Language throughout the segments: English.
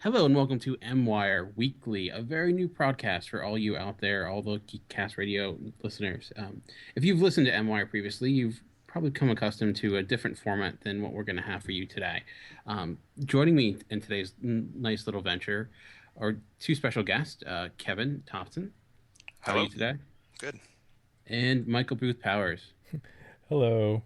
Hello and welcome to MWIRE Weekly, a very new podcast for all you out there, all the Geekcast Radio listeners. If you've listened to MWIRE previously, you've probably come accustomed to a different format than what we're going to have for you today. Joining me in today's nice little venture are two special guests, Kevin Thompson. How are Hello. you today? Good. And Michael Booth Powers. Hello.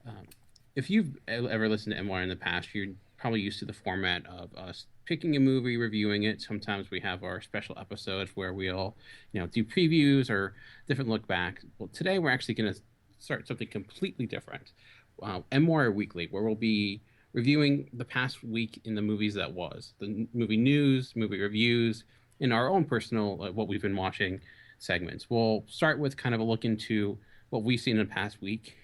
Um, if you've ever listened to MWIRE in the past, you're probably used to the format of us picking a movie, reviewing it. Sometimes we have our special episodes where we'll, do previews or different look back. Well, today we're actually going to start something completely different. MWIRE Weekly, where we'll be reviewing the past week in the movies that was, the movie news, movie reviews, and our own personal what we've been watching segments. We'll start with kind of a look into what we've seen in the past week,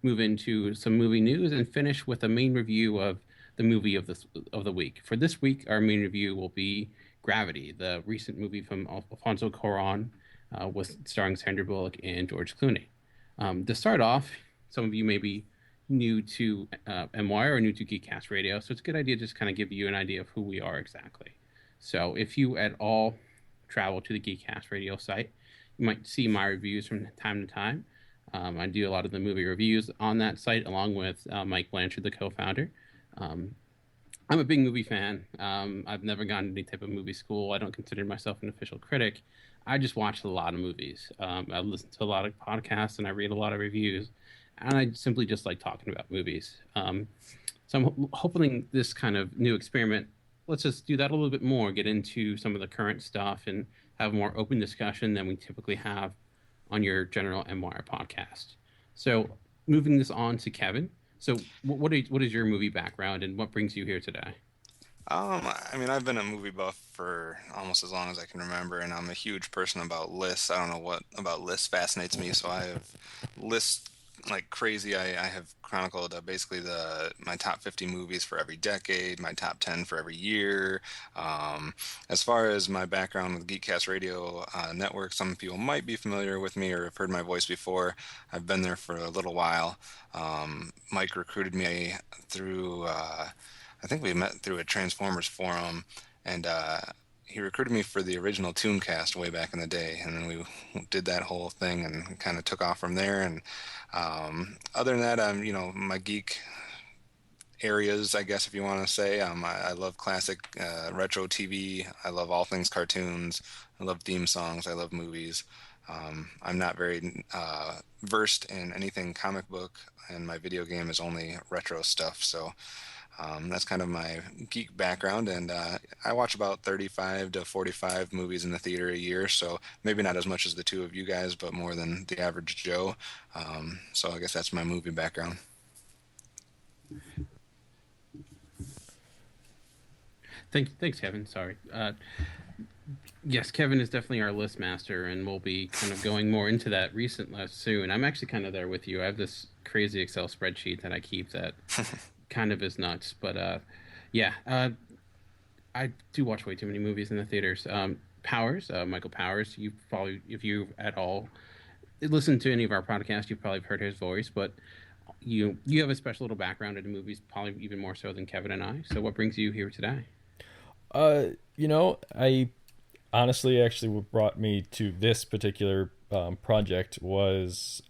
move into some movie news, and finish with a main review of the movie of the week. For this week, our main review will be Gravity, the recent movie from Alfonso Cuarón, with starring Sandra Bullock and George Clooney. To start off, some of you may be new to MWIRE or new to Geekcast Radio, so it's a good idea to just kind of give you an idea of who we are exactly. So if you at all travel to the Geekcast Radio site, you might see my reviews from time to time. I do a lot of the movie reviews on that site, along with Mike Blanchard, the co-founder. I'm a big movie fan. I've never gone to any type of movie school. I don't consider myself an official critic. I just watch a lot of movies. I listen to a lot of podcasts and I read a lot of reviews. And I simply just like talking about movies. So I'm hoping this kind of new experiment, let's just do that a little bit more, get into some of the current stuff and have more open discussion than we typically have on your general MWIRE podcast. So moving this on to Kevin. So what is your movie background and what brings you here today? I've been a movie buff for almost as long as I can remember, and I'm a huge person about lists. I don't know what about lists fascinates me, so I have lists like crazy. I have chronicled basically my top 50 movies for every decade, my top 10 for every year. As far as my background with Geekcast Radio Network, some people might be familiar with me or have heard my voice before. I've been there for a little while. Mike recruited me through, I think we met through a Transformers forum, and he recruited me for the original Tooncast way back in the day, and then we did that whole thing and kind of took off from there. And other than that, my geek areas, I guess if you want to say, I love classic retro TV. I love all things cartoons. I love theme songs. I love movies. I'm not very versed in anything comic book, and my video game is only retro stuff. So that's kind of my geek background, and I watch about 35 to 45 movies in the theater a year, so maybe not as much as the two of you guys, but more than the average Joe. So I guess that's my movie background. Thanks, Kevin. Sorry. Yes, Kevin is definitely our list master, and we'll be kind of going more into that recent list soon. I'm actually kind of there with you. I have this crazy Excel spreadsheet that I keep that kind of is nuts, but I do watch way too many movies in the theaters. Michael Powers, you probably, if you at all listened to any of our podcasts, you've probably heard his voice, but you have a special little background in the movies, probably even more so than Kevin and I. So what brings you here today? I honestly actually what brought me to this particular project was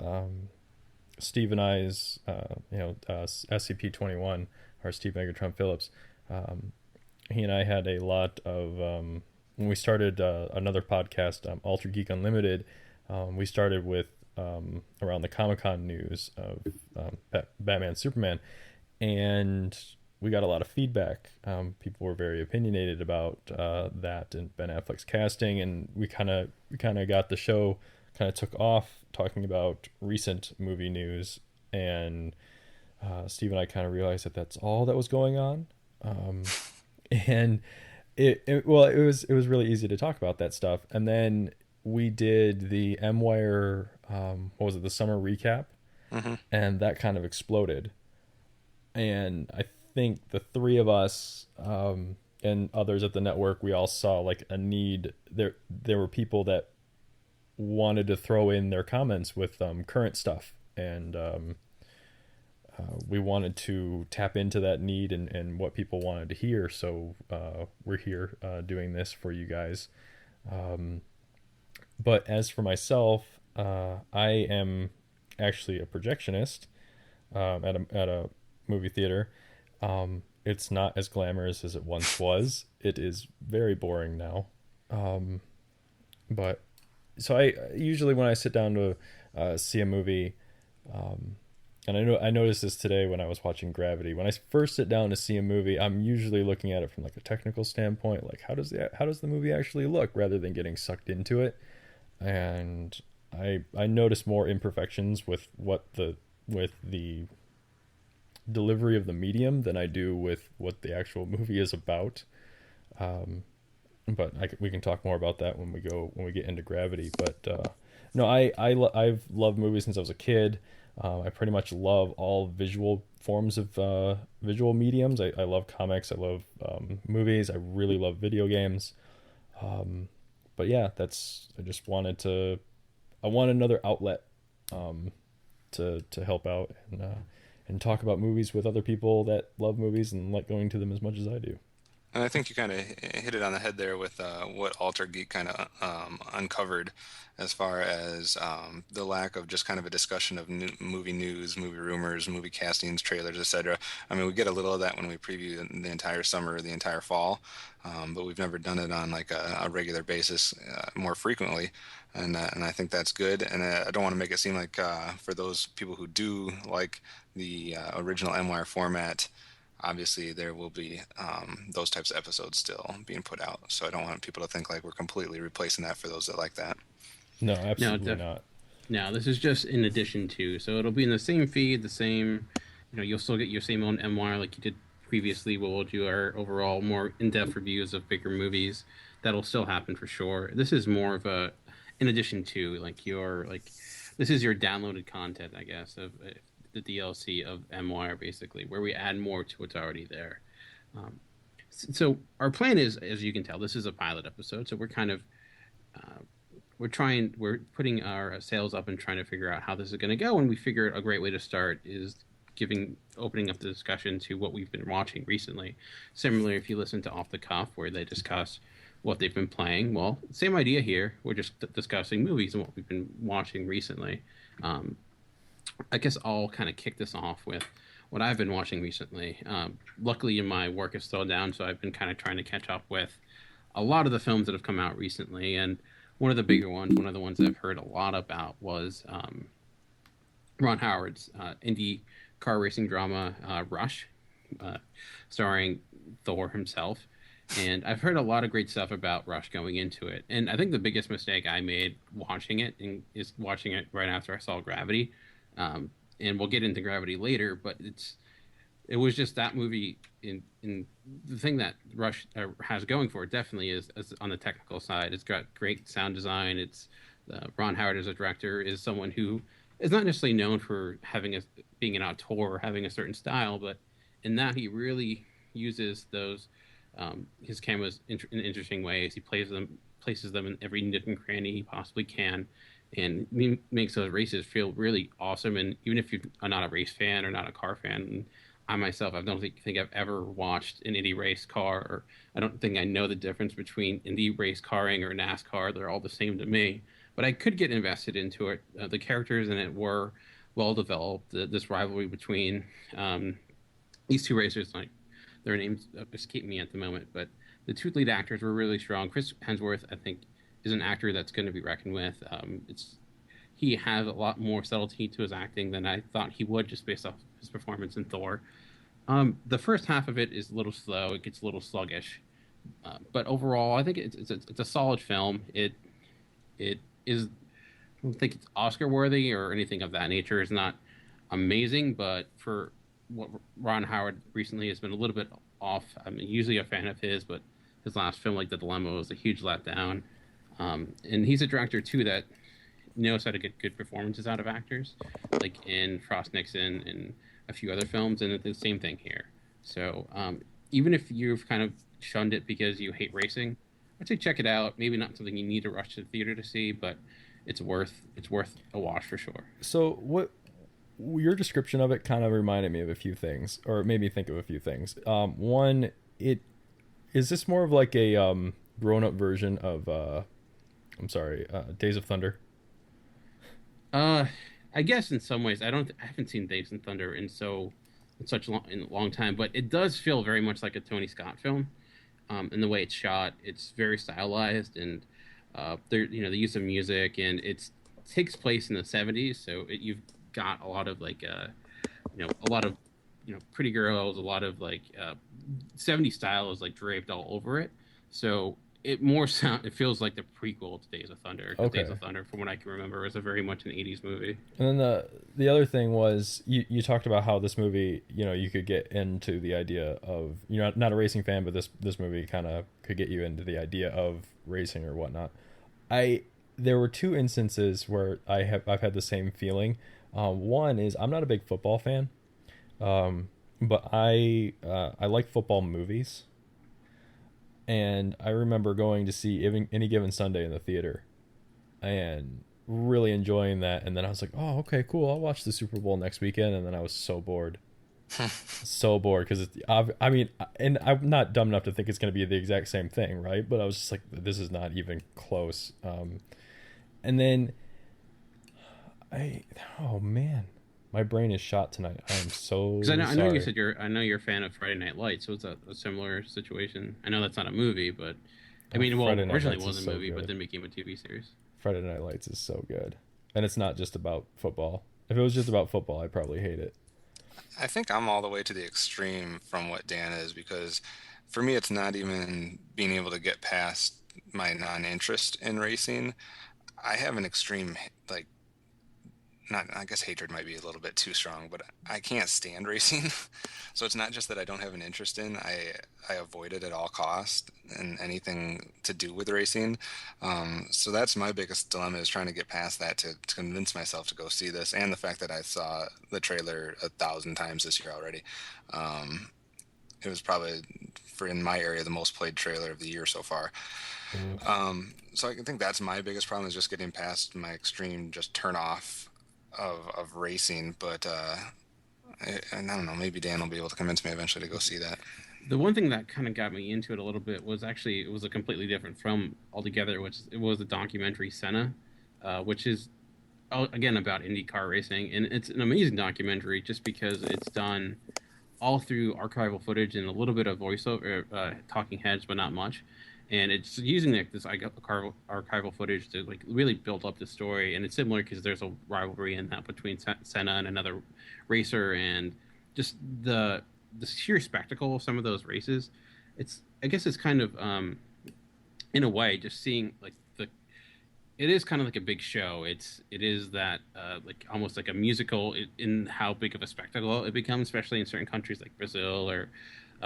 Steve and I's, SCP-21, or Steve Megatron Phillips. He and I had a lot of, when we started another podcast, Ultra Geek Unlimited, we started with around the Comic-Con news of Batman, Superman, and we got a lot of feedback. People were very opinionated about that and Ben Affleck's casting, and we kind of got the show kind of took off talking about recent movie news, and Steve and I kind of realized that that's all that was going on, and it was really easy to talk about that stuff. And then we did the MWIRE, what was it, the summer recap, and that kind of exploded. And I think the three of us and others at the network, we all saw like a need. There were people that wanted to throw in their comments with current stuff, and we wanted to tap into that need and what people wanted to hear. So we're here doing this for you guys. But as for myself, I am actually a projectionist at a movie theater. It's not as glamorous as it once was. It is very boring now. But so I usually, when I sit down to see a movie, and I noticed this today when I was watching Gravity. When I first sit down to see a movie, I'm usually looking at it from like a technical standpoint, like how does the movie actually look, rather than getting sucked into it. And I notice more imperfections with the delivery of the medium than I do with what the actual movie is about. But we can talk more about that when we get into Gravity. But no, I've loved movies since I was a kid. I pretty much love all visual forms of visual mediums. I love comics. I love movies. I really love video games. But yeah, I want another outlet to help out and talk about movies with other people that love movies and like going to them as much as I do. And I think you kind of hit it on the head there with what Alter Geek kind of uncovered as far as the lack of just kind of a discussion of movie news, movie rumors, movie castings, trailers, etc. I mean, we get a little of that when we preview the entire summer or the entire fall, but we've never done it on like a regular basis more frequently. And I think that's good. And I don't want to make it seem like for those people who do like the original MWIRE format, obviously there will be those types of episodes still being put out. So I don't want people to think like we're completely replacing that for those that like that. No, absolutely not. No, this is just in addition to. So it'll be in the same feed, the same, you'll still get your same own MWIRE like you did previously. We'll do our overall more in-depth reviews of bigger movies. That'll still happen for sure. This is more of a, in addition to, this is your downloaded content, I guess, of the DLC of MWIRE, basically, where we add more to what's already there. So our plan is, as you can tell, this is a pilot episode. So we're kind of we're putting our sails up and trying to figure out how this is going to go. And we figured a great way to start is opening up the discussion to what we've been watching recently. Similarly, if you listen to Off the Cuff, where they discuss what they've been playing, well, same idea here. We're just discussing movies and what we've been watching recently. I guess I'll kind of kick this off with what I've been watching recently. Luckily, my work is still down, so I've been kind of trying to catch up with a lot of the films that have come out recently. And one of the bigger ones, one of the ones that I've heard a lot about, was Ron Howard's indie car racing drama, Rush, starring Thor himself. And I've heard a lot of great stuff about Rush going into it. And I think the biggest mistake I made watching it is watching it right after I saw Gravity. And we'll get into Gravity later, but it was just that movie. In the thing that Rush has going for it definitely is on the technical side. It's got great sound design. It's Ron Howard as a director is someone who is not necessarily known for being an auteur or having a certain style, but in that he really uses those his cameras in interesting ways. He places them in every nook and cranny he possibly can. And makes those races feel really awesome. And even if you're not a race fan or not a car fan, and I myself, I don't think I've ever watched an indie race car, or I don't think I know the difference between indie race carring or NASCAR. They're all the same to me. But I could get invested into it. The characters in it were well developed. This rivalry between these two racers, like their names escape me at the moment, but the two lead actors were really strong. Chris Hemsworth, I think, is an actor that's going to be reckoned with. He has a lot more subtlety to his acting than I thought he would, just based off his performance in Thor. The first half of it is a little slow. It gets a little sluggish. But overall, I think it's a solid film. It is, I don't think it's Oscar worthy or anything of that nature. It's not amazing, but for what Ron Howard recently has been a little bit off. I'm usually a fan of his, but his last film, like The Dilemma, was a huge letdown. And he's a director too that knows how to get good performances out of actors, like in Frost Nixon and a few other films, and it's the same thing here. So even if you've kind of shunned it because you hate racing, I'd say check it out. Maybe not something you need to rush to the theater to see, but it's worth a watch for sure. So your description of it kind of reminded me of a few things, or made me think of a few things. One, it is this more of like a grown up version of Days of Thunder. Uh, I guess in some ways, I haven't seen Days and Thunder in a long time, but it does feel very much like a Tony Scott film. In the way it's shot, it's very stylized, and the use of music, and it takes place in the '70s, so you've got a lot of a lot of pretty girls, a lot of '70s style is like draped all over it, so it feels like the prequel to Days of Thunder. 'Cause Okay. Days of Thunder, from what I can remember, was a very much an '80s movie. And then the other thing was you talked about how this movie, you could get into the idea of, you're not a racing fan, but this movie kind of could get you into the idea of racing or whatnot. There were two instances where I've had the same feeling. One is I'm not a big football fan, but I like football movies, and I remember going to see Any Given Sunday in the theater, and really enjoying that. And then I was like, oh, okay, cool, I'll watch the Super Bowl next weekend. And then I was so bored. So bored, because I mean, and I'm not dumb enough to think it's going to be the exact same thing, right? But I was just like, this is not even close. And then oh man, my brain is shot tonight. I am so Because I know you sorry. said I know you're a fan of Friday Night Lights, so it's a similar situation. I know that's not a movie, but I mean, well, Friday Night originally Lights it was is a so movie, but good. then became a TV series. Friday Night Lights is so good, and it's not just about football. If it was just about football, I'd probably hate it. I think I'm all the way to the extreme from what Dan is, because for me, it's not even being able to get past my non-interest in racing. I have an extreme, like, not, I guess hatred might be a little bit too strong, but I can't stand racing. So it's not just that I don't have an interest in, I avoid it at all cost and anything to do with racing. So that's my biggest dilemma, is trying to get past that to convince myself to go see this, and the fact that I saw the trailer 1,000 times this year already. Um, it was probably, for in my area, the most played trailer of the year so far. Ugh. So I think that's my biggest problem, is just getting past my extreme just turn off of racing. But and I don't know, maybe Dan will be able to convince me eventually to go see that. The one thing that kind of got me into it a little bit was actually it was a completely different film altogether, which it was a documentary Senna, which is again about IndyCar racing, and it's an amazing documentary just because it's done all through archival footage and a little bit of voiceover, talking heads, but not much. And it's using this archival footage to like really build up the story. And it's similar because there's a rivalry in that between Senna and another racer, and just the sheer spectacle of some of those races. I guess it's kind of in a way just seeing like it is kind of like a big show. It is that like almost like a musical in how big of a spectacle it becomes, especially in certain countries like Brazil or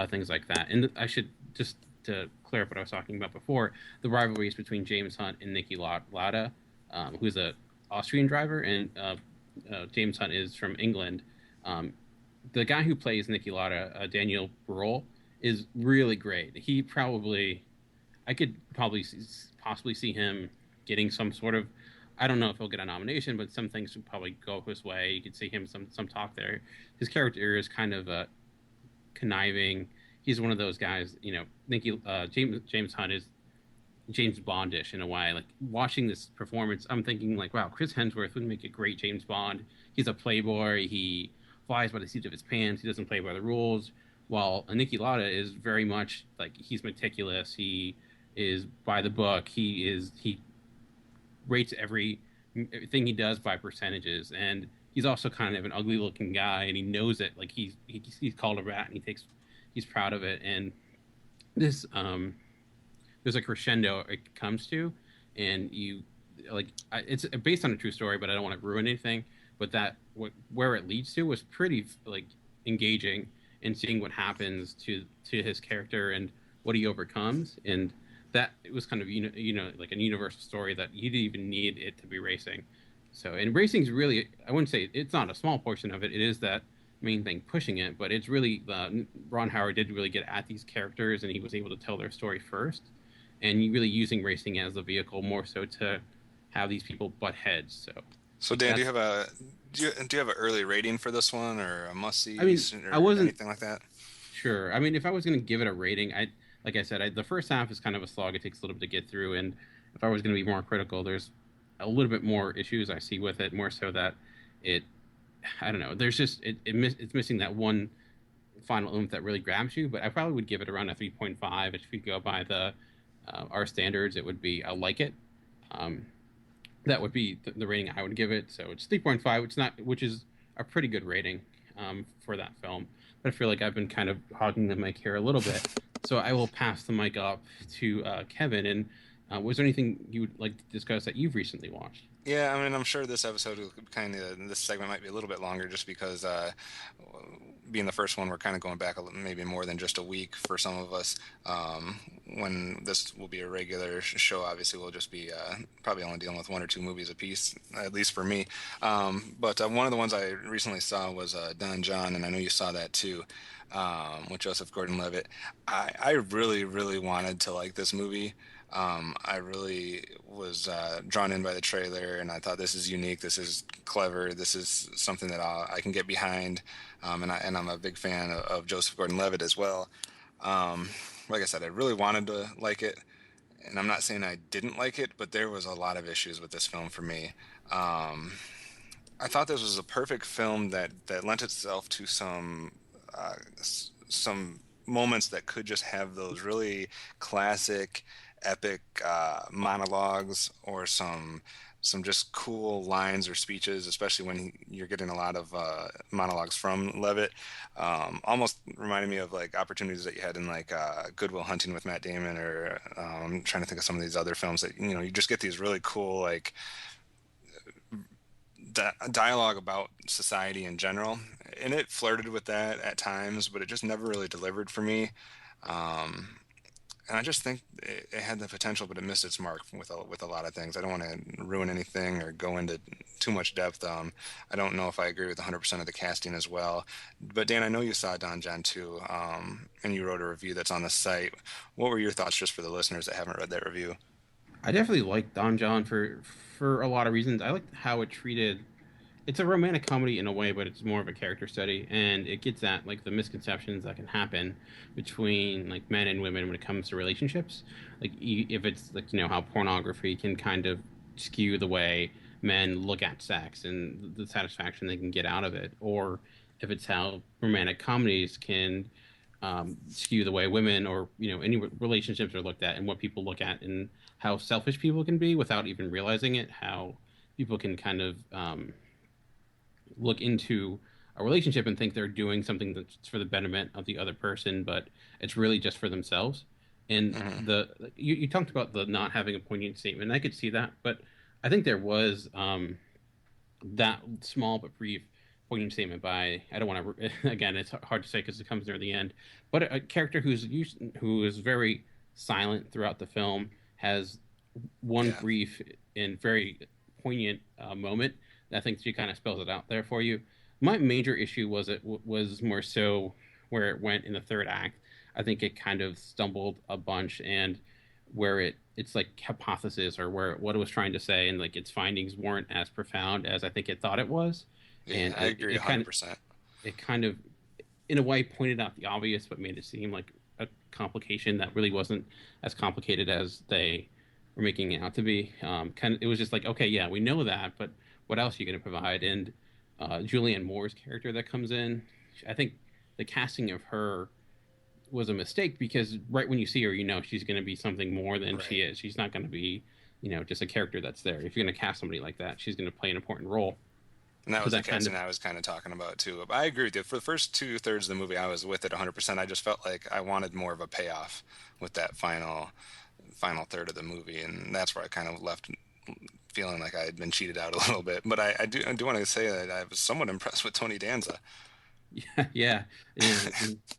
things like that. And I should just to clear up what I was talking about before, the rivalries between James Hunt and Niki Lauda, who's a Austrian driver, and James Hunt is from England. The guy who plays Niki Lauda, Daniel Bruhl, is really great. I could possibly see him getting some sort of, I don't know if he'll get a nomination, but some things would probably go his way. You could see him some talk there. His character is kind of conniving. He's one of those guys, James Hunt is James Bondish in a way. Like watching this performance, I'm thinking like, wow, Chris Hemsworth would make a great James Bond. He's a playboy. He flies by the seat of his pants. He doesn't play by the rules. While Niki Lauda is very much like he's meticulous. He is by the book. He rates everything he does by percentages, and he's also kind of an ugly looking guy, and he knows it. Like he's called a rat, and he's proud of it. And this there's a crescendo it comes to, and it's based on a true story, but I don't want to ruin anything. But where it leads to was pretty like engaging, in seeing what happens to his character and what he overcomes, and that it was kind of like a universal story that you didn't even need it to be racing. So, and racing's really, I wouldn't say it's not a small portion of it. It is that main thing pushing it, but it's really Ron Howard did really get at these characters, and he was able to tell their story first, and really using racing as the vehicle more so to have these people butt heads. So So Dan, do that's you have Do you have an early rating for this one, or a must I see, mean, I or wasn't anything like that? sure. I mean, if I was going to give it a rating, like I said, the first half is kind of a slog. It takes a little bit to get through, and if I was going to be more critical, there's a little bit more issues I see with it, more so that it, I don't know. There's just it's missing that one final oomph that really grabs you. But I probably would give it around a 3.5. If you go by the our standards, it would be I like it. Um, that would be the rating I would give it. So it's 3.5. It's not, which is a pretty good rating for that film. But I feel like I've been kind of hogging the mic here a little bit. So I will pass the mic up to Kevin. And was there anything you would like to discuss that you've recently watched? Yeah, I mean, I'm sure this episode will kind of this segment might be a little bit longer just because being the first one, we're kind of going back maybe more than just a week for some of us. When this will be a regular show, obviously we'll just be probably only dealing with one or two movies a piece, at least for me. But one of the ones I recently saw was Don Jon, and I know you saw that too. With Joseph Gordon-Levitt. I really, really wanted to like this movie. I really was drawn in by the trailer, and I thought this is unique. This is clever. This is something that I can get behind, and I'm a big fan of Joseph Gordon-Levitt as well. Like I said, I really wanted to like it, and I'm not saying I didn't like it, but there was a lot of issues with this film for me. I thought this was a perfect film that lent itself to some moments that could just have those really classic epic monologues, or some just cool lines or speeches, especially when you're getting a lot of monologues from Levitt. Almost reminded me of like opportunities that you had in like Good Will Hunting with Matt Damon, or I'm trying to think of some of these other films that you just get these really cool like dialogue about society in general, and it flirted with that at times, but it just never really delivered for me. Um, and I just think it had the potential, but it missed its mark with a lot of things. I don't want to ruin anything or go into too much depth. I don't know if I agree with 100% of the casting as well. But Dan, I know you saw Don Jon too, and you wrote a review that's on the site. What were your thoughts, just for the listeners that haven't read that review? I definitely like Don John for a lot of reasons. I like how it treated. It's a romantic comedy in a way, but it's more of a character study, and it gets at like the misconceptions that can happen between like men and women when it comes to relationships. Like if it's like how pornography can kind of skew the way men look at sex and the satisfaction they can get out of it, or if it's how romantic comedies can skew the way women or any relationships are looked at and what people look at and how selfish people can be without even realizing it. How people can kind of look into a relationship and think they're doing something that's for the betterment of the other person, but it's really just for themselves. And Hmm. you talked about the not having a poignant statement. I could see that, but I think there was that small but brief poignant statement by, I don't want to again, it's hard to say because it comes near the end, but a character who is very silent throughout the film has one Yeah. brief and very poignant moment that I think she kind of spells it out there for you. My major issue was was more so where it went in the third act. I think it kind of stumbled a bunch, and where it's like hypothesis, or where what it was trying to say and like its findings weren't as profound as I think it thought it was. Yeah, And I agree it 100%. kind of in a way pointed out the obvious but made it seem like a complication that really wasn't as complicated as they were making it out to be. It was just like, okay, yeah, we know that, but what else are you going to provide? And Julianne Moore's character that comes in, I think the casting of her was a mistake, because right when you see her, she's going to be something more than she Right. is. She's not going to be, just a character that's there. If you're going to cast somebody like that, she's going to play an important role. And that So was the that kind of, casting I was kind of talking about too. But I agree with you. For the first two-thirds of the movie, I was with it 100%. I just felt like I wanted more of a payoff with that final third of the movie, and that's where I kind of left feeling like I had been cheated out a little bit. But I do want to say that I was somewhat impressed with Tony Danza. yeah, yeah, yeah.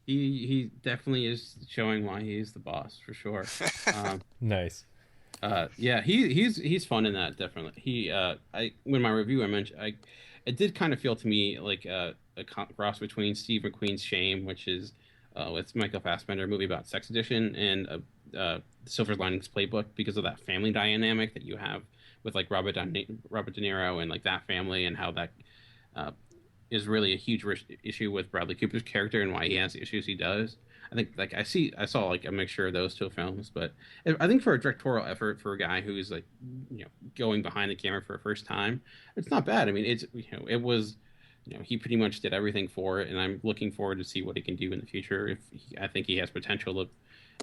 He definitely is showing why he's the boss for sure. Um, Nice. yeah, he's fun in that, definitely. I when my review I mentioned, it did kind of feel to me like a cross between Steve McQueen's Shame, which is with Michael Fassbender, movie about sex addiction, and Silver Linings Playbook, because of that family dynamic that you have with like Robert De Niro and like that family, and how that uh, is really a huge issue with Bradley Cooper's character and why he has the issues he does. I think like I saw like a mixture of those two films, but I think for a directorial effort for a guy who's like going behind the camera for a first time, it's not bad. I mean, it's it was he pretty much did everything for it, and I'm looking forward to see what he can do in the future. I think he has potential to,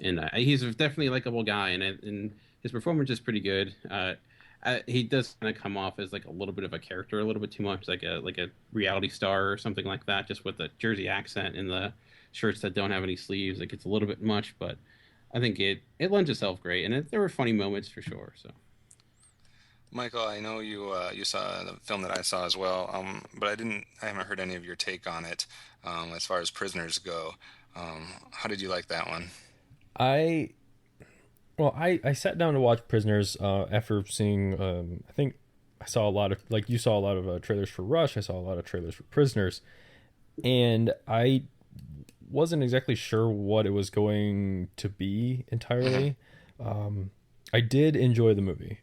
and he's definitely a likable guy, and his performance is pretty good. He does kind of come off as like a little bit of a character, a little bit too much like a reality star or something like that, just with the Jersey accent and the shirts that don't have any sleeves. It gets a little bit much, but I think it lends itself great, and there were funny moments for sure. So Michael, I know you saw the film that I saw as well, but I haven't heard any of your take on it, as far as Prisoners go. How did you like that one? I I sat down to watch Prisoners after seeing. I think I saw a lot of like you saw a lot of trailers for Rush. I saw a lot of trailers for Prisoners, and I wasn't exactly sure what it was going to be entirely. I did enjoy the movie.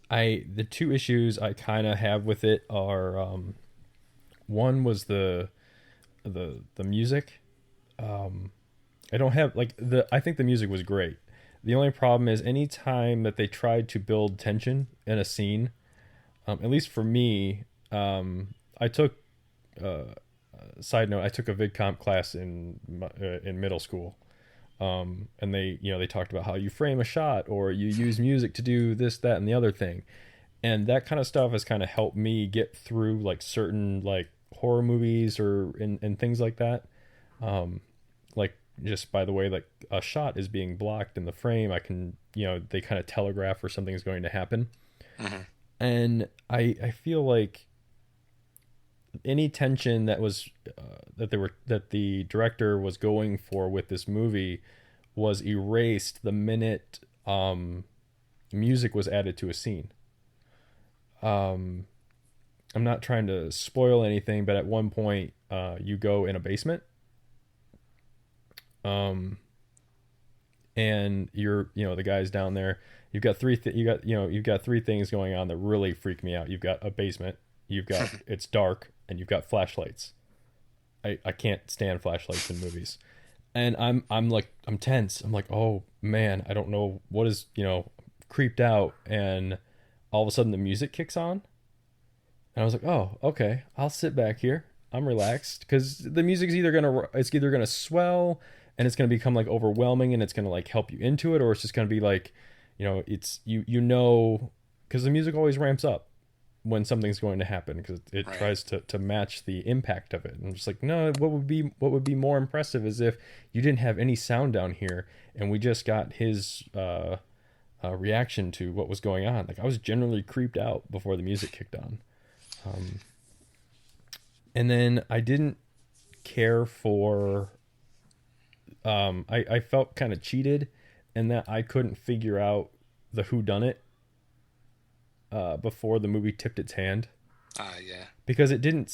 The two issues I kind of have with it are one was the music. I don't have like I think the music was great. The only problem is any time that they tried to build tension in a scene, at least for me, I took side note, I took a VidComp class in middle school. And they talked about how you frame a shot or you use music to do this, that, and the other thing. And that kind of stuff has kind of helped me get through like certain like horror movies and things like that. Like just by the way, like a shot is being blocked in the frame, I can, they kind of telegraph where something is going to happen. And I feel like any tension that was that the director was going for with this movie was erased the minute music was added to a scene. I'm not trying to spoil anything, but at one point you go in a basement, and you're the guys down there. You've got three things going on that really freak me out. You've got a basement, you've got it's dark, and you've got flashlights. I can't stand flashlights in movies. And I'm tense. I'm like, oh man, I don't know what is, creeped out. And all of a sudden the music kicks on. And I was like, oh, okay, I'll sit back here. I'm relaxed. Because the music's either gonna swell and it's gonna become like overwhelming and it's gonna like help you into it, or it's just gonna be like, it's because the music always ramps up when something's going to happen because it right. tries to match the impact of it. And I'm just like, no, what would be more impressive is if you didn't have any sound down here and we just got his reaction to what was going on. Like I was generally creeped out before the music kicked on. And then I didn't care for I felt kind of cheated in that I couldn't figure out the whodunit before the movie tipped its hand. Yeah. Because it didn't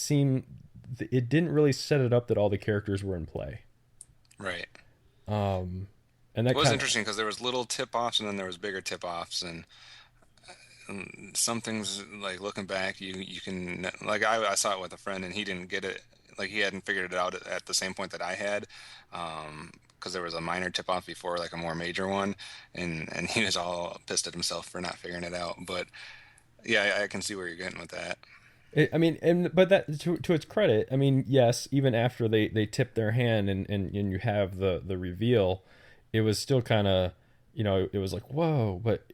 really set it up that all the characters were in play. Right. And that it was interesting because there was little tip-offs and then there was bigger tip-offs, and some things, like looking back, you can, like I saw it with a friend and he didn't get it, like he hadn't figured it out at the same point that I had, because there was a minor tip-off before like a more major one, and he was all pissed at himself for not figuring it out. But yeah, I can see where you're getting with that. But that to its credit, I mean, yes, even after they tip their hand and you have the reveal, it was still kind of, it was like, whoa, but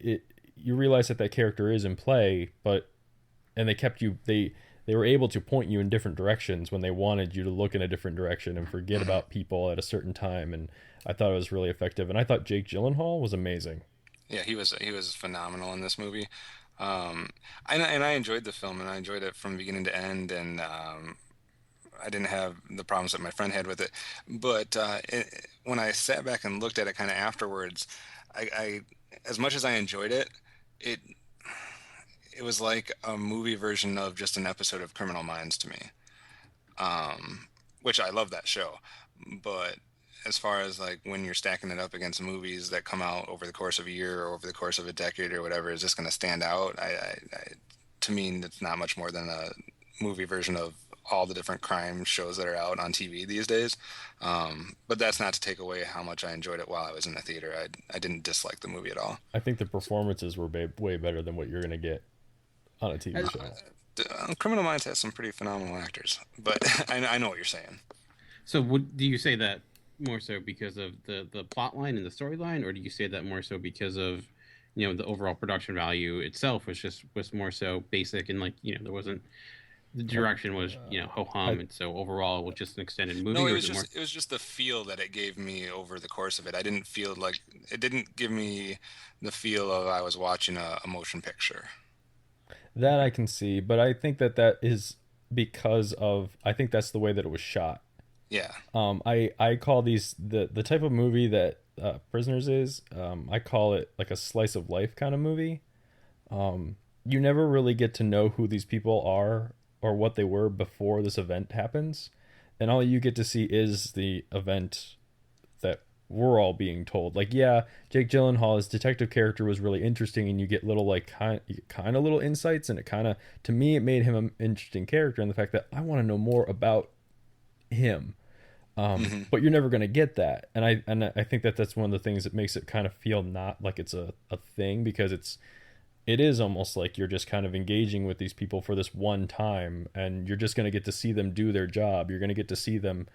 you realize that character is in play, and they were able to point you in different directions when they wanted you to look in a different direction and forget about people at a certain time. And I thought it was really effective. And I thought Jake Gyllenhaal was amazing. Yeah, he was phenomenal in this movie. And I enjoyed the film, and I enjoyed it from beginning to end, and I didn't have the problems that my friend had with it. But when I sat back and looked at it kind of afterwards, I as much as I enjoyed it, it was like a movie version of just an episode of Criminal Minds to me, which I love that show. But as far as like when you're stacking it up against movies that come out over the course of a year or over the course of a decade or whatever, is this going to stand out? to me, it's not much more than a movie version of all the different crime shows that are out on TV these days. But that's not to take away how much I enjoyed it while I was in the theater. I didn't dislike the movie at all. I think the performances were way better than what you're gonna get on a TV show. Criminal Minds has some pretty phenomenal actors, but I know what you're saying. So do you say that more so because of the plot line and the storyline, or do you say that more so because of, the overall production value itself was more so basic and there wasn't, the direction was ho hum, and so overall it was just an extended movie? No, it was just the feel that it gave me over the course of it. I didn't feel like it didn't give me the feel of I was watching a motion picture. That I can see, but I think that is because of, I think that's the way that it was shot. Yeah. I call these the type of movie that Prisoners is. I call it like a slice of life kind of movie. You never really get to know who these people are or what they were before this event happens, and all you get to see is the event that we're all being told. Like, yeah, Jake Gyllenhaal's detective character was really interesting, and you get little kind of little insights, and it kind of, to me, it made him an interesting character, and the fact that I want to know more about him. But you're never going to get that, and I think that's one of the things that makes it kind of feel not like it's a thing, because it is almost like you're just kind of engaging with these people for this one time, and you're just going to get to see them do their job. You're going to get to see them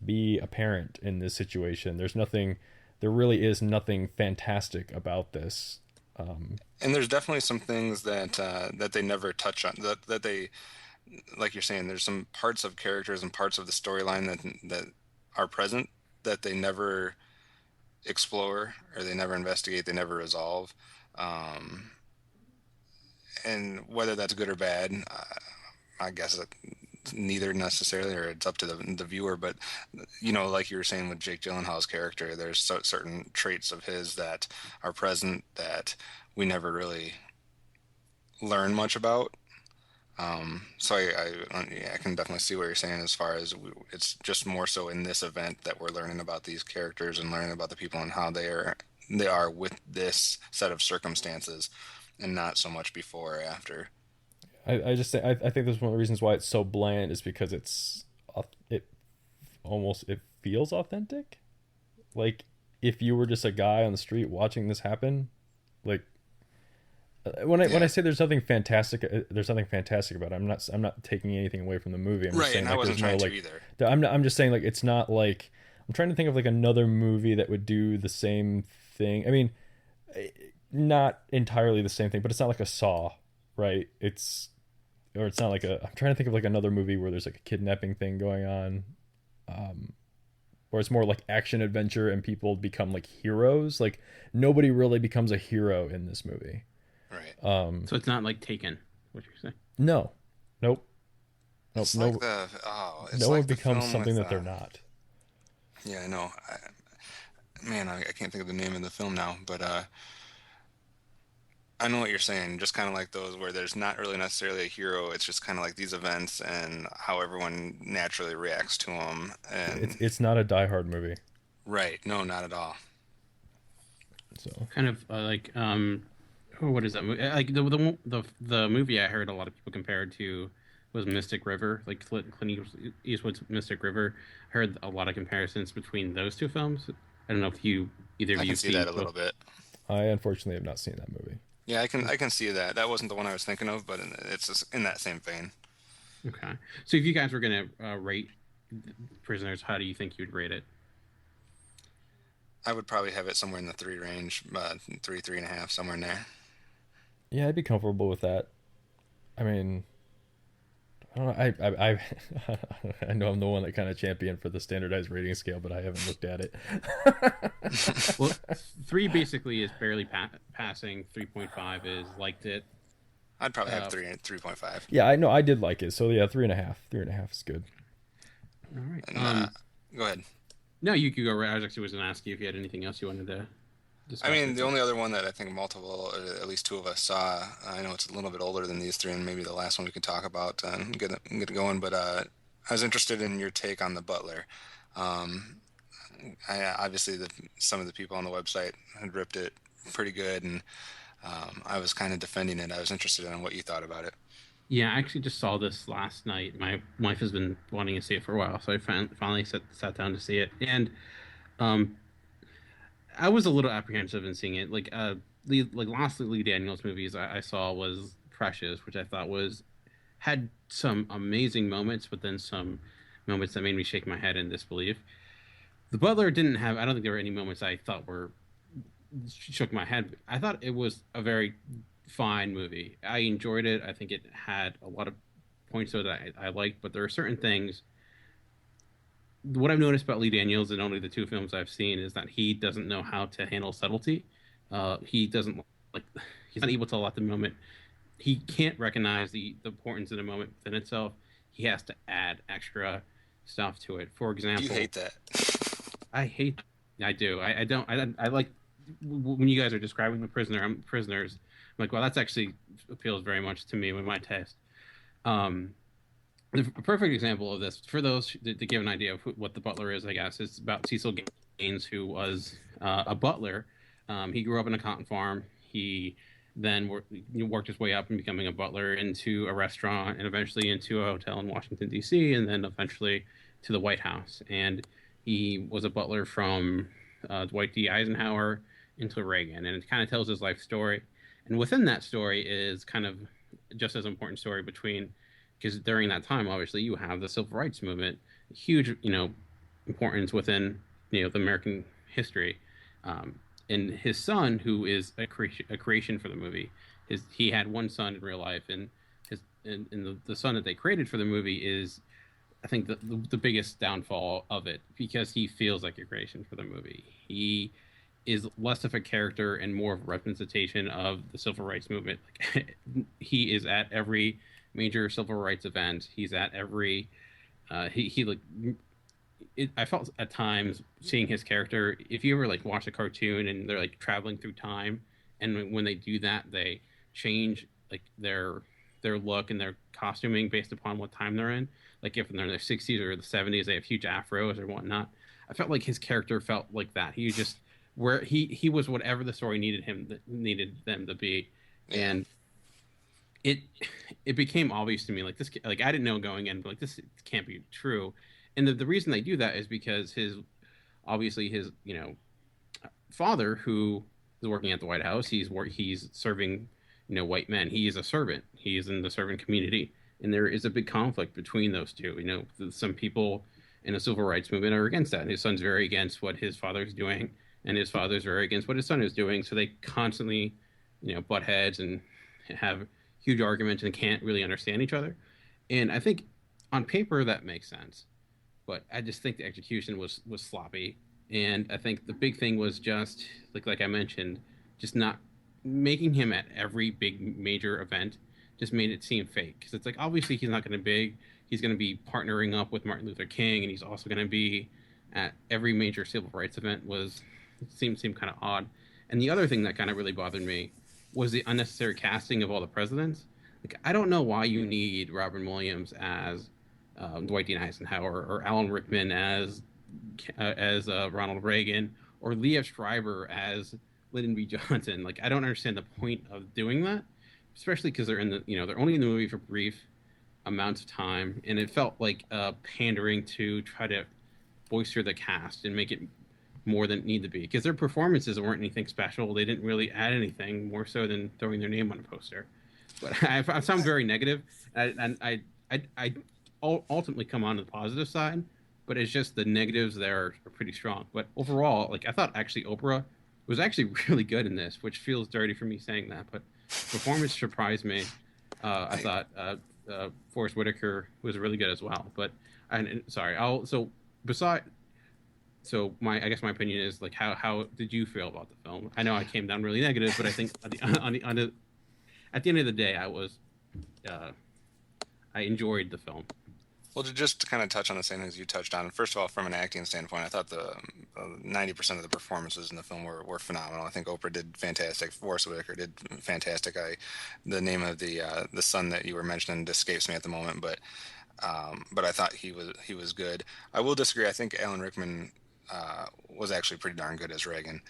be a parent in this situation. There really is nothing fantastic about this. And there's definitely some things that they never touch on, that they, like you're saying, there's some parts of characters and parts of the storyline that are present that they never explore, or they never investigate, they never resolve. And whether that's good or bad, I guess neither necessarily, or it's up to the viewer. But like you were saying with Jake Gyllenhaal's character, there's certain traits of his that are present that we never really learn much about. So I can definitely see what you're saying, as far as it's just more so in this event that we're learning about these characters and learning about the people and how they are with this set of circumstances, and not so much before or after. I just think I think that's one of the reasons why it's so bland, is because it feels authentic. Like, if you were just a guy on the street watching this happen, like, when I say there's something fantastic about it. I'm not taking anything away from the movie. I'm just saying, and I wasn't trying to either. I'm just saying, like, it's not like, I'm trying to think of like another movie that would do the same thing. I mean, not entirely the same thing, but it's not like a Saw, right? It's not like I'm trying to think of like another movie where there's like a kidnapping thing going on, or it's more like action adventure and people become like heroes. Like, nobody really becomes a hero in this movie. Right. So it's not like Taken, what you're saying? No. Nope. It's no. Like no one becomes something that they're not. Yeah, I know. I can't think of the name of the film now, but I know what you're saying. Just kind of like those where there's not really necessarily a hero. It's just kind of like these events and how everyone naturally reacts to them. And it's not a Die Hard movie. Right. No, not at all. So kind of what is that movie? Like the movie I heard a lot of people compare it to was Mystic River, like Clint Eastwood's Mystic River. I heard a lot of comparisons between those two films. I don't know if either of you I can see that a little bit. I unfortunately have not seen that movie. Yeah, I can see that. That wasn't the one I was thinking of, but it's just in that same vein. Okay. So if you guys were going to rate Prisoners, how do you think you'd rate it? I would probably have it somewhere in the 3 range, 3.5, somewhere in there. Yeah, I'd be comfortable with that. I mean, I don't know. I know I'm the one that kind of championed for the standardized rating scale, but I haven't looked at it. Well, 3 basically is barely passing. 3.5 is liked it. I'd probably have 3.5. Yeah, I know. I did like it. So yeah, 3.5. 3.5 is good. All right. And, go ahead. No, you could go right. I was actually going to ask you if you had anything else you wanted to discuss. I mean, the only other one that I think multiple, or at least 2 of us saw, I know it's a little bit older than these 3, and maybe the last one we could talk about and get it going, but I was interested in your take on the Butler. Obviously, some of the people on the website had ripped it pretty good, and I was kind of defending it. I was interested in what you thought about it. Yeah, I actually just saw this last night. My wife has been wanting to see it for a while, so I finally sat down to see it. And um, I was a little apprehensive in seeing it. Last Lee Daniels movies I saw was Precious, which I thought was had some amazing moments, but then some moments that made me shake my head in disbelief. The Butler didn't have. I don't think there were any moments I thought were shook my head. I thought it was a very fine movie. I enjoyed it. I think it had a lot of points to it that I liked, but there are certain things. What I've noticed about Lee Daniels in only the two films I've seen is that he doesn't know how to handle subtlety. He doesn't like. He's not able to let the moment. He can't recognize the importance in a moment within itself. He has to add extra stuff to it. For Do you example, hate that? I hate. I do. I don't. I like when you guys are describing the prisoners. I'm like, well, that's actually appeals very much to me with my taste. Um, the perfect example of this, for those to give an idea of what the Butler is, I guess, is about Cecil Gaines, who was a butler. He grew up in a cotton farm. He then worked his way up and becoming a butler into a restaurant and eventually into a hotel in Washington, D.C., and then eventually to the White House. And he was a butler from Dwight D. Eisenhower into Reagan. And it kind of tells his life story. And within that story is kind of just as important story between, because during that time, obviously, you have the civil rights movement, huge, importance within, the American history. And his son, who is a creation for the movie, he had one son in real life, and the son that they created for the movie is, I think, the biggest downfall of it, because he feels like a creation for the movie. He is less of a character and more of a representation of the civil rights movement. He is at every major civil rights event. He's at every he like I felt at times seeing his character. If you ever like watch a cartoon and they're like traveling through time, and when they do that, they change like their look and their costuming based upon what time they're in. Like if they're in their 60s or the 70s, they have huge afros or whatnot. I felt like his character felt like that. He was just where he was whatever the story needed them to be, Yeah. and it it became obvious to me like this, like I didn't know going in, but like this can't be true. And the reason they do that is because his father, who is working at the White House, he's serving white men. He is a servant. He is in the servant community, and there is a big conflict between those two. Some people in the civil rights movement are against that, and his son's very against what his father's doing, and his father's very against what his son is doing. So they constantly butt heads and have huge arguments and can't really understand each other. And I think on paper that makes sense, but I just think the execution was sloppy. And I think the big thing was just like I mentioned, just not making him at every big major event just made it seem fake. Because it's like obviously he's not going to be. He's going to be partnering up with Martin Luther King, and he's also going to be at every major civil rights event. Seemed kind of odd. And the other thing that kind of really bothered me was the unnecessary casting of all the presidents. Like I don't know why you need Robin Williams as Dwight D. Eisenhower, or Alan Rickman as Ronald Reagan, or Liev Schreiber as Lyndon B. Johnson. Like I don't understand the point of doing that, especially because they're only in the movie for brief amounts of time, and it felt like pandering to try to bolster the cast and make it more than it need to be, because their performances weren't anything special. They didn't really add anything more so than throwing their name on a poster. But I sound very negative, and I ultimately come on to the positive side, but it's just the negatives there are pretty strong. But overall, like I thought actually Oprah was actually really good in this, which feels dirty for me saying that, but performance surprised me. I thought Forrest Whitaker was really good as well. But sorry, I guess my opinion is like how did you feel about the film? I know I came down really negative, but I think at the end of the day, I enjoyed the film. Well, just to kind of touch on the same things you touched on, first of all, from an acting standpoint, I thought the 90% of the performances in the film were phenomenal. I think Oprah did fantastic. Forrest Whitaker did fantastic. The name of the son that you were mentioning escapes me at the moment, but I thought he was good. I will disagree. I think Alan Rickman was actually pretty darn good as Reagan.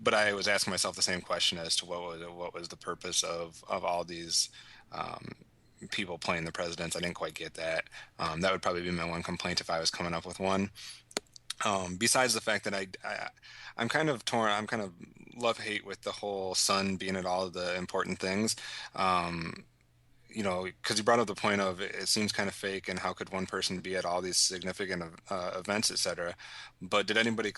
but I was asking myself the same question as to what was the purpose of all these people playing the presidents. I didn't quite get that. That would probably be my one complaint if I was coming up with one. Besides the fact that I'm kind of torn. I'm kind of love hate with the whole son being at all of the important things. Because you brought up the point of it seems kind of fake, and how could one person be at all these significant events, etc. But did anybody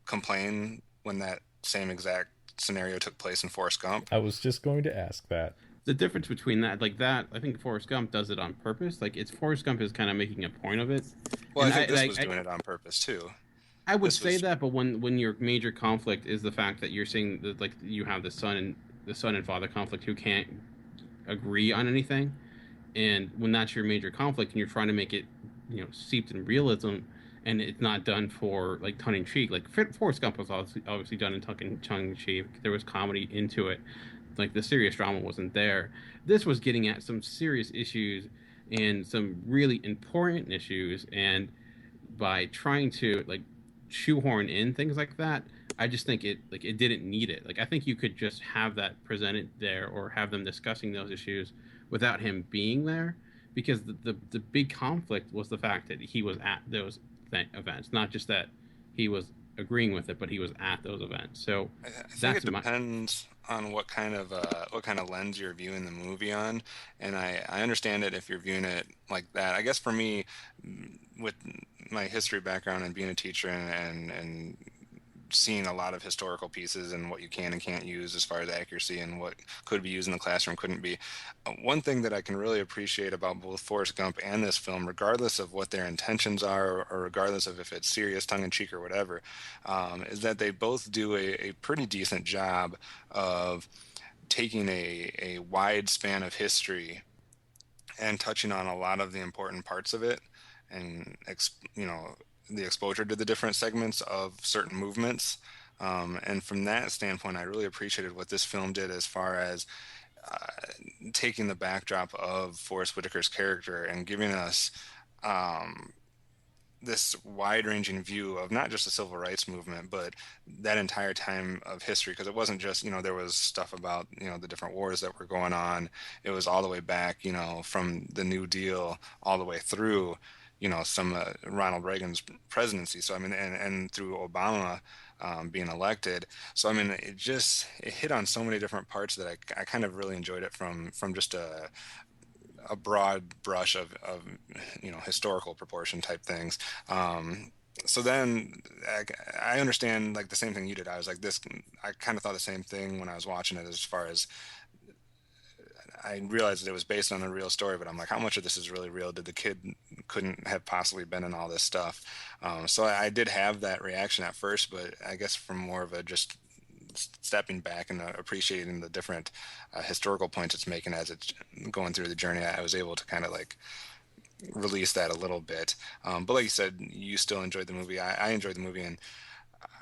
complain when that same exact scenario took place in Forrest Gump? I was just going to ask that. The difference between that, like that, I think Forrest Gump does it on purpose. Like it's Forrest Gump is kind of making a point of it. Well, And I think this was doing it on purpose too. I would This say was that, but when your major conflict is the fact that you're saying that like you have the son and father conflict who can't agree on anything, and when that's your major conflict and you're trying to make it, seeped in realism, and it's not done for like tongue in cheek. Like Forrest Gump was obviously done in tongue in cheek. There was comedy into it. Like the serious drama wasn't there. This was getting at some serious issues and some really important issues, and by trying to like shoehorn in things like that, I just think it didn't need it. Like I think you could just have that presented there or have them discussing those issues without him being there, because the big conflict was the fact that he was at those events, not just that he was agreeing with it, but he was at those events. So I think that's it depends on what kind of lens you're viewing the movie on, and I understand it if you're viewing it like that. I guess for me, with my history background and being a teacher and seeing a lot of historical pieces and what you can and can't use as far as accuracy and what could be used in the classroom couldn't be. One thing that I can really appreciate about both Forrest Gump and this film, regardless of what their intentions are or regardless of if it's serious, tongue-in-cheek or whatever, is that they both do a pretty decent job of taking a wide span of history and touching on a lot of the important parts of it, and the exposure to the different segments of certain movements. And from that standpoint, I really appreciated what this film did as far as taking the backdrop of Forrest Whitaker's character and giving us this wide-ranging view of not just the civil rights movement, but that entire time of history. Because it wasn't just, there was stuff about, the different wars that were going on. It was all the way back, from the New Deal all the way through, some Ronald Reagan's presidency. So, I mean, and through Obama being elected. So, I mean, it hit on so many different parts that I kind of really enjoyed it from just a broad brush of historical proportion type things. So then I understand like the same thing you did. I was like this. I kind of thought the same thing when I was watching it, as far as I realized that it was based on a real story, but I'm like, how much of this is really real? Did the kid couldn't have possibly been in all this stuff? So I did have that reaction at first, but I guess from more of a just stepping back and appreciating the different historical points it's making as it's going through the journey, I was able to kind of like release that a little bit. But like you said, you still enjoyed the movie. I enjoyed the movie, and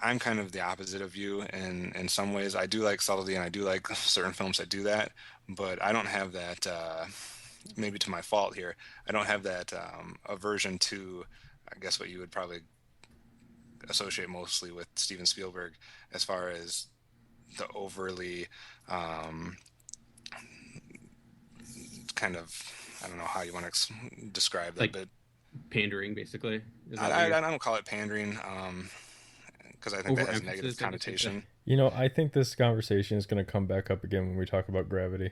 I'm kind of the opposite of you in some ways. I do like subtlety, and I do like certain films that do that, but I don't have that, maybe to my fault here, I don't have that aversion to, I guess, what you would probably associate mostly with Steven Spielberg, as far as the overly kind of, I don't know how you want to describe that, like but pandering, basically. I don't call it pandering, because I think that has a negative Overemphasis, I guess you'd say. connotation. I think this conversation is going to come back up again when we talk about Gravity.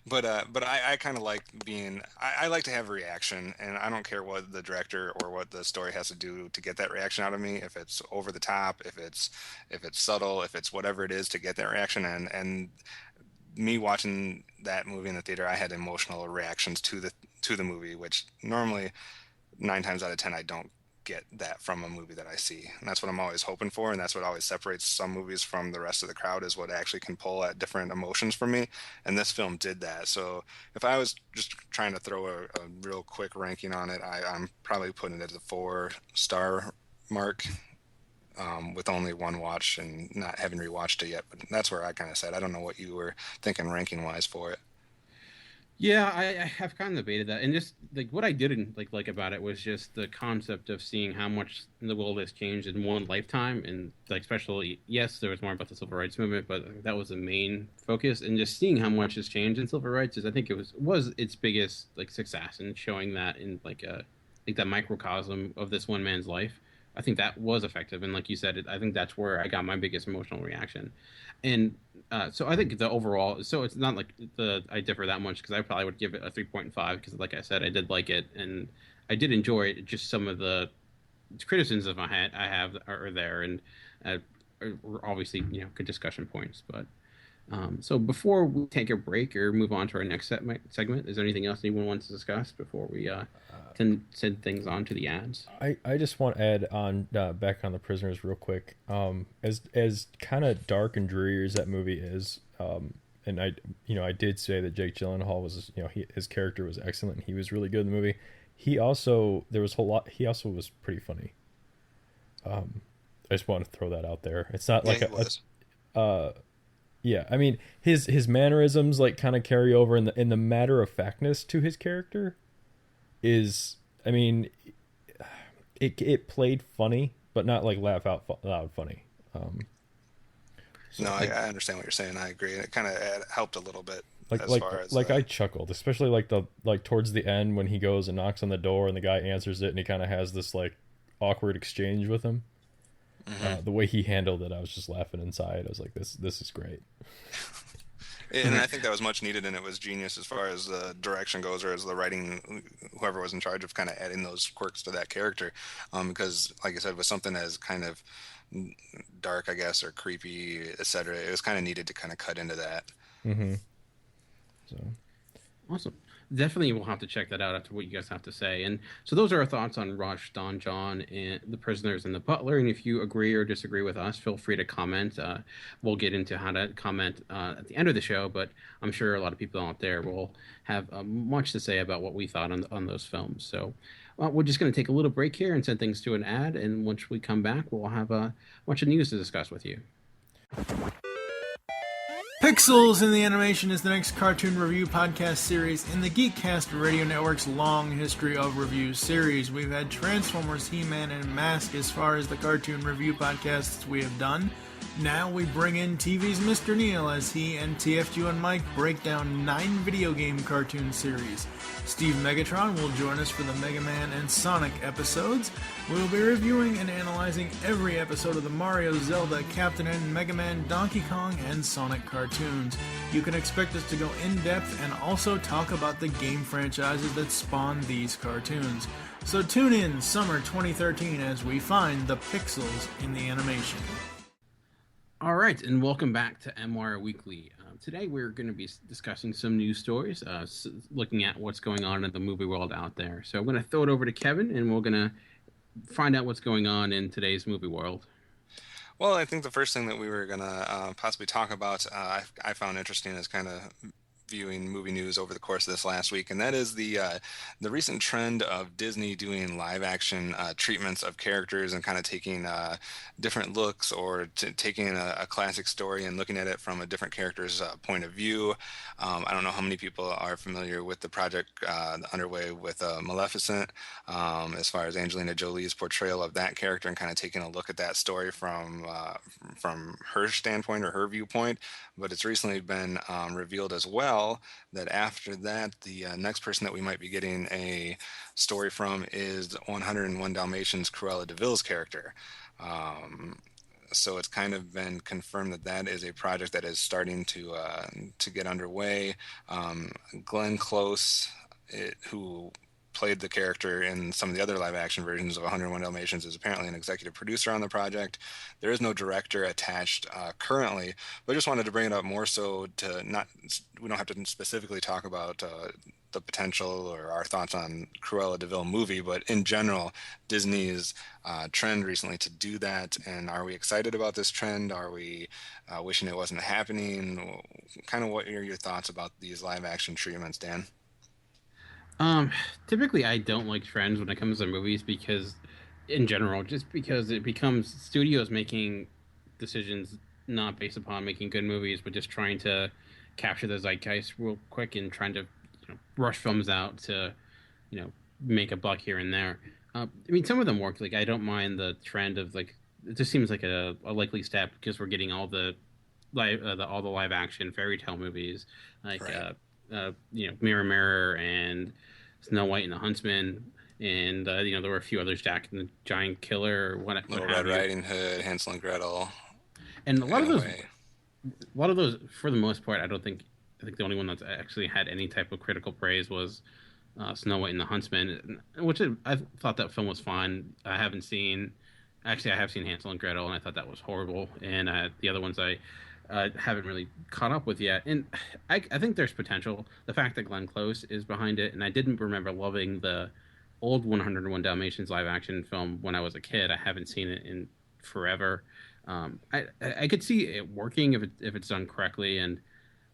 But I kind of like being, I like to have a reaction, and I don't care what the director or what the story has to do to get that reaction out of me. If it's over the top, if it's subtle, if it's whatever it is to get that reaction. And me watching that movie in the theater, I had emotional reactions to the movie, which normally 9 times out of 10 I don't get that from a movie that I see. And that's what I'm always hoping for, and that's what always separates some movies from the rest of the crowd, is what actually can pull at different emotions for me. And this film did that. So if I was just trying to throw a real quick ranking on it, I'm probably putting it at the 4-star mark, with only one watch and not having rewatched it yet. But that's where I kind of said, I don't know what you were thinking ranking wise for it. Yeah, I have kind of debated that, and just like what I didn't like about it was just the concept of seeing how much the world has changed in one lifetime, and like especially yes, there was more about the civil rights movement, but that was the main focus, and just seeing how much has changed in civil rights is I think it was its biggest like success in showing that in like that microcosm of this one man's life. I think that was effective, and like you said, I think that's where I got my biggest emotional reaction, and so I think the overall, so it's not like I differ that much because I probably would give it a 3.5 because, like I said, I did like it and I did enjoy it. Just some of the criticisms I have are there, and are obviously good discussion points. But so before we take a break or move on to our next segment, is there anything else anyone wants to discuss before we can send things on to the ads? I just want to add on back on the prisoners real quick. As kind of dark and dreary as that movie is, and I did say that Jake Gyllenhaal was his character was excellent. He was really good in the movie. He also there was a whole lot. He also was pretty funny. I just want to throw that out there. It's not like yeah. I mean his mannerisms like kind of carry over in the matter of factness to his character is. I mean, it played funny, but not like laugh out loud funny. No, Like I understand what you're saying. I agree. And it kind of helped a little bit like as like far as like I chuckled, especially like towards the end when he goes and knocks on the door and the guy answers it and he kind of has this like awkward exchange with him. Mhm. The way he handled it, I was just laughing inside. I was like, this is great. And I think that was much needed, and it was genius as far as the direction goes, or as the writing, whoever was in charge of kind of adding those quirks to that character. Because, like I said, with something as kind of dark, I guess, or creepy, etc., it was kind of needed to kind of cut into that. Mm-hmm. So Awesome. Definitely we'll have to check that out after what you guys have to say. And so those are our thoughts on Rush, Don Jon, and the prisoners and the butler. And if you agree or disagree with us, feel free to comment. We'll get into how to comment at the end of the show, but I'm sure a lot of people out there will have much to say about what we thought on those films. So we're just going to take a little break here and send things to an ad. And once we come back, we'll have a bunch of news to discuss with you. Pixels in the Animation is the next cartoon review podcast series in the Geekcast Radio Network's long history of review series. We've had Transformers, He-Man, and Mask as far as the cartoon review podcasts we have done. Now we bring in TV's Mr. Neil as he and TFG and Mike break down 9 video game cartoon series. Steve Megatron will join us for the Mega Man and Sonic episodes. We will be reviewing and analyzing every episode of the Mario, Zelda, Captain N, Mega Man, Donkey Kong, and Sonic cartoons. You can expect us to go in depth and also talk about the game franchises that spawned these cartoons. So tune in summer 2013 as we find the pixels in the animation. All right, and welcome back to MWIRE Weekly. Today we're going to be discussing some news stories, looking at what's going on in the movie world out there. So I'm going to throw it over to Kevin, and we're going to find out what's going on in today's movie world. Well, I think the first thing that we were going to possibly talk about, I found interesting is kind of viewing movie news over the course of this last week, and that is the recent trend of Disney doing live action treatments of characters and kind of taking different looks or taking a classic story and looking at it from a different character's point of view. I don't know how many people are familiar with the project underway with Maleficent, as far as Angelina Jolie's portrayal of that character and kind of taking a look at that story from her standpoint or her viewpoint. But it's recently been revealed as well that after that, the next person that we might be getting a story from is 101 Dalmatians Cruella de Vil's character. So it's kind of been confirmed that that is a project that is starting to get underway. Glenn Close, who played the character in some of the other live action versions of 101 Dalmatians, is apparently an executive producer on the project. There is no director attached currently, but I just wanted to bring it up more so to we don't have to specifically talk about the potential or our thoughts on Cruella de Vil movie, but in general, Disney's trend recently to do that. And are we excited about this trend? Are we wishing it wasn't happening? Kind of what are your thoughts about these live action treatments, Dan? Um, Typically I don't like trends when it comes to movies because, in general, just because it becomes studios making decisions not based upon making good movies, but just trying to capture the zeitgeist real quick and trying to rush films out to make a buck here and there. I mean, some of them work. Like, I don't mind the trend of like it just seems like a likely step because we're getting all the live action fairy tale movies like Right. Mirror Mirror and Snow White and the Huntsman, and there were a few others, Jack and the Giant Killer, or what Little have Red you. Riding Hood, Hansel and Gretel, And in a way. a lot of those, for the most part, I think the only one that's actually had any type of critical praise was Snow White and the Huntsman, which I thought that film was fine. I have seen Hansel and Gretel, and I thought that was horrible. And the other ones I haven't really caught up with yet. And I think there's potential. The fact that Glenn Close is behind it, and I didn't remember loving the old 101 Dalmatians live action film when I was a kid. I haven't seen it in forever. I could see it working if it's done correctly, and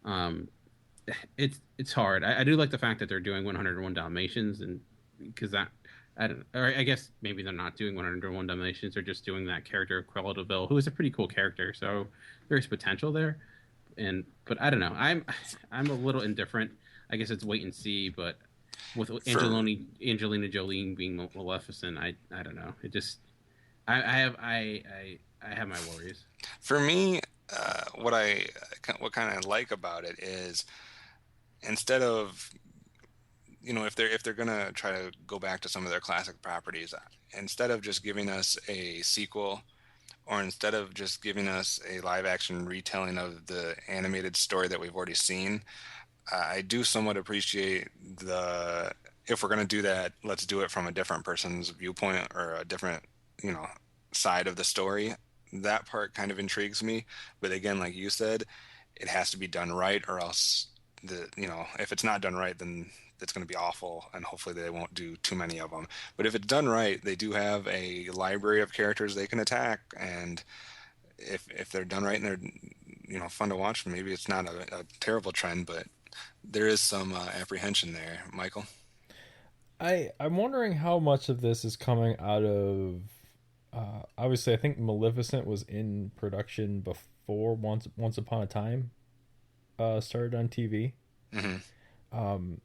um, it's hard. I do like the fact that they're doing 101 Dalmatians, and because that I don't, or I guess maybe they're not doing 101 Dalmatians. They're just doing that character of Cruella de Vil, who is a pretty cool character. So there's potential there, but I don't know. I'm a little indifferent. I guess it's wait and see. But with For Angelina Jolie being Maleficent, I don't know. It just I have my worries. for me, what kind of like about it is instead of if they're gonna try to go back to some of their classic properties, instead of just giving us a sequel, or instead of just giving us a live action retelling of the animated story that we've already seen, I do somewhat appreciate the if we're gonna do that, let's do it from a different person's viewpoint or a different you know side of the story. That part kind of intrigues me, but again, like you said, it has to be done right, or else if it's not done right, then it's going to be awful, and hopefully they won't do too many of them. But if it's done right, they do have a library of characters they can attack, and if they're done right and they're fun to watch, maybe it's not a terrible trend, but there is some apprehension there, Michael. I'm wondering how much of this is coming out of. Obviously, I think Maleficent was in production before Once Upon a Time started on TV. Hmm. Um,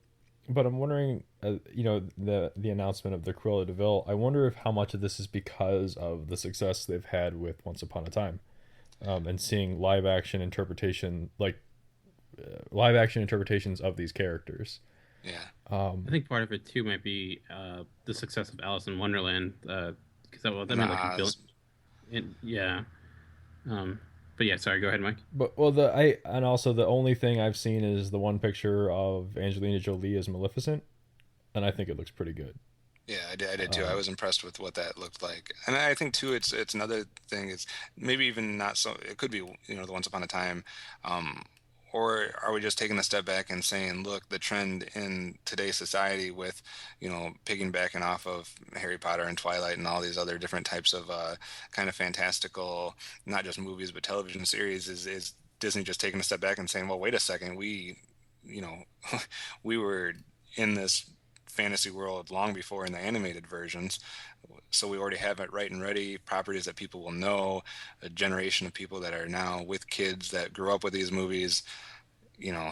but I'm wondering, the announcement of the Cruella de Vil. I wonder if how much of this is because of the success they've had with Once Upon a Time, and seeing live action interpretations of these characters. Yeah. I think part of it too might be the success of Alice in Wonderland, because that made like a billion. Nas. Yeah. But yeah, sorry. Go ahead, Mike. But and also the only thing I've seen is the one picture of Angelina Jolie as Maleficent, and I think it looks pretty good. Yeah, I did too. I Um, was impressed with what that looked like, and I think too, it's another thing. It's maybe even not so. It could be the Once Upon a Time, um, or are we just taking a step back and saying, look, the trend in today's society with piggybacking off of Harry Potter and Twilight and all these other different types of kind of fantastical, not just movies but television series, is Disney just taking a step back and saying, well, wait a second, you know, we were in this fantasy world long before in the animated versions. So we already have it right and ready, properties that people will know, a generation of people that are now with kids that grew up with these movies.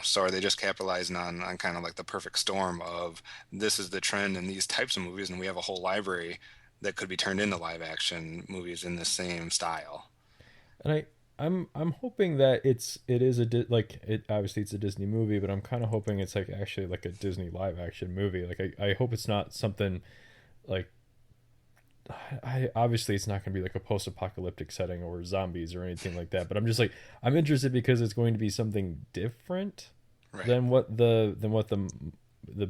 So are they just capitalizing on kind of like the perfect storm of this is the trend in these types of movies, and we have a whole library that could be turned into live action movies in the same style. and I'm hoping that it is like it obviously it's a Disney movie, but I'm kind of hoping it's like actually like a Disney live action movie. Like I hope it's not something like I obviously it's not going to be like a post apocalyptic setting or zombies or anything like that. But I'm just like I'm interested because it's going to be something different Right. than what the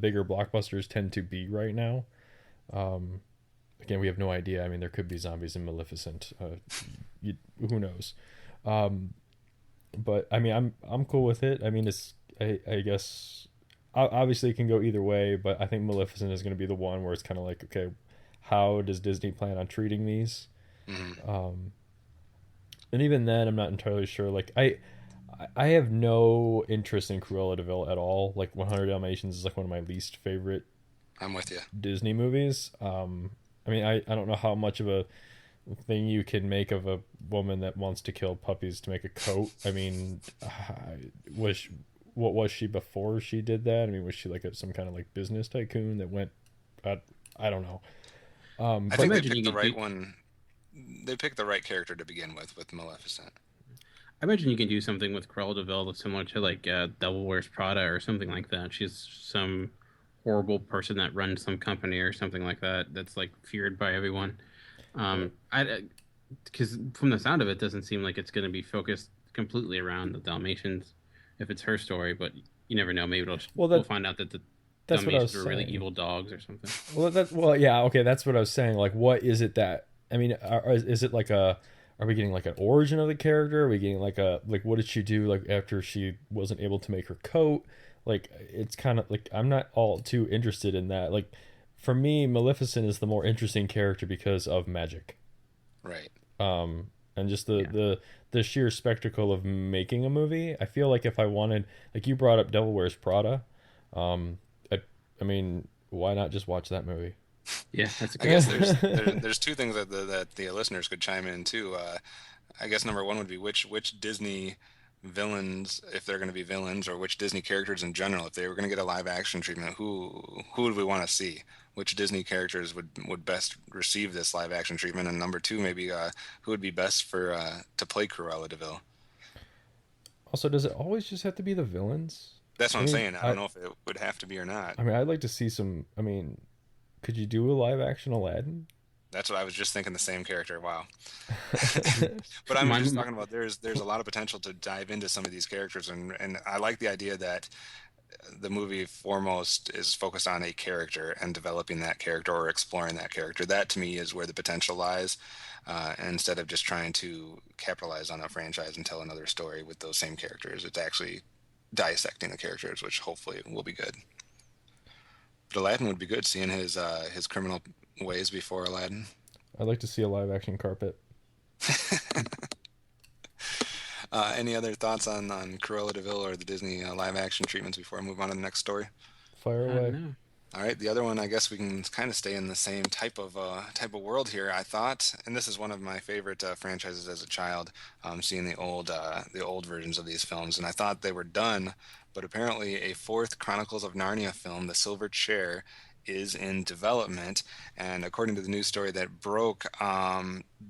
bigger blockbusters tend to be right now. Um, Again, we have no idea. I mean, there could be zombies in Maleficent. Who knows? Um, but I mean, I'm cool with it. I mean, I guess obviously it can go either way, but I think Maleficent is going to be the one where it's kind of like, okay, how does Disney plan on treating these? Hmm. And even then, I'm not entirely sure. Like I have no interest in Cruella de Vil at all. Like 100 Dalmatians is like one of my least favorite I'm with you. Disney movies. I mean, I don't know how much of a thing you can make of a woman that wants to kill puppies to make a coat. I mean, what was she before she did that? I mean, was she like some kind of like business tycoon that went? I don't know. I think they picked the right one. They picked the right character to begin with Maleficent. I imagine you can do something with Cruella de Vil that's similar to like Devil Wears Prada or something like that. She's some horrible person that runs some company or something like that that's like feared by everyone. Because from the sound of it, it doesn't seem like it's going to be focused completely around the Dalmatians if it's her story, but you never know. Maybe we'll find out that the Dalmatians were really evil dogs or something. Yeah, okay, that's what I was saying. Like, what is it that, I mean, is it like are we getting like an origin of the character? Are we getting like what did she do like after she wasn't able to make her coat? Like, it's kind of like, I'm not all too interested in that. Like, for me, Maleficent is the more interesting character because of magic. Right. And just the sheer spectacle of making a movie. I feel like if I wanted, like you brought up Devil Wears Prada, I mean, why not just watch that movie? Yeah, that's. I guess there's two things that the listeners could chime in too. I guess number one would be which Disney villains, if they're going to be villains, or which Disney characters in general, if they were going to get a live action treatment, who would we want to see? Which Disney characters would best receive this live action treatment? And number two, maybe who would be best for to play Cruella de Vil? Also, does it always just have to be the villains? That's what I'm saying. I don't know if it would have to be or not. I mean, I'd like to see some. I mean, could you do a live action Aladdin? That's what I was just thinking. The same character. Wow. But I'm just talking about there's a lot of potential to dive into some of these characters, and I like the idea that the movie foremost is focused on a character and developing that character or exploring that character. That to me is where the potential lies, instead of just trying to capitalize on a franchise and tell another story with those same characters. It's actually dissecting the characters, which hopefully will be good. But Aladdin would be good, seeing his criminal ways before Aladdin. I'd like to see a live action carpet. Any other thoughts on Cruella de Vil or the Disney live action treatments before I move on to the next story? Fire away. All right, the other one, I guess we can kind of stay in the same type of world here. I thought, and this is one of my favorite franchises as a child, seeing the old versions of these films, and I thought they were done, but apparently a fourth Chronicles of Narnia film, The Silver Chair, is in development, and according to the news story that broke,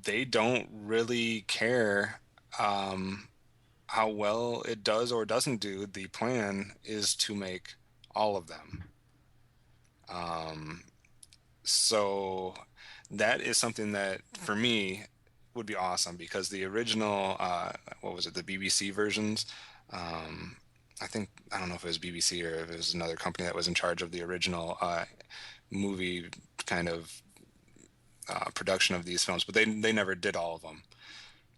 they don't really care how well it does or doesn't do. The plan is to make all of them. So that is something that for me would be awesome, because the original, what was it, the BBC versions, I don't know if it was BBC or if it was another company that was in charge of the original movie kind of production of these films, but they never did all of them.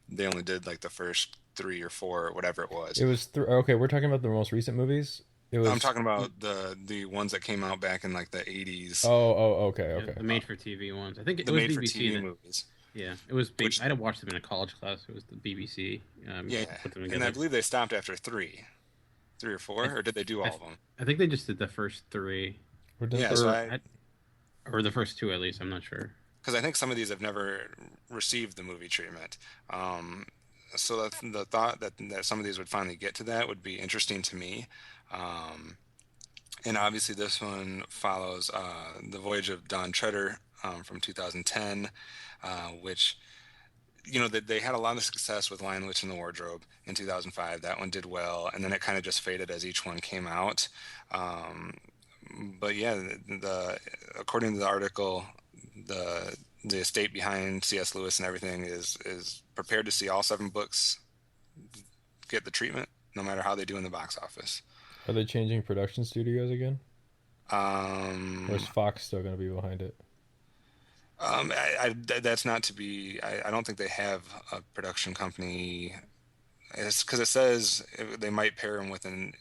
They only did like the first 3 or 4 or whatever it was. It was okay. We're talking about the most recent movies. I'm talking about the ones that came out back in like the 80s. Okay. The made-for-TV ones. I think it the was made-for-TV movies. Yeah, it was. I had to watch them in a college class. It was the BBC. Put them and I believe they stopped after 3 or 4, or did they do all of them? I think they just did the first 3. Or the first 2 at least. I'm not sure. Because I think some of these have never received the movie treatment. So the thought that some of these would finally get to that would be interesting to me. And obviously this one follows The Voyage of Don Treader from 2010, which, they had a lot of success with Lion, Witch, and the Wardrobe in 2005. That one did well, and then it kind of just faded as each one came out. But yeah, according to the article, the estate behind C.S. Lewis and everything is prepared to see all 7 books get the treatment, no matter how they do in the box office. Are they changing production studios again? Or is Fox still going to be behind it? That's not to be. I don't think they have a production company. It's because it says they might pair them with an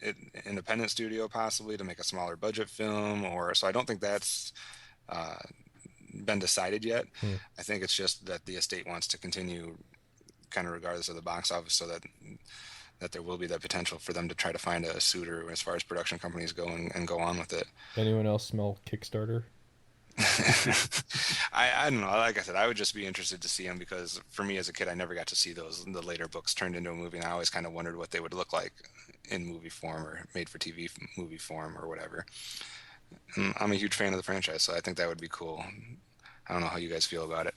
independent studio possibly to make a smaller budget film, so I don't think that's been decided yet. I think it's just that the estate wants to continue kind of regardless of the box office, so that there will be that potential for them to try to find a suitor as far as production companies go and go on with it. Anyone else smell Kickstarter? I don't know. Like I said, I would just be interested to see them because for me as a kid, I never got to see the later books turned into a movie, and I always kind of wondered what they would look like in movie form or made for TV movie form or whatever. And I'm a huge fan of the franchise, so I think that would be cool. I don't know how you guys feel about it.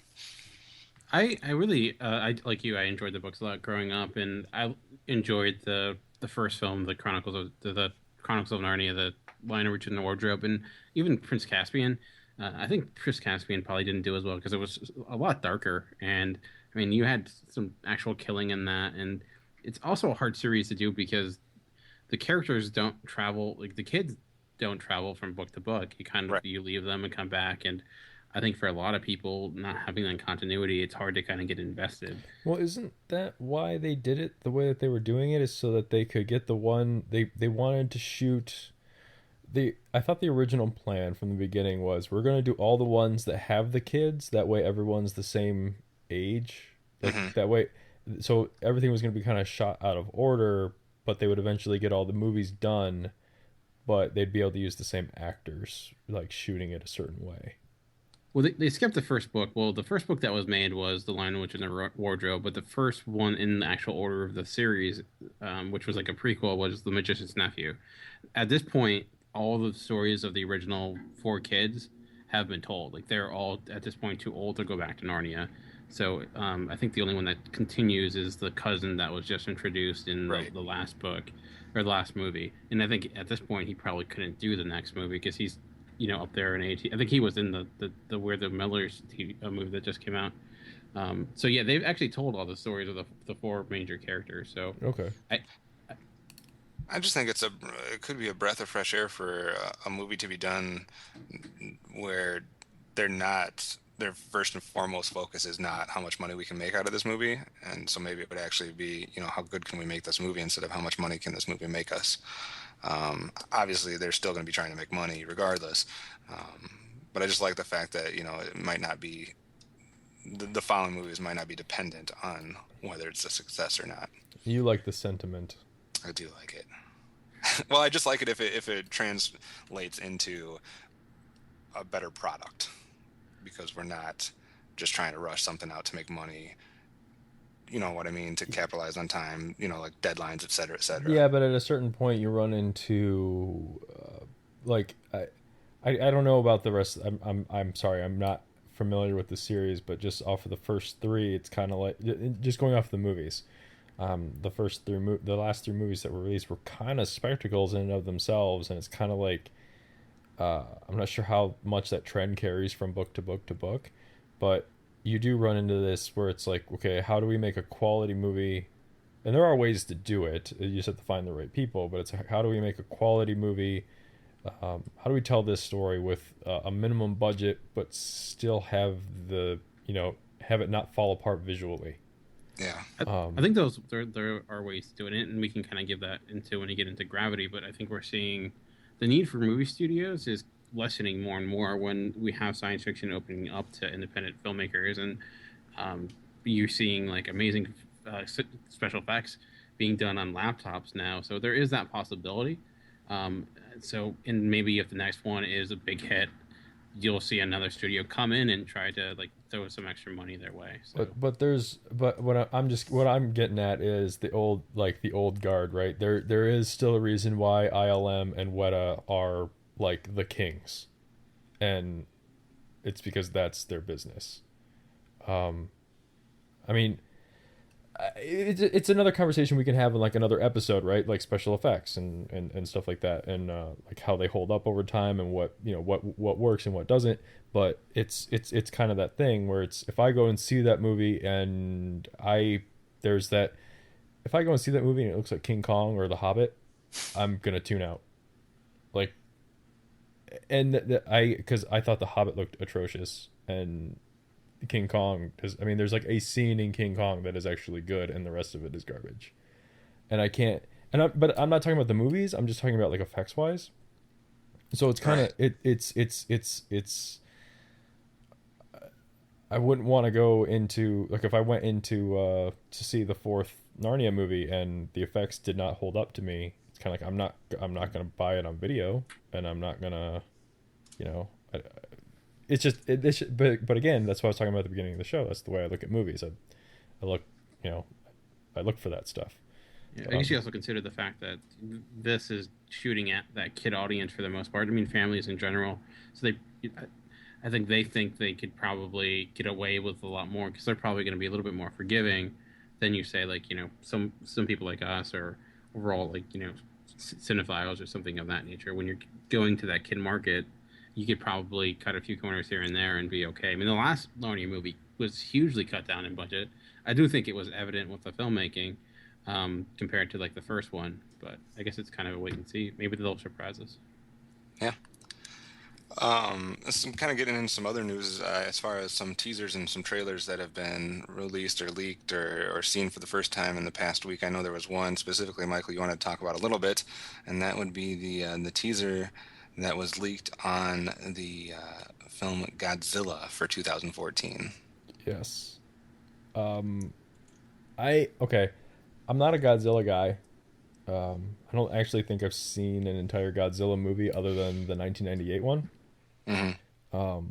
I really I like you. I enjoyed the books a lot growing up, and I enjoyed the first film, the Chronicles of Narnia, the Lion of Reach in the Wardrobe, and even Prince Caspian. I think Prince Caspian probably didn't do as well because it was a lot darker, and I mean you had some actual killing in that, and it's also a hard series to do because the characters don't travel, like the kids don't travel from book to book. You kind of Right. you leave them and come back, and I think for a lot of people not having that continuity, it's hard to kind of get invested. Well, isn't that why they did it the way that they were doing it? Is so that they could get the one they wanted to shoot. I thought the original plan from the beginning was we're going to do all the ones that have the kids. That way, everyone's the same age. Hmm. That way, so everything was going to be kind of shot out of order. But they would eventually get all the movies done. But they'd be able to use the same actors, like shooting it a certain way. Well, they skipped the first book. Well, the first book that was made was The Lion, Witch, and the Wardrobe, but the first one in the actual order of the series, which was like a prequel, was The Magician's Nephew. At this point, all the stories of the original four kids have been told. Like they're all at this point too old to go back to Narnia. So I think the only one that continues is the cousin that was just introduced in Right. the last book or the last movie. And I think at this point he probably couldn't do the next movie because he's up there in age. I think he was in the Where the Millers TV, movie that just came out. So yeah, they've actually told all the stories of the four major characters. So Okay. I I just think it could be a breath of fresh air for a movie to be done where they're not their first and foremost focus is not how much money we can make out of this movie, and so maybe it would actually be how good can we make this movie instead of how much money can this movie make us. Obviously, they're still going to be trying to make money regardless, but I just like the fact that it might not be the following movies might not be dependent on whether it's a success or not. You like the sentiment. I do like it. Well, I just like it if it translates into a better product because we're not just trying to rush something out to make money. You know what I mean? To capitalize on time, like deadlines, et cetera, et cetera. Yeah, but at a certain point, you run into like I don't know about the rest. I'm sorry, I'm not familiar with the series, but just off of the first three, it's kind of like just going off the movies. The last three movies that were released were kind of spectacles in and of themselves, and it's kind of like I'm not sure how much that trend carries from book to book to book, but you do run into this where it's like, okay, how do we make a quality movie? And there are ways to do it. You just have to find the right people, but it's how do we make a quality movie? How do we tell this story with a minimum budget, but still have have it not fall apart visually? Yeah. I think there are ways to do it, and we can kind of give that into when you get into Gravity. But I think we're seeing the need for movie studios is lessening more and more when we have science fiction opening up to independent filmmakers, and you're seeing like amazing special effects being done on laptops now. So there is that possibility. And maybe if the next one is a big hit, you'll see another studio come in and try to like throw some extra money their way. So. But what I'm getting at is the old guard, right? There is still a reason why ILM and Weta are like the kings, and it's because that's their business. I mean, it's another conversation we can have in like another episode, right? Like special effects and stuff like that, and like how they hold up over time and what what works and what doesn't. But it's kind of that thing where it's if I go and see that movie and if I go and see that movie and it looks like King Kong or The Hobbit, I'm gonna tune out. Like, and because I thought The Hobbit looked atrocious and King Kong there's like a scene in King Kong that is actually good and the rest of it is garbage. And I can't but I'm not talking about the movies, I'm just talking about like effects wise. So it's kind of it's I wouldn't want to go into like if I went into to see the fourth Narnia movie and the effects did not hold up to me, it's kind of like I'm not going to buy it on video, and I'm not going to it's just but again, that's what I was talking about at the beginning of the show. That's the way I look at movies. I look, you know, I look for that stuff. Yeah, I guess you also consider the fact that this is shooting at that kid audience for the most part. I mean, families in general. So I think they could probably get away with a lot more because they're probably going to be a little bit more forgiving than you say, like, you know, some people like us or overall, like, you know, cinephiles or something of that nature. When you're going to that kid market, you could probably cut a few corners here and there and be okay. I mean, the last Narnia movie was hugely cut down in budget. I do think it was evident with the filmmaking compared to like the first one, but I guess it's kind of a wait and see. Maybe they'll surprise us. Yeah. So I'm kind of getting into some other news as far as some teasers and some trailers that have been released or leaked or seen for the first time in the past week. I know there was one specifically, Michael, you wanted to talk about a little bit, and that would be the teaser that was leaked on the film Godzilla for 2014. Yes. I'm not a Godzilla guy. I don't actually think I've seen an entire Godzilla movie other than the 1998 one. Mm-hmm.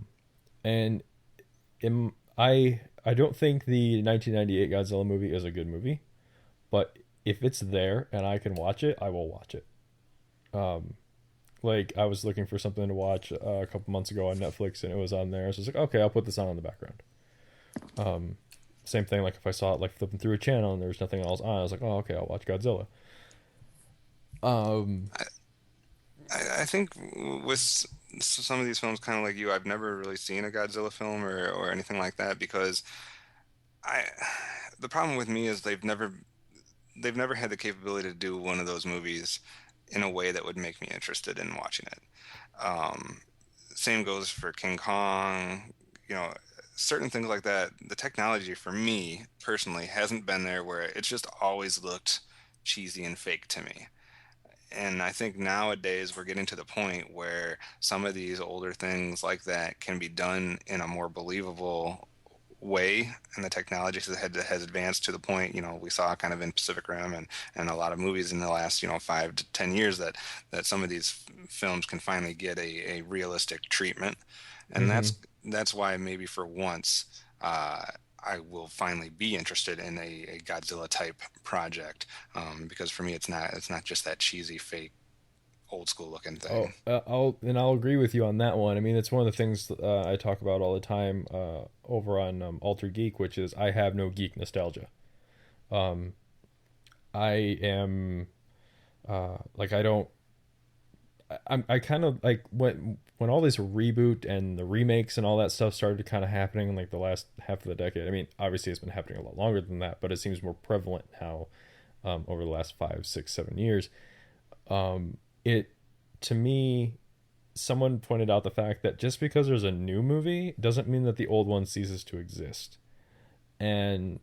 And I don't think the 1998 Godzilla movie is a good movie, but if it's there and I can watch it, I will watch it. Like I was looking for something to watch a couple months ago on Netflix and it was on there. So I was like, okay, I'll put this on in the background. Same thing, like if I saw it like flipping through a channel and there was nothing else on, I was like, oh, okay, I'll watch Godzilla. I think with some of these films, kind of like you, I've never really seen a Godzilla film or anything like that because the problem with me is they've never had the capability to do one of those movies in a way that would make me interested in watching it. Same goes for King Kong, you know, certain things like that. The technology for me personally hasn't been there where it's just always looked cheesy and fake to me. And I think nowadays we're getting to the point where some of these older things like that can be done in a more believable way, and the technology has advanced to the point, you know, we saw kind of in Pacific Rim and a lot of movies in the last, you know, 5 to 10 years that some of these films can finally get a realistic treatment. And that's why maybe for once I will finally be interested in a Godzilla type project, because for me it's not just that cheesy fake old school looking thing. I'll agree with you on that one. I mean, it's one of the things I talk about all the time over on Alter Geek, which is I have no geek nostalgia. I am like I kind of like when all this reboot and the remakes and all that stuff started kind of happening in like the last half of the decade. I mean, obviously it's been happening a lot longer than that, but it seems more prevalent now over the last 5, 6, 7 years. It, to me, someone pointed out the fact that just because there's a new movie doesn't mean that the old one ceases to exist. And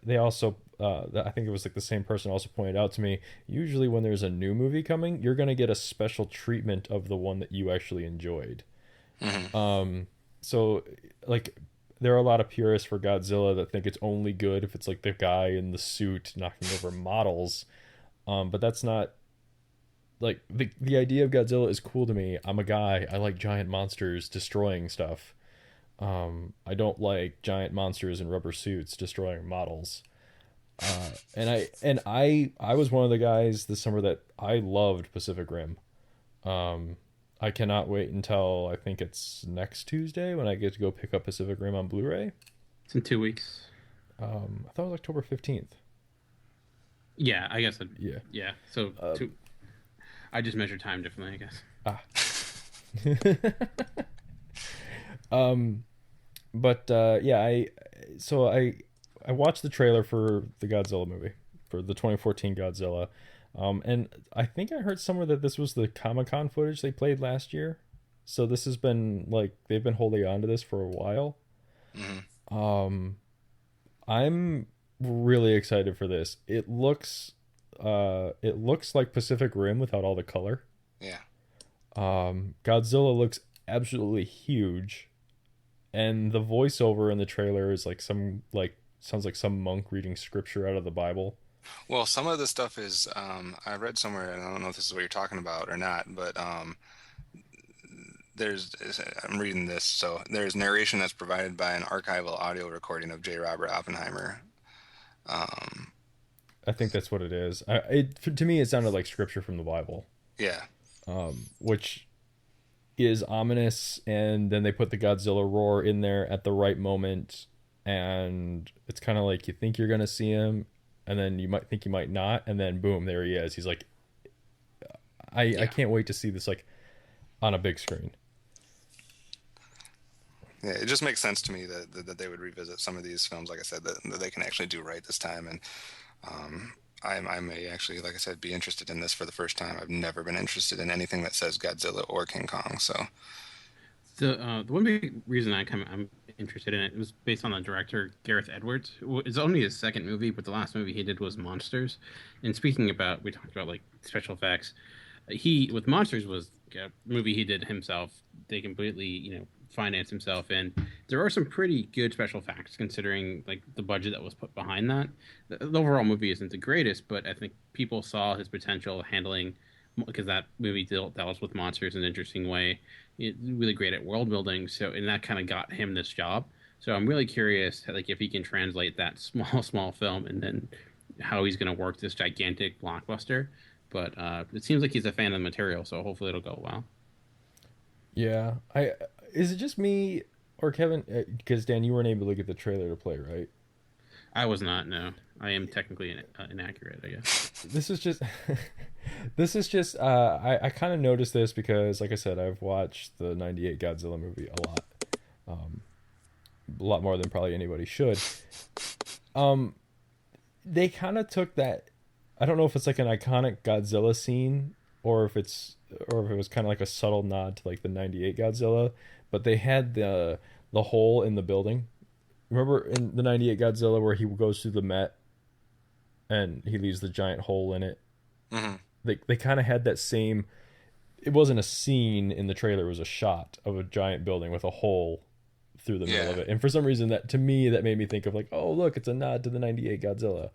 they also, I think it was like the same person also pointed out to me, usually when there's a new movie coming, you're going to get a special treatment of the one that you actually enjoyed. Mm-hmm. So like there are a lot of purists for Godzilla that think it's only good if it's like the guy in the suit knocking over models. But that's not like the idea of Godzilla is cool to me. I'm a guy. I like giant monsters destroying stuff. I don't like giant monsters in rubber suits destroying models. And I was one of the guys this summer that I loved Pacific Rim. I cannot wait until I think it's next Tuesday when I get to go pick up Pacific Rim on Blu-ray. It's in 2 weeks. I thought it was October 15th. Yeah, I guess. Yeah. So I just measure time differently, I guess. But yeah, I watched the trailer for the Godzilla movie, for the 2014 Godzilla. And I think I heard somewhere that this was the Comic-Con footage they played last year. So this has been like they've been holding on to this for a while. Mm-hmm. I'm really excited for this. It looks like Pacific Rim without all the color. Yeah. Godzilla looks absolutely huge, and the voiceover in the trailer is like sounds like some monk reading scripture out of the Bible. Well, some of the stuff is I read somewhere, and I don't know if this is what you're talking about or not, but I'm reading this, so there's narration that's provided by an archival audio recording of J. Robert Oppenheimer. I think that's what it is. To me, it sounded like scripture from the Bible. Yeah. Which is ominous, and then they put the Godzilla roar in there at the right moment, and it's kind of like you think you're gonna see him, and then you might think you might not, and then boom, there he is. He's like, I can't wait to see this like on a big screen. Yeah, it just makes sense to me that they would revisit some of these films, like I said, that they can actually do right this time. And I may actually, like I said, be interested in this for the first time. I've never been interested in anything that says Godzilla or King Kong. So the one big reason I'm interested in it was based on the director Gareth Edwards. It's only his second movie, but the last movie he did was Monsters. And speaking about, we talked about like special effects. He with Monsters was a movie he did himself. They completely financed himself in. There are some pretty good special effects considering like the budget that was put behind that. The overall movie isn't the greatest, but I think people saw his potential handling, because that movie dealt with monsters in an interesting way. Really great at world building, and that kind of got him this job. So I'm really curious, like if he can translate that small film and then how he's going to work this gigantic blockbuster. But it seems like he's a fan of the material, so hopefully it'll go well. Yeah, is it just me or Kevin? Because Dan, you weren't able to get the trailer to play, right? I was not. No, I am technically inaccurate, I guess. This is just. I kind of noticed this because, like I said, I've watched the '98 Godzilla movie a lot more than probably anybody should. They kind of took that. I don't know if it's like an iconic Godzilla scene or if it was kind of like a subtle nod to like the '98 Godzilla, but they had the hole in the building. Remember in the '98 Godzilla where he goes through the Met and he leaves the giant hole in it? Mm-hmm. They kind of had that same. It wasn't a scene in the trailer; it was a shot of a giant building with a hole through the middle of it. And for some reason, that made me think of like, oh look, it's a nod to the '98 Godzilla.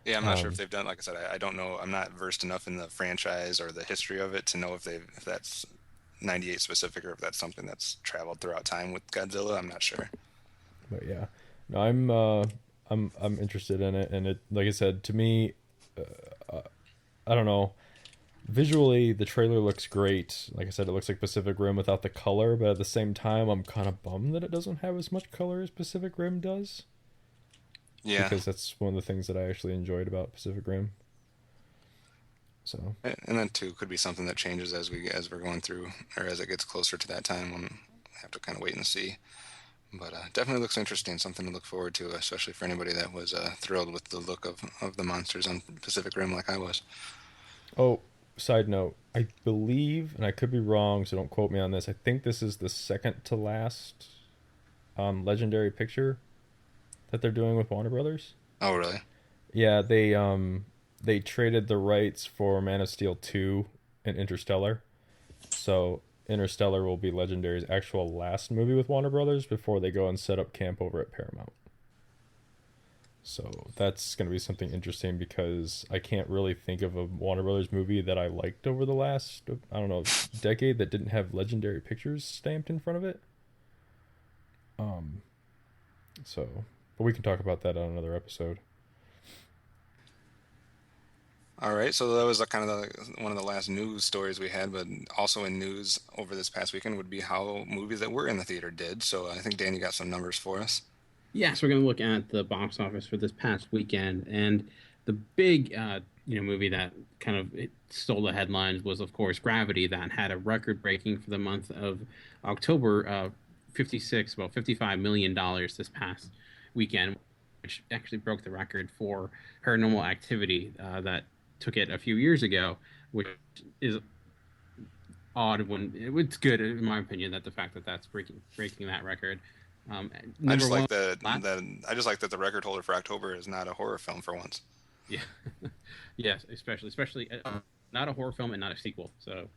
Yeah, I'm not sure if they've done. Like I said, I don't know. I'm not versed enough in the franchise or the history of it to know if that's '98 specific or if that's something that's traveled throughout time with Godzilla. I'm not sure. But yeah, no, I'm interested in it, and it, like I said, to me, I don't know. Visually, the trailer looks great. Like I said, it looks like Pacific Rim without the color, but at the same time, I'm kind of bummed that it doesn't have as much color as Pacific Rim does. Yeah, because that's one of the things that I actually enjoyed about Pacific Rim. So, and then too could be something that changes as we're going through, or as it gets closer to that time when we have to kind of wait and see. But definitely looks interesting, something to look forward to, especially for anybody that was thrilled with the look of the monsters on Pacific Rim like I was. Oh, side note, I believe, and I could be wrong, so don't quote me on this, I think this is the second to last Legendary picture that they're doing with Warner Brothers. Oh, really? Yeah, they traded the rights for Man of Steel 2 and Interstellar. So Interstellar will be Legendary's actual last movie with Warner Brothers before they go and set up camp over at Paramount. So that's going to be something interesting because I can't really think of a Warner Brothers movie that I liked over the last, I don't know, decade that didn't have Legendary Pictures stamped in front of it. But we can talk about that on another episode. All right, so that was kind of one of the last news stories we had, but also in news over this past weekend would be how movies that were in the theater did. So I think, Dan, you got some numbers for us. Yeah, so we're going to look at the box office for this past weekend, and the big movie that kind of stole the headlines was, of course, Gravity, that had a record-breaking for the month of October, about $55 million this past weekend, which actually broke the record for Paranormal Activity that took it a few years ago, which is odd when it's good in my opinion that the fact that that's breaking that record. I just like that the record holder for October is not a horror film for once. Yeah, yes, especially not a horror film and not a sequel. So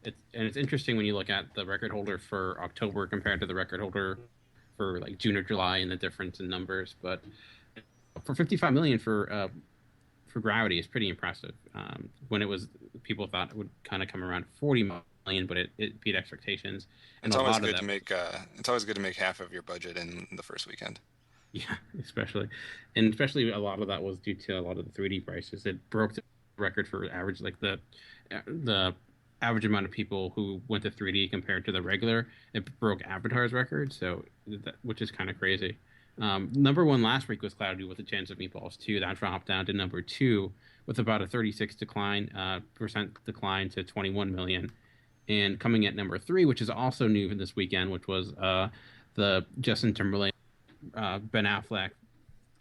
it's interesting when you look at the record holder for October compared to the record holder for like June or July and the difference in numbers. But for 55 million for Gravity is pretty impressive. When it was, people thought it would kind of come around 40 million million, but it beat expectations, and It's a always lot of good to that. make half of your budget in the first weekend. Yeah, especially a lot of that was due to a lot of the 3D prices. It broke the record for average, like the average amount of people who went to 3D compared to the regular. It broke Avatar's record, which is kind of crazy. Number one last week was Cloudy with a Chance of Meatballs 2. That dropped down to number two with about a 36 percent decline to 21 million. And coming at number three, which is also new this weekend, which was the Justin Timberlake Ben Affleck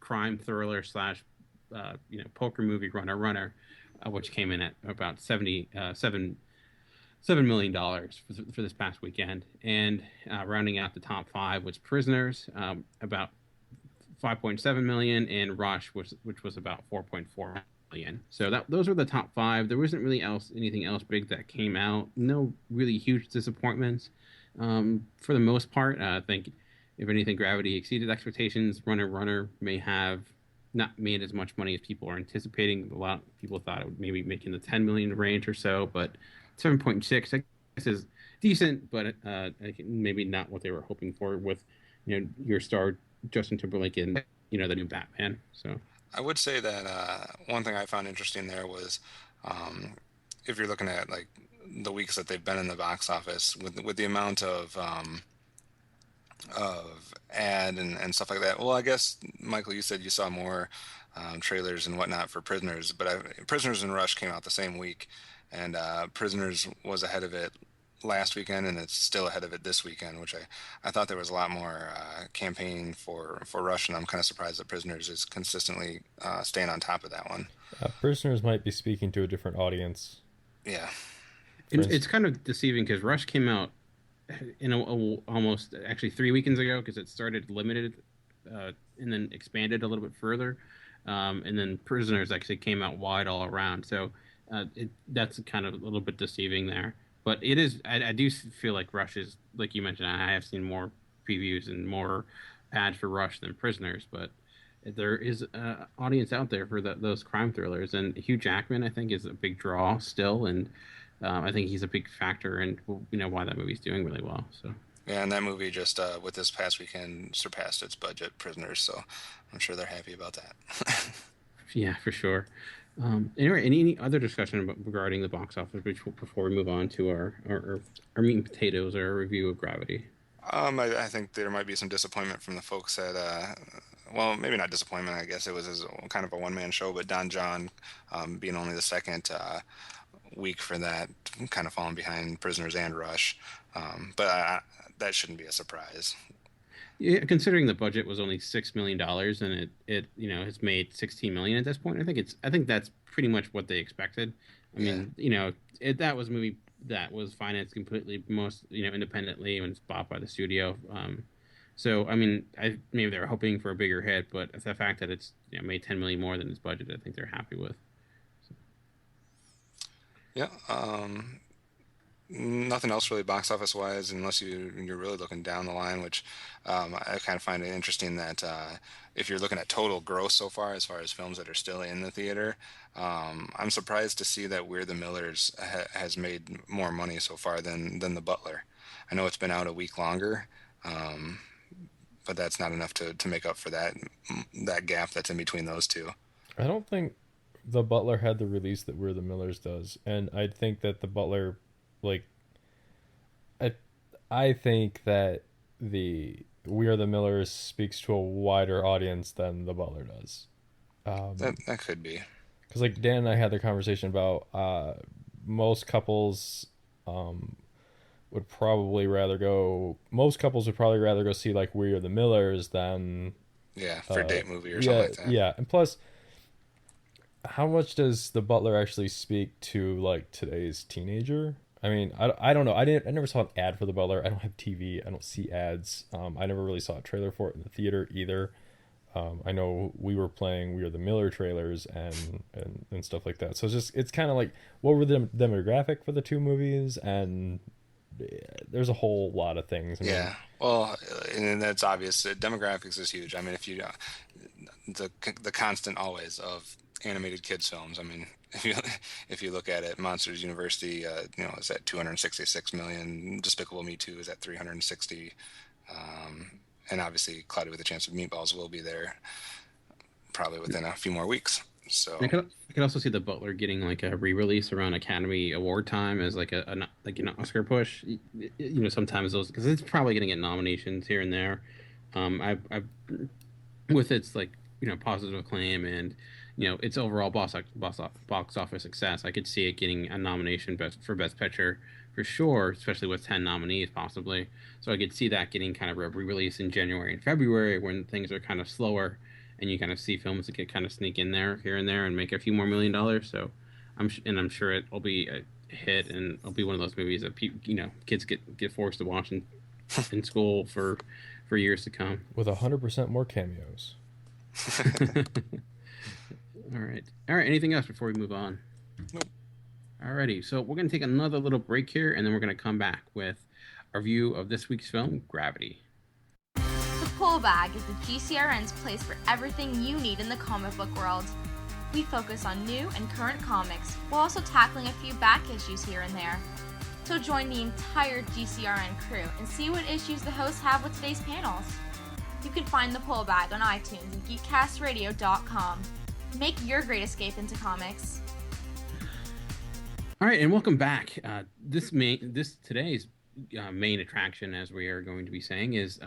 crime thriller slash poker movie Runner, which came in at about $77 million for this past weekend. And rounding out the top five was Prisoners, about 5.7 million, and Rush, which was about 4.4 million. So those were the top five. There wasn't really anything else big that came out. No really huge disappointments. For the most part, I think if anything, Gravity exceeded expectations. Runner may have not made as much money as people are anticipating. A lot of people thought it would maybe make in the 10 million range or so, but 7.6, I guess, is decent, but maybe not what they were hoping for with your star Justin Timberlake in the new Batman. So I would say that one thing I found interesting there was if you're looking at like the weeks that they've been in the box office with the amount of ad and stuff like that. Well, I guess Michael, you said you saw more trailers and whatnot for Prisoners, but Prisoners and Rush came out the same week, and Prisoners was ahead of it last weekend, and it's still ahead of it this weekend, which I thought there was a lot more campaigning for Rush, and I'm kind of surprised that Prisoners is consistently staying on top of that one. Prisoners might be speaking to a different audience. Yeah. It's kind of deceiving because Rush came out almost actually 3 weekends ago, because it started limited and then expanded a little bit further, and then Prisoners actually came out wide all around. So that's kind of a little bit deceiving there. But it is. I do feel like Rush is, like you mentioned. I have seen more previews and more ads for Rush than Prisoners, but there is an audience out there for those crime thrillers. And Hugh Jackman, I think, is a big draw still, and I think he's a big factor in why that movie's doing really well. So yeah, and that movie just with this past weekend surpassed its budget, Prisoners. So I'm sure they're happy about that. Yeah, for sure. Anyway, any other discussion regarding the box office before we move on to our meat and potatoes, or our review of Gravity? I think there might be some disappointment from the folks at, well, maybe not disappointment. I guess it was kind of a one-man show, but Don Jon being only the second week for that, kind of falling behind Prisoners and Rush. But that shouldn't be a surprise. Yeah, considering the budget was only $6 million and it has made 16 million at this point, I think that's pretty much what they expected. I mean, that was a movie that was financed completely independently, and it's bought by the studio. So I mean, maybe they were hoping for a bigger hit, but the fact that it's made 10 million more than its budget, I think they're happy with. So. Yeah. Nothing else really box office wise, unless you're really looking down the line, which I kind of find it interesting that if you're looking at total gross so far as films that are still in the theater, I'm surprised to see that We're the Millers has made more money so far than The Butler. I know it's been out a week longer, but that's not enough to make up for that gap that's in between those two. I don't think The Butler had the release that We're the Millers does, and I think that The Butler, like, I think that the We Are the Millers speaks to a wider audience than The Butler does. That could be. Because, like, Dan and I had the conversation about most couples would probably rather go see, like, We Are the Millers than... Yeah, for a date movie or something like that. Yeah, and plus, how much does The Butler actually speak to, like, today's teenager? I mean, I don't know. I never saw an ad for The Butler. I don't have TV. I don't see ads. I never really saw a trailer for it in the theater either. I know we were playing We Are the Miller trailers and stuff like that. So it's kind of like, what were the demographic for the two movies? And there's a whole lot of things. Yeah. Well, and that's obvious. Demographics is huge. I mean, if you the constant always of animated kids films. I mean, if you look at it, Monsters University, is at 266 million. Despicable Me 2 is at 360, and obviously Cloudy with a Chance of Meatballs will be there probably within a few more weeks. So I could also see the Butler getting like a re-release around Academy Award time as like like an Oscar push. Sometimes those, because it's probably going to get nominations here and there. I with its like positive acclaim and its overall box office success, I could see it getting a nomination for Best Picture for sure, especially with 10 nominees possibly. So I could see that getting kind of re-released in January and February when things are kind of slower, and you kind of see films that get kind of sneak in there here and there and make a few more $1 million. So I'm sure it'll be a hit, and it'll be one of those movies that kids get forced to watch in school for years to come. With 100% more cameos. All right. Anything else before we move on? Nope. Alrighty. So we're going to take another little break here, and then we're going to come back with our review of this week's film, Gravity. The Pull Bag is the GCRN's place for everything you need in the comic book world. We focus on new and current comics, while also tackling a few back issues here and there. So join the entire GCRN crew and see what issues the hosts have with today's panels. You can find the Pull Bag on iTunes and geekcastradio.com. Make your great escape into comics. All right, and welcome back. Today's main attraction, as we are going to be saying, is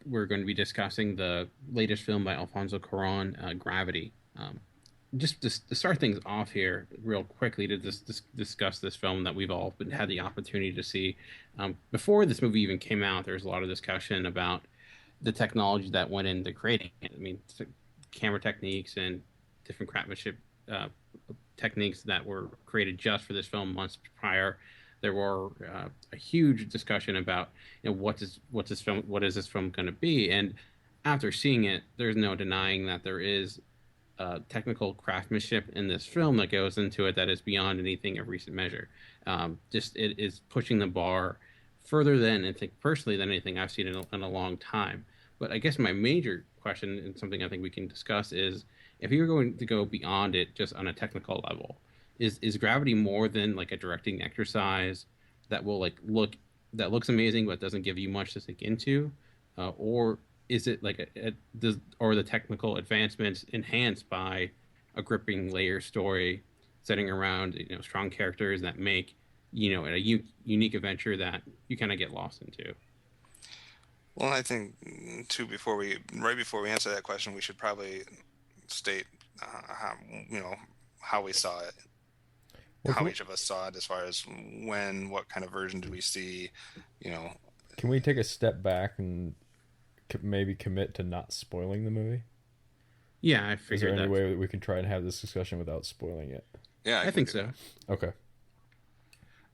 we're going to be discussing the latest film by Alfonso Cuarón, Gravity. Just to start things off here, real quickly, to discuss this film that we've all had the opportunity to see. Before this movie even came out, there was a lot of discussion about the technology that went into creating it. I mean, camera techniques and different craftsmanship techniques that were created just for this film months prior. There were a huge discussion about what is this film going to be, and after seeing it, there's no denying that there is technical craftsmanship in this film that goes into it that is beyond anything of recent measure. It is pushing the bar further than, I think personally, than anything I've seen in a long time. But I guess my major question, and something I think we can discuss, is if you're going to go beyond it just on a technical level, is Gravity more than like a directing exercise that will that looks amazing but doesn't give you much to sink into, or is it like or the technical advancements enhanced by a gripping layer story setting around strong characters that make a unique adventure that you kind of get lost into? Well, I think too, before we answer that question, we should probably state how we saw it, how each of us saw it, as far as what kind of version did we see. Can we take a step back and maybe commit to not spoiling the movie? Yeah, I figured. Is there any way that we can try and have this discussion without spoiling it? Yeah, I think so. Okay.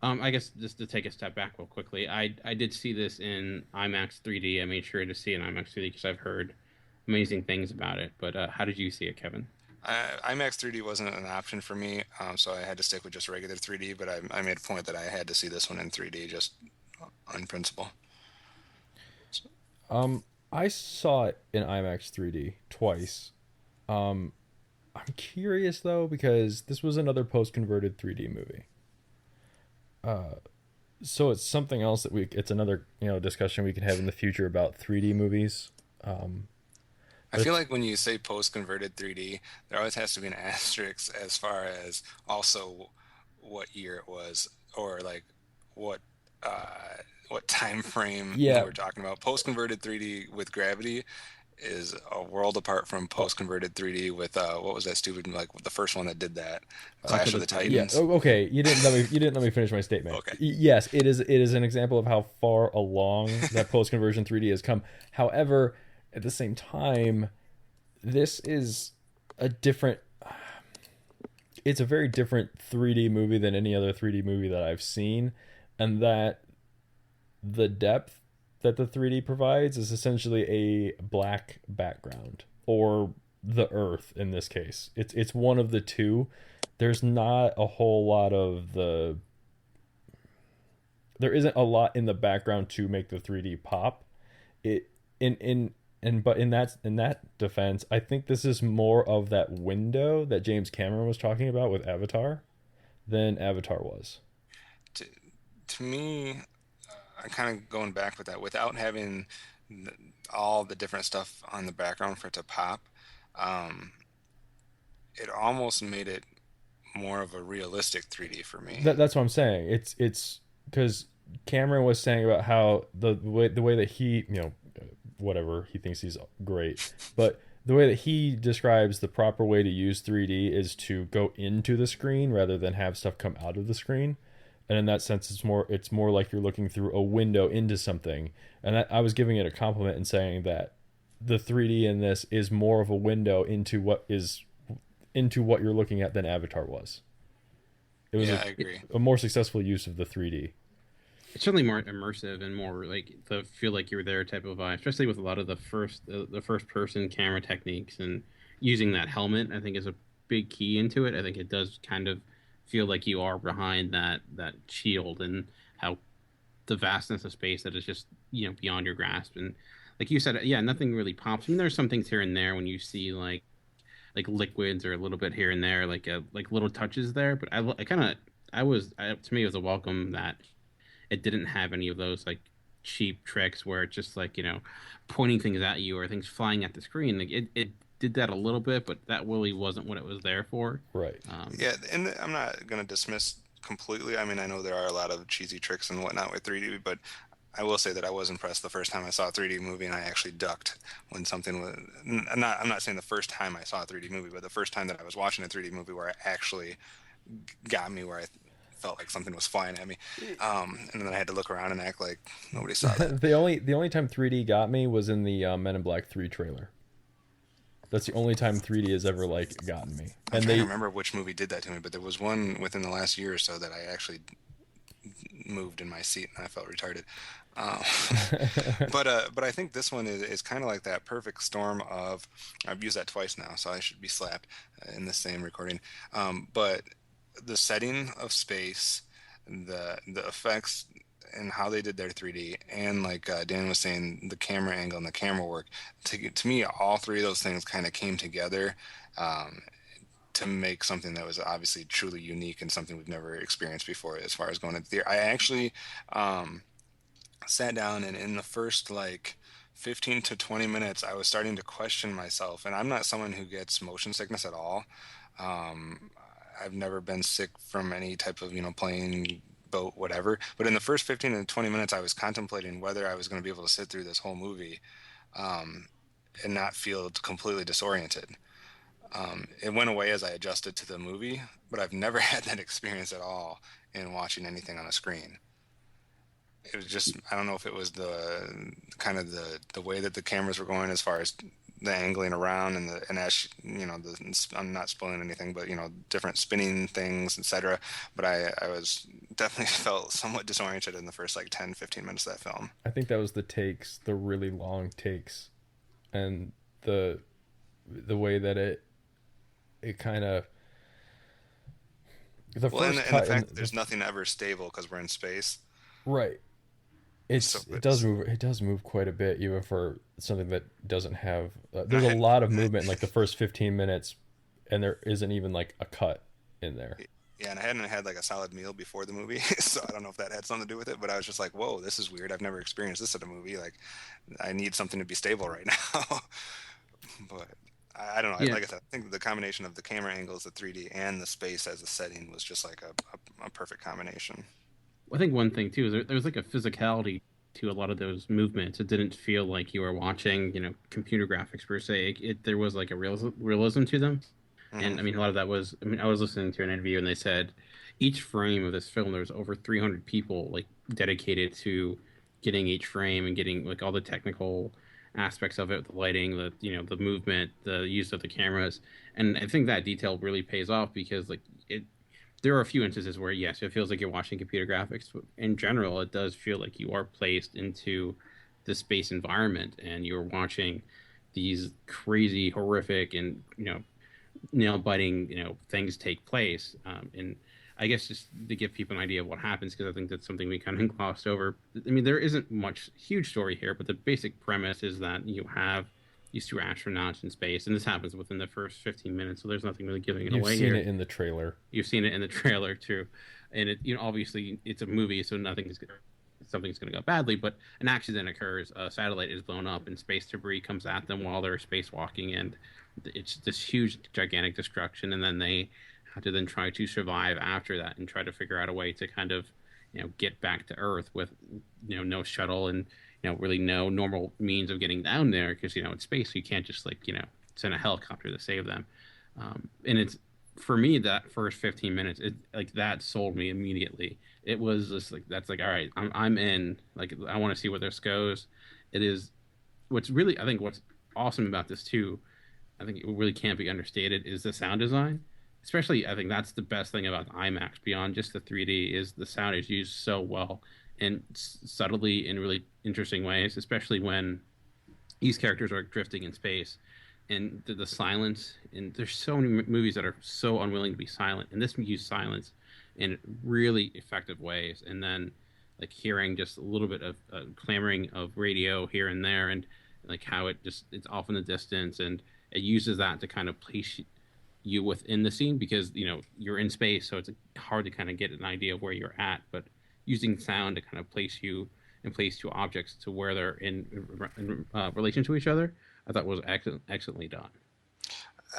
I guess just to take a step back real quickly, I did see this in IMAX 3D. I made sure to see it in IMAX 3D because I've heard amazing things about it. But how did you see it, Kevin? IMAX 3D wasn't an option for me, so I had to stick with just regular 3D. But I made a point that I had to see this one in 3D just on principle. I saw it in IMAX 3D twice. I'm curious though, because this was another post-converted 3D movie. So it's something else that it's another discussion we can have in the future about 3D movies. I feel like when you say post-converted 3D, there always has to be an asterisk as far as also what year it was, or like what time frame we're talking about. Post-converted 3D with Gravity is a world apart from post-converted 3D with what was that stupid, like the first one that did that, Clash of the Titans. Yeah. Okay, you didn't let me finish my statement. Okay. Yes, it is an example of how far along that post-conversion 3D has come. However, at the same time, this is it's a very different 3D movie than any other 3D movie that I've seen, and that the depth that the 3D provides is essentially a black background, or the earth in this case. It's one of the two. There's not a whole lot of there isn't a lot in the background to make the 3D pop. And but in that defense, I think this is more of that window that James Cameron was talking about with Avatar than Avatar was. To me, I kind of going back with that without having all the different stuff on the background for it to pop. Um, it almost made it more of a realistic 3D for me. That's what I'm saying. It's because Cameron was saying about how the way that he, whatever, he thinks he's great, but the way that he describes the proper way to use 3D is to go into the screen rather than have stuff come out of the screen. And in that sense, it's more like you're looking through a window into something. And I was giving it a compliment and saying that the 3D in this is more of a window into what you're looking at than Avatar was. It was I agree. A more successful use of the 3D. It's certainly more immersive and more like the feel like you're there type of vibe, especially with a lot of the first person camera techniques, and using that helmet I think is a big key into it. I think it does kind of feel like you are behind that shield, and how the vastness of space that is just beyond your grasp. And like you said, nothing really pops. I mean, there's some things here and there when you see like liquids or a little bit here and there, like little touches there. But to me it was a welcome that it didn't have any of those like cheap tricks where it's just like pointing things at you or things flying at the screen. Like it did that a little bit, but that really wasn't what it was there for. Right. And I'm not going to dismiss completely. I mean, I know there are a lot of cheesy tricks and whatnot with 3D, but I will say that I was impressed the first time I saw a 3D movie, and I actually ducked when something was. I'm not saying the first time I saw a 3D movie, but the first time that I was watching a 3D movie where it actually got me, where I felt like something was flying at me, and then I had to look around and act like nobody saw that. the only time 3D got me was in the Men in Black 3 trailer. That's the only time 3D has ever gotten me. I'm trying to remember which movie did that to me, but there was one within the last year or so that I actually moved in my seat and I felt retarded. But I think this one is kind of like that perfect storm of, I've used that twice now, so I should be slapped in the same recording. But the setting of space, the effects, and how they did their 3D, and like Dan was saying, the camera angle and the camera work. To me, all three of those things kind of came together to make something that was obviously truly unique and something we've never experienced before as far as going to the theater. I actually sat down, and in the first 15 to 20 minutes, I was starting to question myself. And I'm not someone who gets motion sickness at all. I've never been sick from any type of, plane, boat, whatever. But in the first 15 to 20 minutes, I was contemplating whether I was going to be able to sit through this whole movie and not feel completely disoriented. It went away as I adjusted to the movie, but I've never had that experience at all in watching anything on a screen. It was just, I don't know if it was the kind of the way that the cameras were going as far as the angling around and as I'm not spoiling anything, but different spinning things, etc. But I was definitely felt somewhat disoriented in the first 10-15 minutes of that film. I think that was the really long takes, and the way that it kind of and the fact that there's nothing ever stable because we're in space. Right. It does move quite a bit, even for something that doesn't have. There's a lot of movement in the first 15 minutes, and there isn't even a cut in there. Yeah, and I hadn't had a solid meal before the movie, so I don't know if that had something to do with it. But I was just like, "Whoa, this is weird. I've never experienced this in a movie. I need something to be stable right now." But I don't know. Yeah. Like I said, I think the combination of the camera angles, the 3D, and the space as a setting was just a perfect combination. I think one thing too is there was a physicality to a lot of those movements. It didn't feel like you were watching, computer graphics per se. There was a realism to them. Mm-hmm. And I mean, a lot of that was, I was listening to an interview and they said each frame of this film, there was over 300 people dedicated to getting each frame and getting all the technical aspects of it, the lighting, the movement, the use of the cameras. And I think that detail really pays off because there are a few instances where, yes, it feels like you're watching computer graphics, but in general, it does feel like you are placed into the space environment and you're watching these crazy, horrific, and, nail-biting, things take place. And I guess just to give people an idea of what happens, because I think that's something we kind of glossed over. I mean, there isn't much huge story here, but the basic premise is that you have these two astronauts in space, and this happens within the first 15 minutes, so there's nothing really giving it away here. You've seen it in the trailer. You've seen it in the trailer too, and it, obviously it's a movie, so something's going to go badly. But an accident occurs, a satellite is blown up, and space debris comes at them while they're spacewalking, and it's this huge, gigantic destruction, and then they have to then try to survive after that and try to figure out a way to kind of, get back to Earth with, no shuttle and, really no normal means of getting down there, because, it's space, so you can't just send a helicopter to save them. And it's, for me, that first 15 minutes, that sold me immediately. It was just that's all right, I'm in. I want to see where this goes. It is what's really, I think what's awesome about this too, I think it really can't be understated, is the sound design. Especially, I think that's the best thing about IMAX beyond just the 3D, is the sound is used so well and subtly in really interesting ways, especially when these characters are drifting in space and the silence. And there's so many movies that are so unwilling to be silent, and this used silence in really effective ways. And then hearing just a little bit of clamoring of radio here and there, and how it's off in the distance, and it uses that to kind of place you within the scene, because you're in space, so it's hard to kind of get an idea of where you're at, but using sound to kind of place you and place two objects to where they're in relation to each other, I thought was excellently done.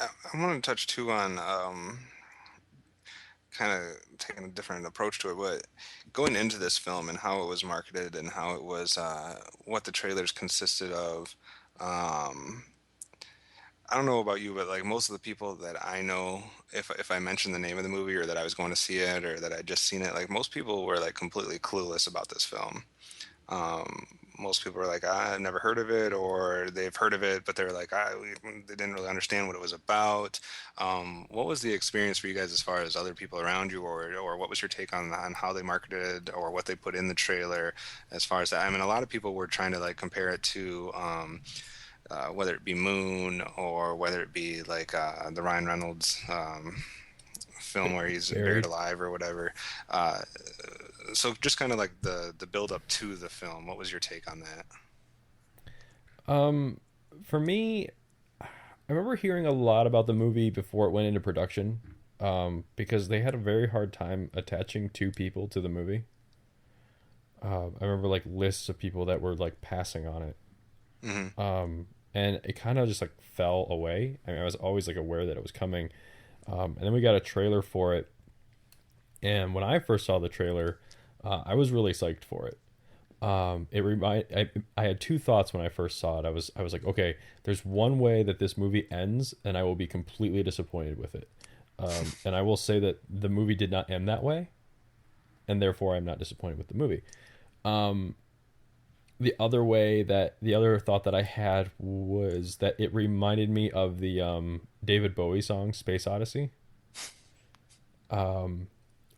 I want to touch too on kind of taking a different approach to it, but going into this film and how it was marketed and how it was, what the trailers consisted of. I don't know about you, but most of the people that I know, if I mentioned the name of the movie, or that I was going to see it, or that I'd just seen it, most people were completely clueless about this film. Most people were I've never heard of it, or they've heard of it, but they're they didn't really understand what it was about. What was the experience for you guys as far as other people around you, or what was your take on how they marketed or what they put in the trailer as far as that? I mean, a lot of people were trying to compare it to whether it be Moon, or whether it be the Ryan Reynolds film where he's buried alive or whatever. So just kind of the build up to the film. What was your take on that? For me, I remember hearing a lot about the movie before it went into production, because they had a very hard time attaching two people to the movie. I remember lists of people that were passing on it. Mm-hmm. And it kind of just fell away. I mean, I was always aware that it was coming. And then we got a trailer for it. And when I first saw the trailer, I was really psyched for it. I had two thoughts when I first saw it. I was like, okay, there's one way that this movie ends, and I will be completely disappointed with it. And I will say that the movie did not end that way, and therefore I'm not disappointed with the movie. The other thought that I had was that it reminded me of the David Bowie song Space Odyssey.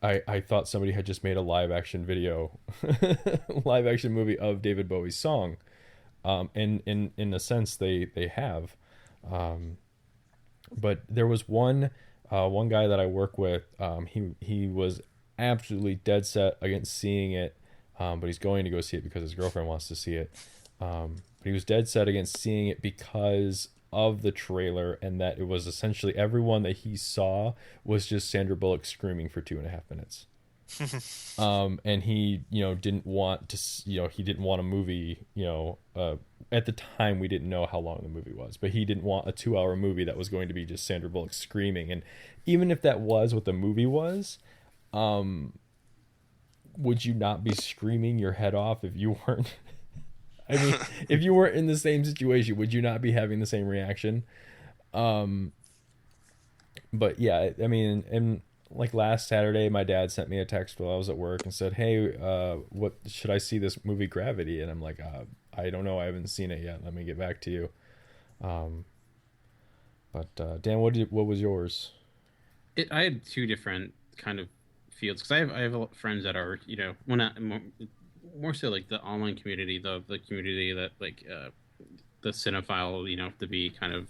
I thought somebody had just made a live action movie of David Bowie's song. And in a sense they have. But there was one guy that I work with, he was absolutely dead set against seeing it. But he's going to go see it because his girlfriend wants to see it. But he was dead set against seeing it because of the trailer, and that it was essentially everyone that he saw was just Sandra Bullock screaming for 2.5 minutes. And he, didn't want to, he didn't want a movie, at the time we didn't know how long the movie was, but he didn't want a 2-hour movie that was going to be just Sandra Bullock screaming. And even if that was what the movie was, would you not be screaming your head off if you weren't? I mean, if you weren't in the same situation, would you not be having the same reaction? But yeah, I mean, and last Saturday, my dad sent me a text while I was at work and said, "Hey, what should I see this movie Gravity?" And I'm like, I don't know, I haven't seen it yet. Let me get back to you. But Dan, what was yours? I had two different kind of fields, because I have friends that are more so the online community, the community that the cinephile, to be kind of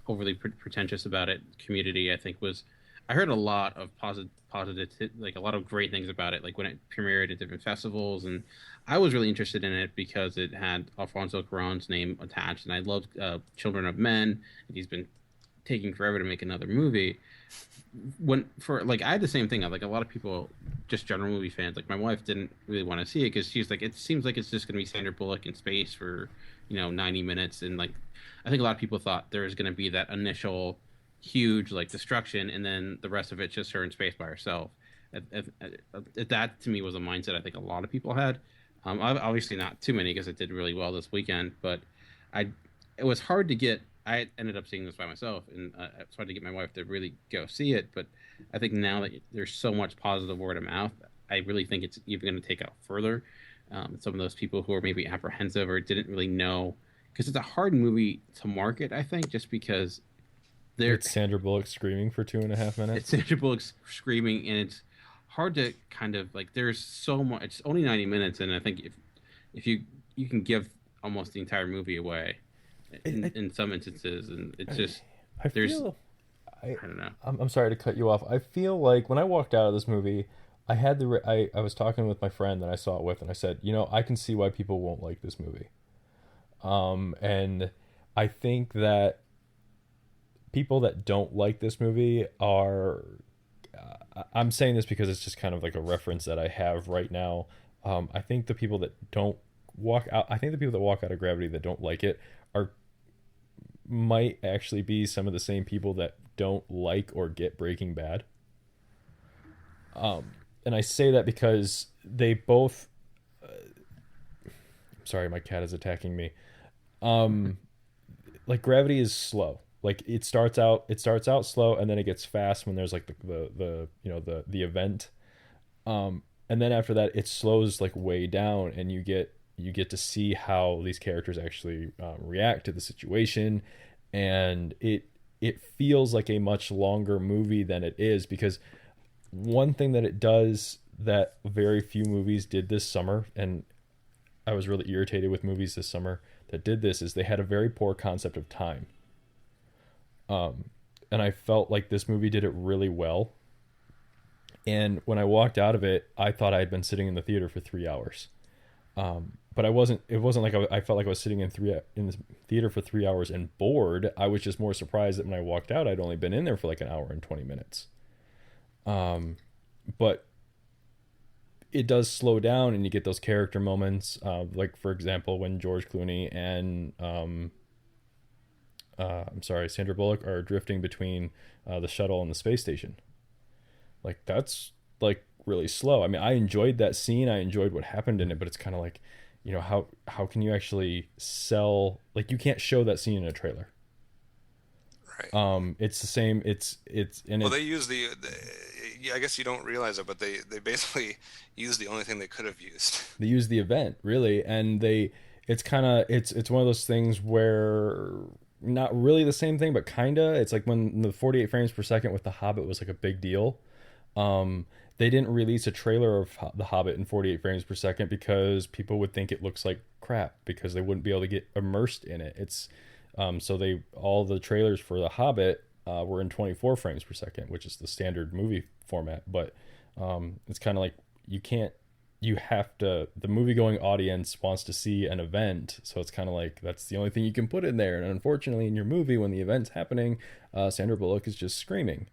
overly pretentious about it community, I think was I heard a lot of positive, like a lot of great things about it. Like when it premiered at different festivals, and I was really interested in it because it had Alfonso Cuarón's name attached, and I loved Children of Men. And he's been taking forever to make another movie. When for like I had the same thing. Like a lot of people, just general movie fans. Like my wife didn't really want to see it because she's like, it seems like it's just going to be Sandra Bullock in space for 90 minutes, and like I think a lot of people thought there was going to be that initial huge like destruction, and then the rest of it's just her in space by herself. That to me was a mindset I think a lot of people had. Obviously not too many because it did really well this weekend, but I it was hard to get. I ended up seeing this by myself, and it's hard to get my wife to really go see it. But I think now that there's so much positive word of mouth, I really think it's even going to take out further. Some of those people who are maybe apprehensive or didn't really know, because it's a hard movie to market. I think just because it's Sandra Bullock screaming for 2.5 minutes. It's Sandra Bullock screaming, and it's hard to kind of like. There's so much. It's only 90 minutes, and I think if you can give almost the entire movie away in some instances, and it's just I don't know. I'm sorry to cut you off. I feel like when I walked out of this movie, I had I was talking with my friend that I saw it with, and I said, I can see why people won't like this movie. And I think that people that don't like this movie are. I'm saying this because it's just kind of like a reference that I have right now. I think the people that don't walk out. I think the people that walk out of Gravity that don't like it might actually be some of the same people that don't like or get Breaking Bad. And I say that because they both. Sorry, my cat is attacking me. Like Gravity is slow. Like it starts out slow, and then it gets fast when there's like the event. And then after that, it slows like way down, and you get to see how these characters actually react to the situation, and it feels like a much longer movie than it is, because one thing that it does that very few movies did this summer, and I was really irritated with movies this summer that did this, is they had a very poor concept of time. And I felt like this movie did it really well. And when I walked out of it, I thought I had been sitting in the theater for 3 hours. But it wasn't like I felt like I was sitting in the theater for 3 hours and bored. I was just more surprised that when I walked out, I'd only been in there for like an hour and 20 minutes. But it does slow down, and you get those character moments. Like for example, when George Clooney and, Sandra Bullock are drifting between the shuttle and the space station. Like that's like really slow. I mean, I enjoyed that scene. I enjoyed what happened in it, but it's kind of like, how can you actually sell, like you can't show that scene in a trailer. Right. It's the same. They use I guess you don't realize it, but they basically use the only thing they could have used. They use the event really, and it's one of those things where not really the same thing, but kinda. It's like when the 48 frames per second with The Hobbit was like a big deal. They didn't release a trailer of The Hobbit in 48 frames per second because people would think it looks like crap, because they wouldn't be able to get immersed in it. It's so all the trailers for The Hobbit were in 24 frames per second, which is the standard movie format. But it's kind of like the movie going audience wants to see an event, so it's kind of like that's the only thing you can put in there. And unfortunately, in your movie, when the event's happening, Sandra Bullock is just screaming.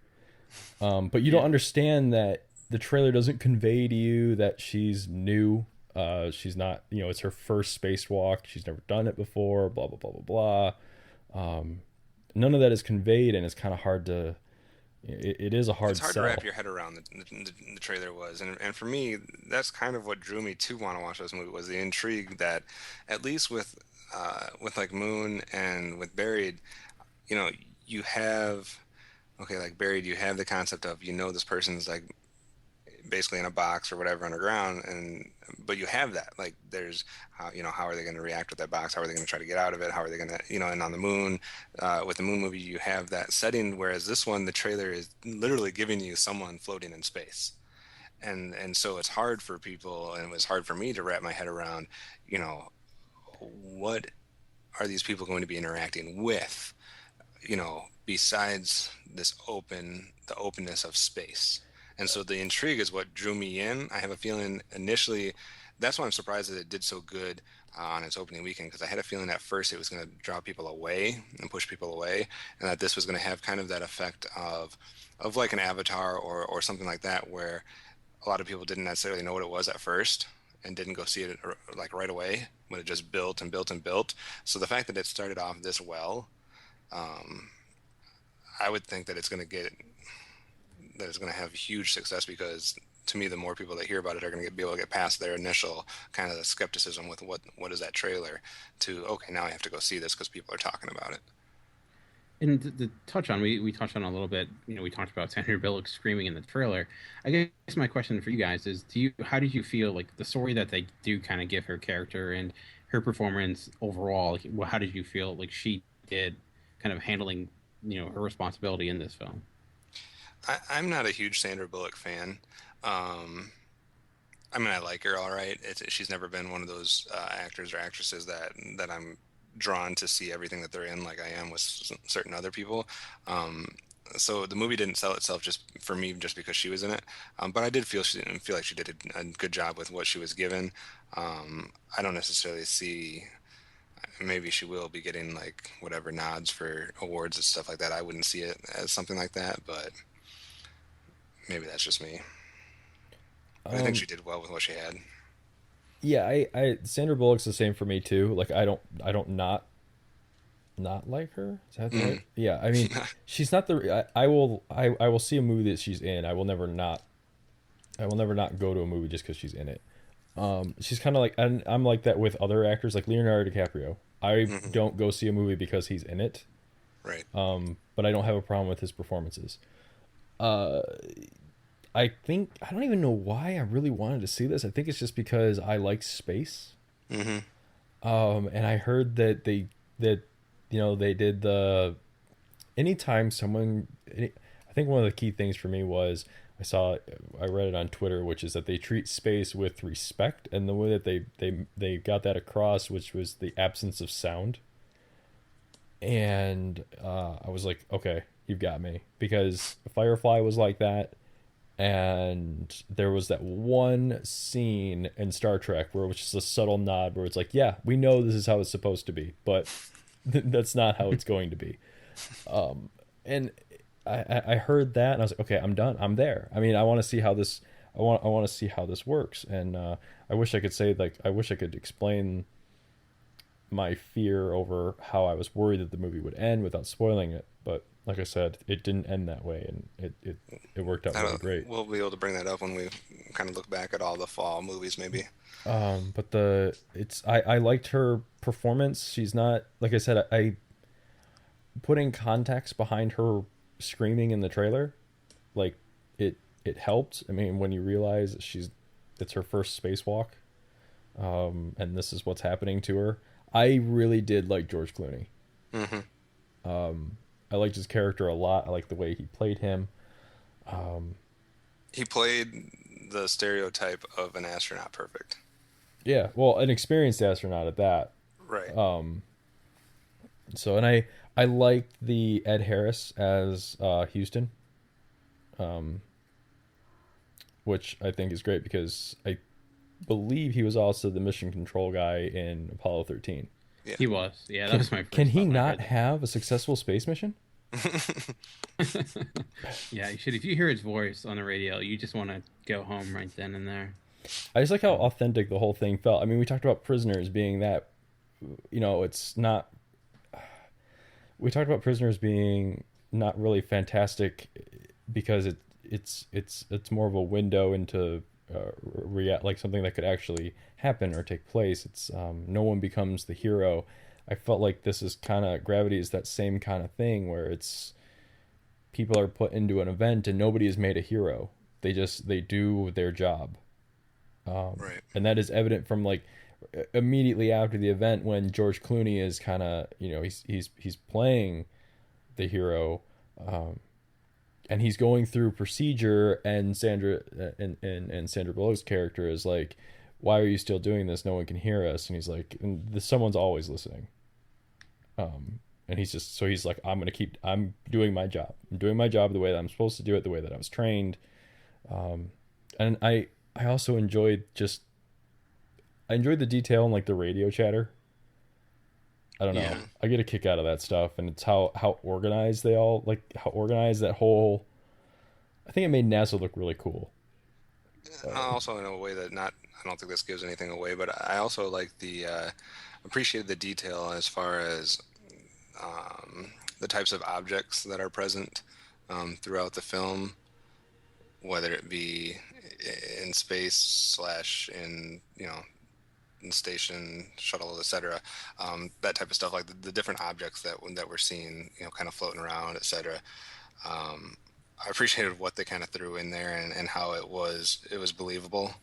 But you don't understand that the trailer doesn't convey to you that she's new. She's not, it's her first spacewalk. She's never done it before, blah, blah, blah, blah, blah. None of that is conveyed, and it's kind of hard to, it is a hard sell. It's hard to wrap your head around, the trailer was. And for me, that's kind of what drew me to want to watch this movie, was the intrigue that, at least with like Moon and with Buried, you have, like Buried, you have the concept of, this person's like basically in a box or whatever underground, but you have that, like, there's how are they going to react with that box, how are they going to try to get out of it, how are they going to, and on the moon, with the Moon movie, you have that setting, whereas this one, the trailer is literally giving you someone floating in space, and so it's hard for people, and it was hard for me to wrap my head around, what are these people going to be interacting with, besides the openness of space. And so the intrigue is what drew me in. I have a feeling initially, that's why I'm surprised that it did so good on its opening weekend, because I had a feeling at first it was going to draw people away and push people away, and that this was going to have kind of that effect of like an Avatar or something like that, where a lot of people didn't necessarily know what it was at first and didn't go see it like right away, but it just built and built and built. So the fact that it started off this well, I would think that it's going to have huge success, because to me, the more people that hear about it are going to be able to get past their initial kind of skepticism with what is that trailer, to, okay, now I have to go see this because people are talking about it. And to touch on, we touched on a little bit. We talked about Sandra Bullock screaming in the trailer. I guess my question for you guys is: how did you feel like the story that they do kind of give her character and her performance overall? How did you feel like she did, kind of handling her responsibility in this film? I'm not a huge Sandra Bullock fan. I mean, I like her all right. She's never been one of those actors or actresses that I'm drawn to see everything that they're in, like I am with certain other people. So the movie didn't sell itself just for me just because she was in it. But I did feel like she did a good job with what she was given. I don't necessarily see. Maybe she will be getting like whatever nods for awards and stuff like that. I wouldn't see it as something like that, but maybe that's just me. I think she did well with what she had. Yeah, I Sandra Bullock's the same for me too. Like I don't not like her. Is that right? Yeah, I mean, she's not the. I will see a movie that she's in. I will never not go to a movie just because she's in it. She's kind of like, and I'm like that with other actors, like Leonardo DiCaprio. I don't go see a movie because he's in it. Right. But I don't have a problem with his performances. I think I don't even know why I really wanted to see this. I think it's just because I like space. And I heard that they did the anytime someone. I think one of the key things for me was I read it on Twitter, which is that they treat space with respect, and the way that they got that across, which was the absence of sound. And I was like, okay, you've got me, because Firefly was like that. And there was that one scene in Star Trek where it was just a subtle nod where it's like, yeah, we know this is how it's supposed to be, but that's not how it's going to be. And I heard that and I was like, okay, I'm done. I'm there. I mean, I want to see how this works. And I wish I could say, like, I wish I could explain my fear over how I was worried that the movie would end without spoiling it, but like I said, it didn't end that way, and it worked out really great. We'll be able to bring that up when we kind of look back at all the fall movies, maybe. But I liked her performance. She's not, like I said, I putting context behind her screaming in the trailer, like it helped. I mean, when you realize it's her first spacewalk, and this is what's happening to her. I really did like George Clooney. I liked his character a lot. I liked the way he played him. He played the stereotype of an astronaut perfect. Yeah, well, an experienced astronaut at that. Right. So, and I liked the Ed Harris as Houston, which I think is great because I believe he was also the mission control guy in Apollo 13. Yeah. He was. Yeah, that was my first Can he not have a successful space mission? Yeah, you should. If you hear his voice on the radio, you just want to go home right then and there. I just like how authentic the whole thing felt. I mean, we talked about Prisoners being that, it's not. We talked about Prisoners being not really fantastic because it's more of a window into like something that could actually happen or take place. It's no one becomes the hero. I felt like this is kind of Gravity is that same kind of thing where it's people are put into an event and nobody is made a hero. They do their job. Right. And that is evident from like immediately after the event when George Clooney is kind of, he's playing the hero, and he's going through procedure, and Sandra Bullock's character is like, why are you still doing this? No one can hear us. And he's like, someone's always listening. And he's like, I'm doing my job. I'm doing my job the way that I'm supposed to do it, the way that I was trained. And I also enjoyed the detail in like the radio chatter. I don't know. Yeah. I get a kick out of that stuff, and it's how organized how organized that whole. I think it made NASA look really cool. Also, in a way that I don't think this gives anything away, but I also like appreciated the detail as far as the types of objects that are present throughout the film, whether it be in space / in in station, shuttle, etc. That type of stuff, like the different objects that we're seeing, kind of floating around, etc. I appreciated what they kind of threw in there and how it was believable.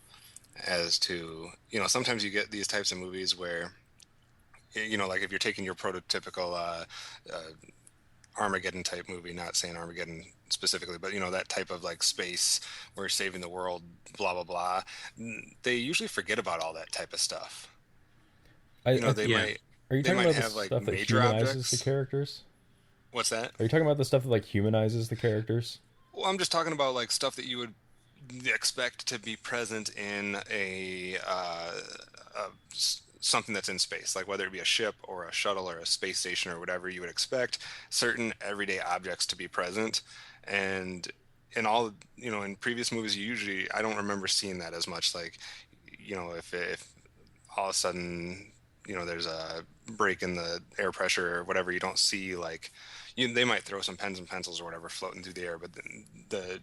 As to, sometimes you get these types of movies where, like if you're taking your prototypical Armageddon type movie, not saying Armageddon specifically, but that type of like space, we're saving the world, blah blah blah. They usually forget about all that type of stuff. Are They you might talking about the have like stuff that major humanizes objects. the characters? What's that? Are you talking about the stuff that like humanizes the characters? Well, I'm just talking about like stuff that you would expect to be present in something that's in space, like whether it be a ship or a shuttle or a space station or whatever. You would expect certain everyday objects to be present, and in all in previous movies, I don't remember seeing that as much. Like, if all of a sudden there's a break in the air pressure or whatever, you don't see like they might throw some pens and pencils or whatever floating through the air, but the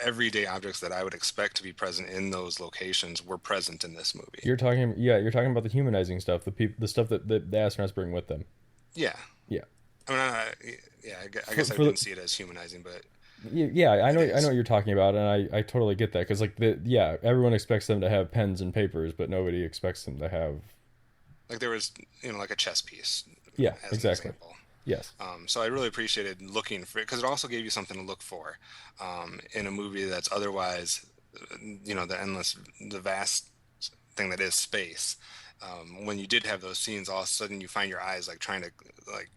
everyday objects that I would expect to be present in those locations were present in this movie. You're talking about the humanizing stuff, the stuff that the astronauts bring with them. Yeah. Yeah. I mean, I guess I didn't see it as humanizing, but yeah, I know what you're talking about, and I totally get that, because like everyone expects them to have pens and papers, but nobody expects them to have. Like there was like a chess piece. Yeah, as exactly. An example. Yes. So I really appreciated looking for it, because it also gave you something to look for in a movie that's otherwise, the vast thing that is space. When you did have those scenes, all of a sudden you find your eyes like trying to like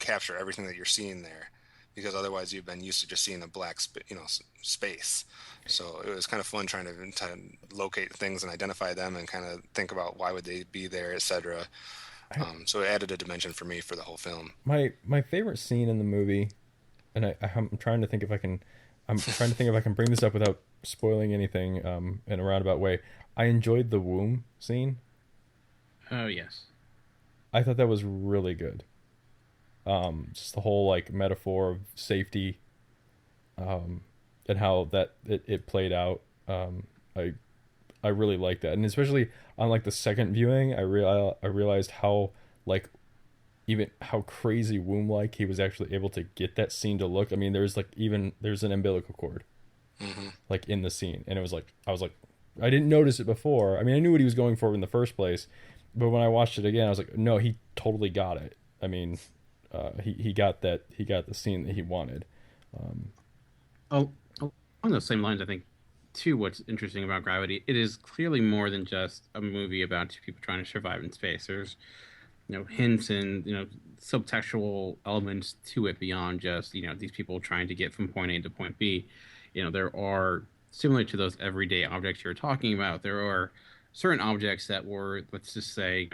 capture everything that you're seeing there, because otherwise you've been used to just seeing a black space. So it was kind of fun trying to locate things and identify them and kind of think about why would they be there, etc. So it added a dimension for me for the whole film. My favorite scene in the movie, and I'm trying to think if I can bring this up without spoiling anything in a roundabout way. I enjoyed the womb scene. Oh yes, I thought that was really good. Just the whole like metaphor of safety, and how that it played out. I really liked that, and especially on like the second viewing, I realized how like even how crazy womb-like he was actually able to get that scene to look. I mean, there's an umbilical cord, like in the scene, and I was like, I didn't notice it before. I mean, I knew what he was going for in the first place, but when I watched it again, I was like, no, he totally got it. I mean, he got the scene that he wanted. Along those same lines, I think, too, what's interesting about Gravity, it is clearly more than just a movie about two people trying to survive in space. There's, hints and, subtextual elements to it beyond just, these people trying to get from point A to point B. There are, similar to those everyday objects you're talking about, there are certain objects that were, let's just say,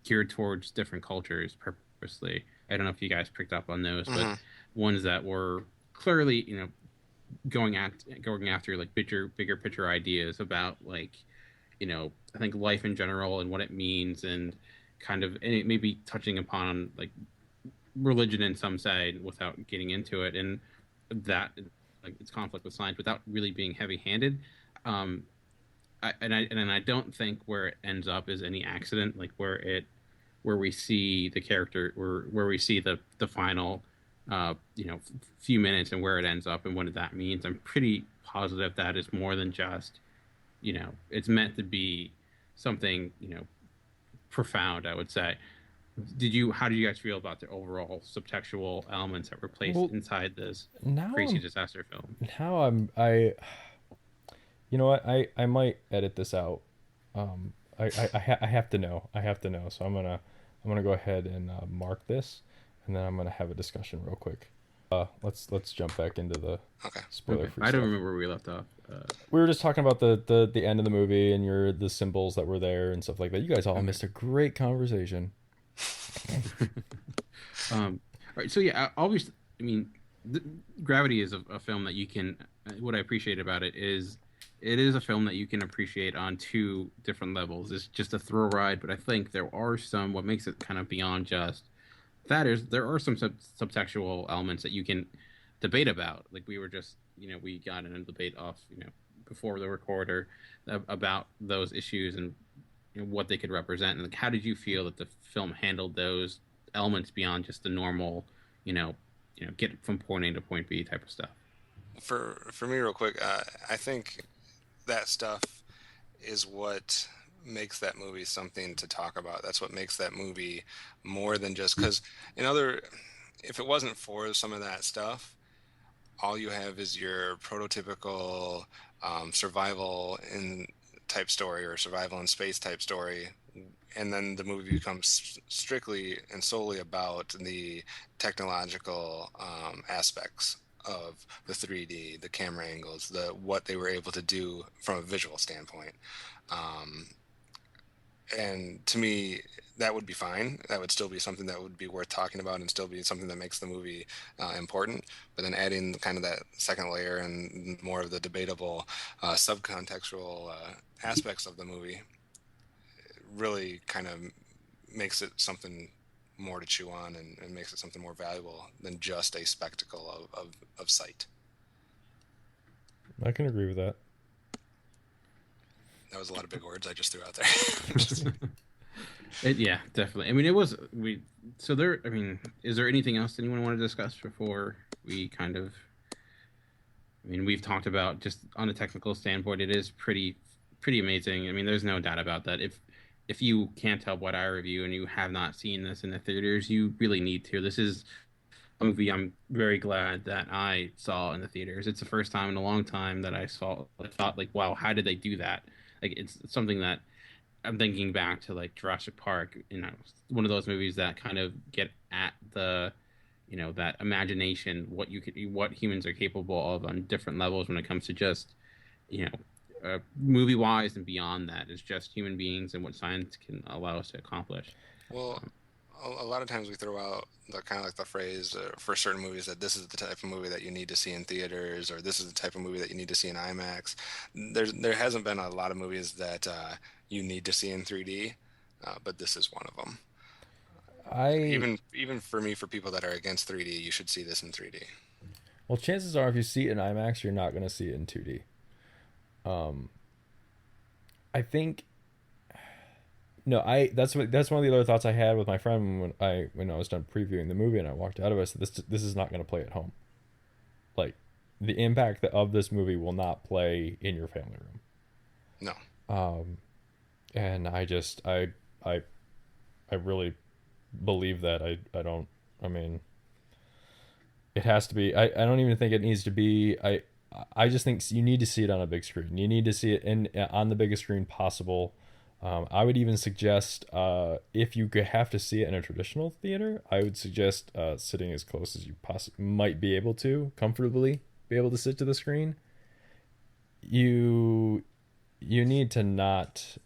geared towards different cultures purposely. I don't know if you guys picked up on those, but ones that were clearly, going after like bigger picture ideas about like, I think life in general and what it means, and kind of, and it may be touching upon like religion in some side without getting into it, and that like its conflict with science without really being heavy-handed. I don't think where it ends up is any accident, like where we see the character, where we see the final few minutes and where it ends up and what that means. I'm pretty positive that is more than just, it's meant to be something, profound, I would say. How did you guys feel about the overall subtextual elements that were placed inside this crazy disaster film? Now I might edit this out. I have to know. So I'm I'm gonna go ahead and mark this, and then I'm gonna have a discussion real quick. Let's jump back into the spoiler-free I don't stuff. remember where we left off. We were just talking about the end of the movie and the symbols that were there and stuff like that. You guys all missed a great conversation. All right, so yeah, obviously, I mean, Gravity is a film that you can. What I appreciate about it is a film that you can appreciate on two different levels. It's just a thrill ride, but I think there are some. What makes it kind of beyond just that is there are some subtextual elements that you can debate about. Like we were just, we got in a debate off, before the recorder about those issues and what they could represent. And like, how did you feel that the film handled those elements beyond just the normal, get from point A to point B type of stuff? For me, real quick, I think that stuff is what makes that movie something to talk about. That's what makes that movie more than just because if it wasn't for some of that stuff, all you have is your prototypical survival in type story or survival in space type story, and then the movie becomes strictly and solely about the technological aspects of the 3D, the camera angles, what they were able to do from a visual standpoint. And to me, that would be fine. That would still be something that would be worth talking about and still be something that makes the movie important. But then adding kind of that second layer and more of the debatable subcontextual aspects of the movie really kind of makes it something more to chew on and makes it something more valuable than just a spectacle of sight. I can agree with that. That was a lot of big words I just threw out there. Yeah, definitely. I mean, so there, I mean, is there anything else anyone want to discuss before we kind of, I mean, we've talked about just on a technical standpoint, it is pretty amazing. I mean, there's no doubt about that. If you can't tell what I review and you have not seen this in the theaters, you really need to. This is a movie I'm very glad that I saw in the theaters. It's the first time in a long time that I thought like, wow, how did they do that? Like, it's something that I'm thinking back to, like Jurassic Park, one of those movies that kind of get at the, that imagination, what humans are capable of on different levels when it comes to just, movie wise and beyond that. It's just human beings and what science can allow us to accomplish. Well, a lot of times we throw out the kind of like the phrase for certain movies that this is the type of movie that you need to see in theaters, or this is the type of movie that you need to see in IMAX. There hasn't been a lot of movies that you need to see in 3D, but this is one of them. Even for me, for people that are against 3D, you should see this in 3D. Well, chances are if you see it in IMAX, you're not going to see it in 2D. I think. No, that's one of the other thoughts I had with my friend when I was done previewing the movie and I walked out of it. I said, this is not going to play at home. Like, the impact of this movie will not play in your family room. No. And I really believe that. I mean, it has to be. I don't even think it needs to be. I just think you need to see it on a big screen. You need to see it on the biggest screen possible. I would even suggest if you have to see it in a traditional theater, I would suggest sitting as close as you possibly might be able to comfortably be able to sit to the screen. You need to not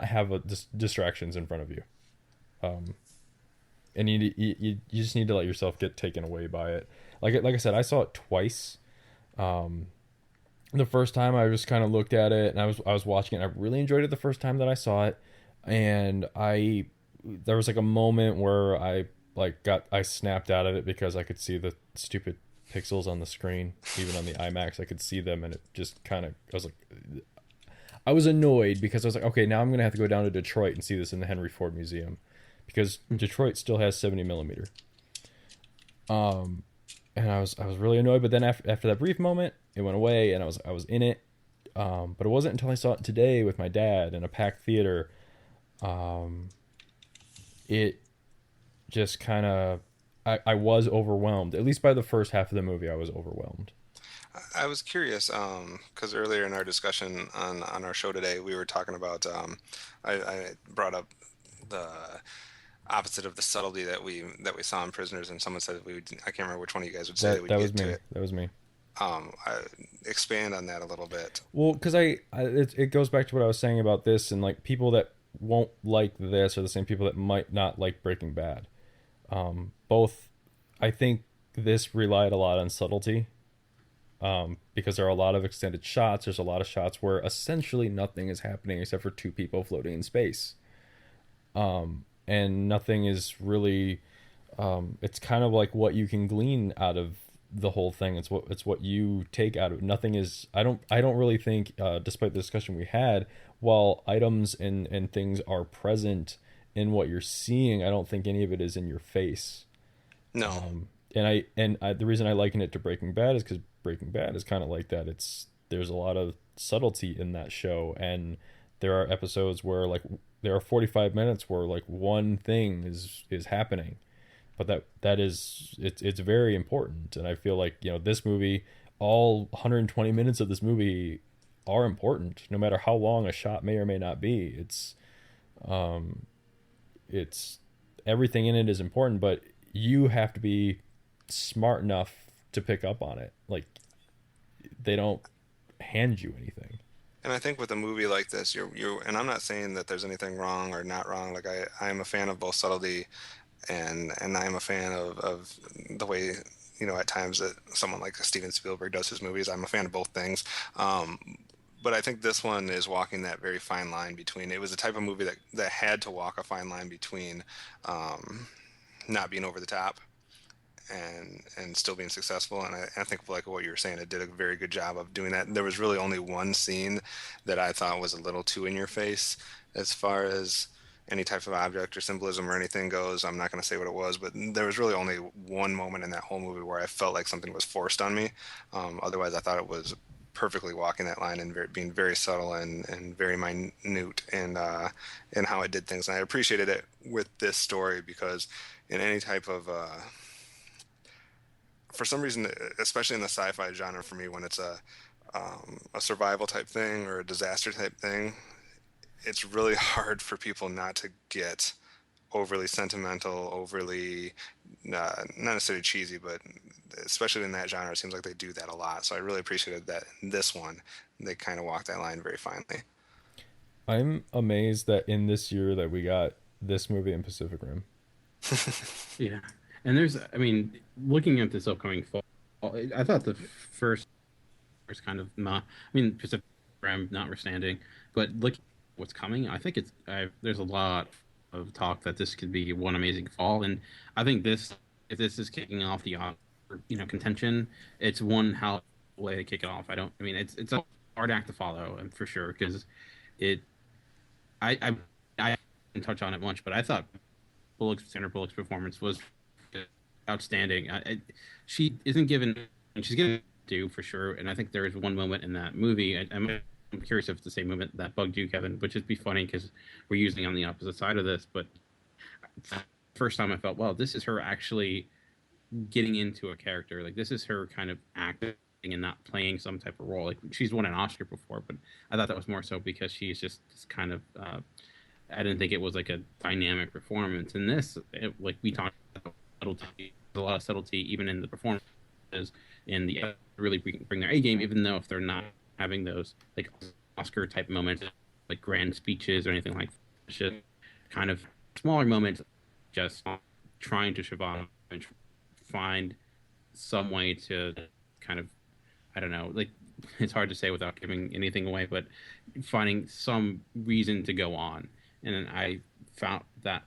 have distractions in front of you, and you just need to let yourself get taken away by it. Like I said, I saw it twice. The first time I just kind of looked at it and I was watching it. And I really enjoyed it the first time that I saw it, and there was like a moment where I snapped out of it because I could see the stupid pixels on the screen. Even on the IMAX, I could see them, and it just kind of, I was annoyed because I was like, okay, now I'm gonna have to go down to Detroit and see this in the Henry Ford Museum because Detroit still has 70 millimeter. And I was really annoyed, but then after that brief moment, it went away, and I was in it. But it wasn't until I saw it today with my dad in a packed theater. It just kind of, I was overwhelmed. At least by the first half of the movie, I was overwhelmed. I was curious, because earlier in our discussion on our show today, we were talking about, I brought up the opposite of the subtlety that we saw in Prisoners, and someone said I can't remember which one of you guys would say that That we'd that was get to me. it. That was me. I expand on that a little bit. Well, because it goes back to what I was saying about this, and like people that won't like this are the same people that might not like Breaking Bad. Both, I think this relied a lot on subtlety, because there are a lot of extended shots. There's a lot of shots where essentially nothing is happening except for two people floating in space, and nothing is really. It's kind of like what you can glean out of the whole thing. It's what you take out of it. Nothing is. I don't really think, despite the discussion we had, while items and things are present in what you're seeing, I don't think any of it is in your face. No. And the reason I liken it to Breaking Bad is because Breaking Bad is kind of like that. There's a lot of subtlety in that show, and there are episodes where like there are 45 minutes where like one thing is happening, but that is it's very important. And I feel like, this movie, all 120 minutes of this movie are important, no matter how long a shot may or may not be. It's everything in it is important, but you have to be smart enough to pick up on it. Like, they don't hand you anything. And I think with a movie like this, and I'm not saying that there's anything wrong or not wrong. Like I'm a fan of both subtlety and I'm a fan of the way, at times that someone like Steven Spielberg does his movies. I'm a fan of both things. But I think this one is walking that very fine line between, it was the type of movie that had to walk a fine line between not being over the top and still being successful. And I think, like what you were saying, it did a very good job of doing that. There was really only one scene that I thought was a little too in your face as far as any type of object or symbolism or anything goes. I'm not going to say what it was, but there was really only one moment in that whole movie where I felt like something was forced on me. Otherwise, I thought it was perfectly walking that line and being very subtle and very minute in how it did things. And I appreciated it with this story because in any type of for some reason, especially in the sci-fi genre, for me, when it's a survival type thing or a disaster type thing, it's really hard for people not to get overly sentimental, overly not necessarily cheesy, but especially in that genre, it seems like they do that a lot. So I really appreciated that in this one, they kind of walked that line very finely. I'm amazed that in this year that we got this movie in Pacific Rim. Yeah. And looking at this upcoming fall, I thought the first was kind of not. Pacific Rim notwithstanding, but look what's coming. I think there's a lot of talk that this could be one amazing fall, and I think if this is kicking off the contention, it's one hell way to kick it off. It's a hard act to follow, and for sure, because I didn't touch on it much, but I thought Sandra Bullock's performance was outstanding. She isn't given, and she's given due for sure. And I think there is one moment in that movie. I'm curious if it's the same moment that bugged you, Kevin, which would be funny because we're using on the opposite side of this. But first time I felt, well, this is her actually getting into a character. Like, this is her kind of acting and not playing some type of role. Like, she's won an Oscar before, but I thought that was more so because she's just kind of. I didn't think it was like a dynamic performance. In this, like we talked about subtlety, there's a lot of subtlety even in the performances, and the really bring their A game, even though if they're not having those like Oscar type moments, like grand speeches or anything like that. It's just kind of smaller moments, just trying to survive and find some way to kind of, I don't know, like it's hard to say without giving anything away, but finding some reason to go on. And I found that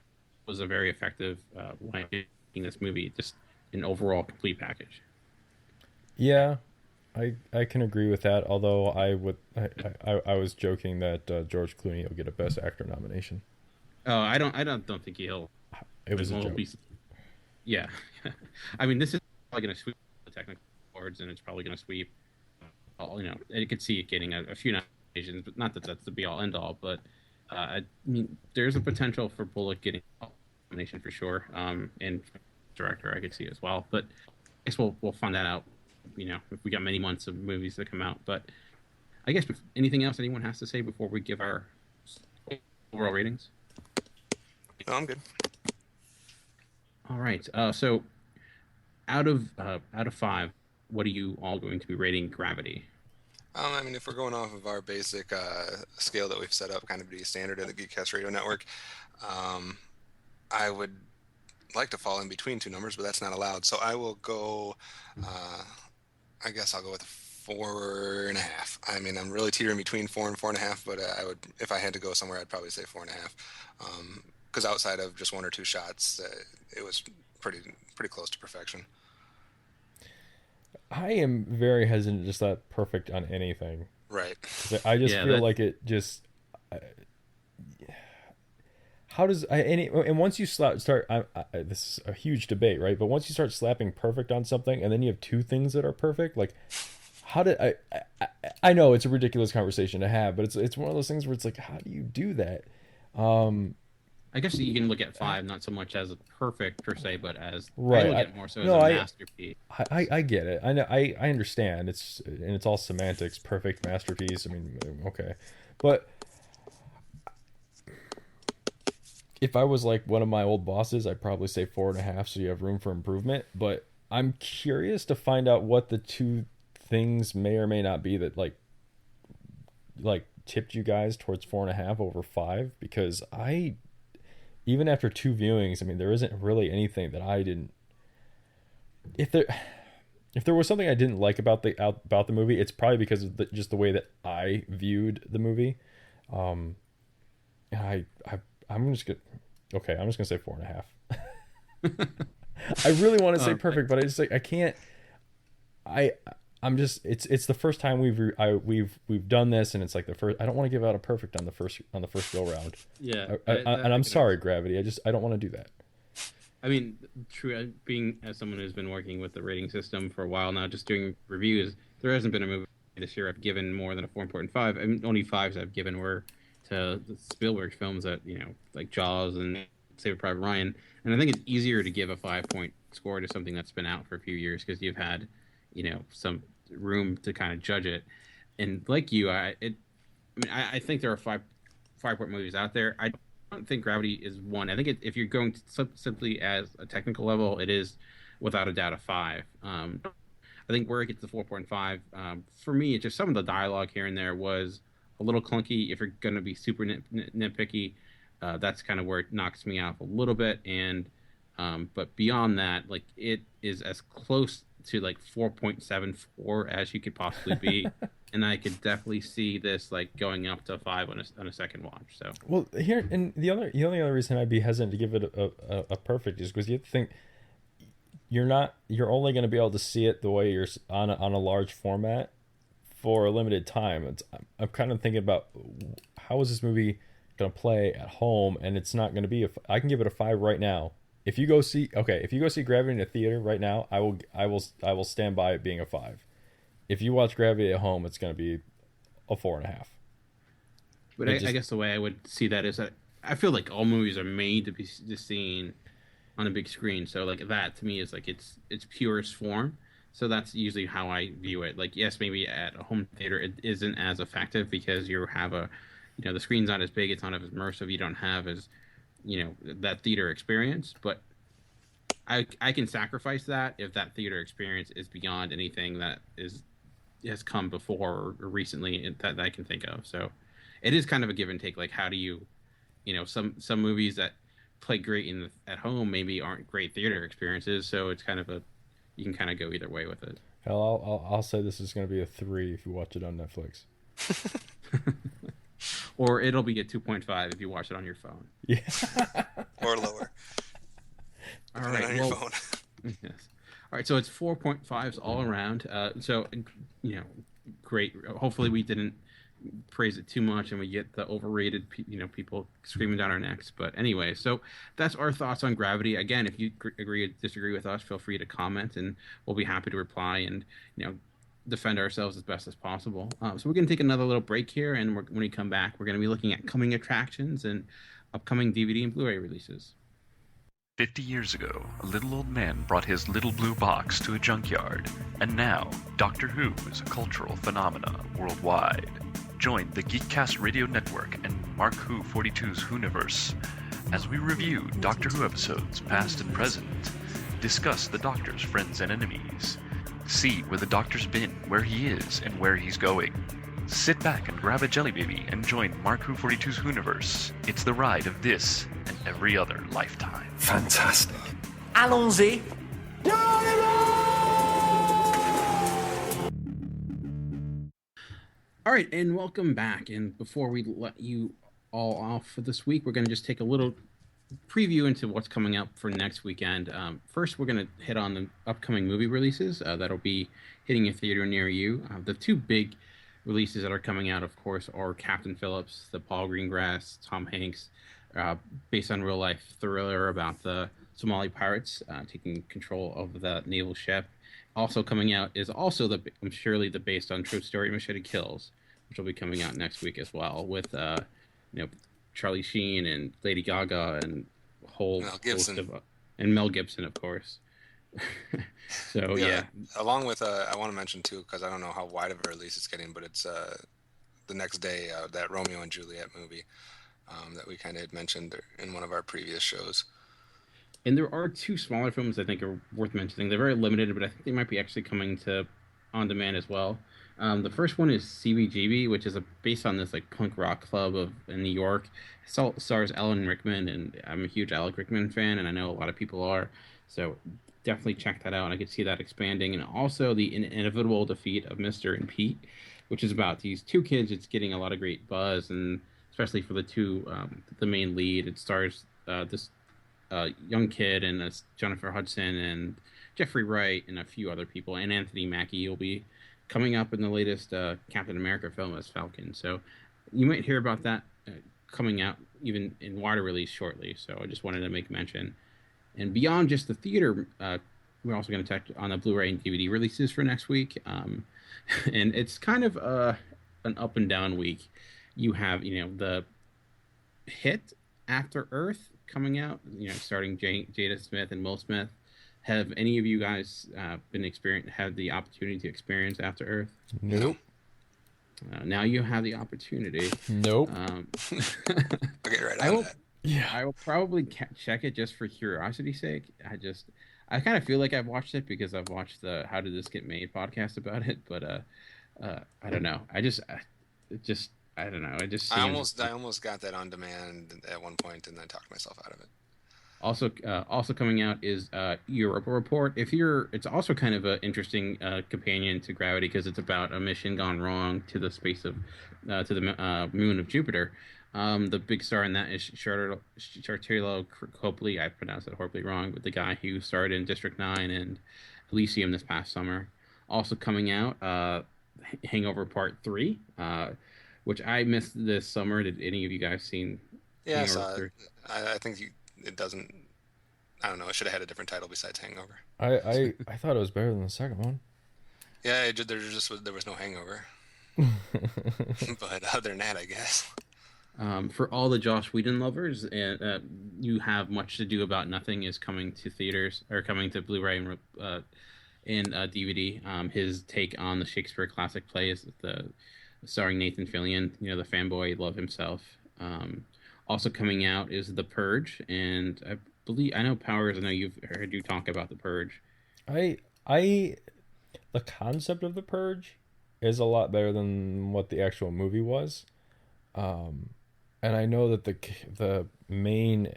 was a very effective way in this movie, just an overall complete package. Yeah, I can agree with that. Although I was joking that George Clooney will get a Best Actor nomination. Oh, I don't think he'll. It was a joke. Yeah, this is probably going to sweep the technical awards, and it's probably going to sweep. I could see it getting a few nominations, but not that that's the be all end all, but. There's a potential for Bullock getting a nomination for sure, and director I could see as well. But I guess we'll find that out if we got many months of movies to come out. But I guess anything else anyone has to say before we give our overall ratings? No, I'm good. All right. So out of 5, what are you all going to be rating Gravity? I mean, if we're going off of our basic scale that we've set up, kind of be standard at the Geekcast Radio Network, I would like to fall in between two numbers, but that's not allowed. So I will go. I guess I'll go with 4.5. I mean, I'm really teetering between 4 and 4.5, but I would, if I had to go somewhere, I'd probably say 4.5. Because outside of just one or two shots, it was pretty close to perfection. I am very hesitant to slap perfect on anything. Right. I just feel like it just. How does and once you start this is a huge debate, right? But once you start slapping perfect on something, and then you have two things that are perfect, like how did I know it's a ridiculous conversation to have, but it's one of those things where it's like, how do you do that? I guess you can look at 5 not so much as a perfect per se, but as right. I look at it more so as a masterpiece. I get it. I know. I understand. It's all semantics. Perfect masterpiece. I mean, okay, but if I was like one of my old bosses, I'd probably say 4.5. So you have room for improvement. But I'm curious to find out what the two things may or may not be that like tipped you guys towards 4.5 over 5, because even after 2 viewings, I mean, there isn't really anything that I didn't. If there was something I didn't like about the movie, it's probably because of just the way that I viewed the movie. And I'm just gonna say 4.5. I really want to say perfect, but I just I can't. I'm just it's the first time we've done this, and it's like the first. I don't want to give out a perfect on the first go round. Yeah, and I'm sorry, Gravity. I don't want to do that. I mean, true. Being as someone who's been working with the rating system for a while now, just doing reviews, there hasn't been a movie this year I've given more than a 4.5. I mean, only 5s I've given were to the Spielberg films that like Jaws and Saving Private Ryan, and I think it's easier to give a 5-point score to something that's been out for a few years because you've had some room to kind of judge it. And like you, I think there are 5-point movies out there. I don't think Gravity is one. I think if you're going to simply as a technical level, it is without a doubt a 5. I think where it gets to 4.5, for me, it's just some of the dialogue here and there was a little clunky. If you're going to be super nitpicky, that's kind of where it knocks me off a little bit. And but beyond that, like, it is as close to like 4.74 as you could possibly be. And I could definitely see this like going up to 5 on a second watch. So well, here, and the only other reason I'd be hesitant to give it a perfect is because you have to think you're only going to be able to see it the way you're on a large format for a limited time. I'm kind of thinking about how is this movie going to play at home, and it's not going to be I can give it a 5 right now. If you go see Gravity in a theater right now, I will stand by it being a 5. If you watch Gravity at home, it's going to be a 4.5. But I guess the way I would see that is that I feel like all movies are made to be seen on a big screen. So like that to me is like its purest form. So that's usually how I view it. Like, yes, maybe at a home theater it isn't as effective because you have the screen's not as big, it's not as immersive, you don't have as that theater experience. But I can sacrifice that if that theater experience is beyond anything that has come before or recently that I can think of. So it is kind of a give and take. Like, how do you some movies that play great at home maybe aren't great theater experiences. So it's kind of you can kind of go either way with it. Hell, I'll say this is going to be a 3 if you watch it on Netflix. Or it'll be a 2.5 if you watch it on your phone. Yeah. Or lower. All right. On your phone. Yes. All right. So it's 4.5s all around. So great. Hopefully we didn't praise it too much and we get the overrated people screaming down our necks. But anyway, so that's our thoughts on Gravity. Again, if you agree or disagree with us, feel free to comment and we'll be happy to reply and defend ourselves as best as possible. So we're going to take another little break here, and when we come back, we're going to be looking at coming attractions and upcoming DVD and Blu-ray releases. 50 years ago, a little old man brought his little blue box to a junkyard, and now Doctor Who is a cultural phenomena worldwide. Join the Geekcast Radio Network and Mark Who 42's Whoniverse as we review Doctor Who episodes past and present, discuss the Doctor's friends and enemies, see where the Doctor's been, where he is, and where he's going. Sit back and grab a jelly baby and join Mark Who 42's Whoniverse. It's the ride of this and every other lifetime. Fantastic. Allons-y. All right, and welcome back. And before we let you all off for this week, we're going to just take a little preview into what's coming up for next weekend. First, we're going to hit on the upcoming movie releases that'll be hitting a theater near you. The two big releases that are coming out, of course, are Captain Phillips, the Paul Greengrass, Tom Hanks, based on real-life thriller about the Somali pirates taking control of the naval ship. Also coming out is also surely the based on true story Machete Kills, which will be coming out next week as well, with Charlie Sheen and Lady Gaga and a whole host of and Mel Gibson, of course. So yeah. Along with I want to mention too, because I don't know how wide of a release it's getting, but it's the next day that Romeo and Juliet movie that we kind of had mentioned in one of our previous shows. And there are two smaller films I think are worth mentioning. They're very limited, but I think they might be actually coming to on demand as well. The first one is CBGB, which is based on this like punk rock club in New York. It stars Alan Rickman, and I'm a huge Alec Rickman fan, and I know a lot of people are. So definitely check that out. I could see that expanding. And also the inevitable defeat of Mr. and Pete, which is about these two kids. It's getting a lot of great buzz, and especially for the two, the main lead. It stars this young kid, and it's Jennifer Hudson and Jeffrey Wright and a few other people, and Anthony Mackie will be coming up in the latest Captain America film as Falcon. So you might hear about that coming out even in wider release shortly. So I just wanted to make mention. And beyond just the theater, we're also going to touch on the Blu-ray and DVD releases for next week. And it's kind of an up and down week. You have, the hit After Earth coming out, starting Jada Smith and Will Smith. Have any of you guys had the opportunity to experience After Earth? Nope. Now you have the opportunity. Nope. Okay, right on that. Yeah, I will probably check it just for curiosity's sake. I kind of feel like I've watched it because I've watched the How Did This Get Made podcast about it, but I don't know. I don't know. I almost got that on demand at one point, and then talked myself out of it. Also coming out is Europa Report. It's also kind of an interesting companion to Gravity because it's about a mission gone wrong to the space of to the moon of Jupiter. The big star in that is Chartilo Copley. I pronounced it horribly wrong, but the guy who starred in District 9 and Elysium this past summer. Also coming out, Hangover Part 3, which I missed this summer. Did any of you guys seen? Yeah, I saw it. I think it doesn't. I don't know. It should have had a different title besides Hangover. I thought it was better than the second one. Yeah, there was no hangover. But other than that, I guess. For all the Joss Whedon lovers, You Have Much to Do About Nothing is coming to theaters, or coming to Blu-ray and DVD. His take on the Shakespeare classic play is starring Nathan Fillion, the fanboy love himself. Also coming out is The Purge, and I know Powers. I know you've heard you talk about The Purge. The concept of The Purge is a lot better than what the actual movie was. And I know that the main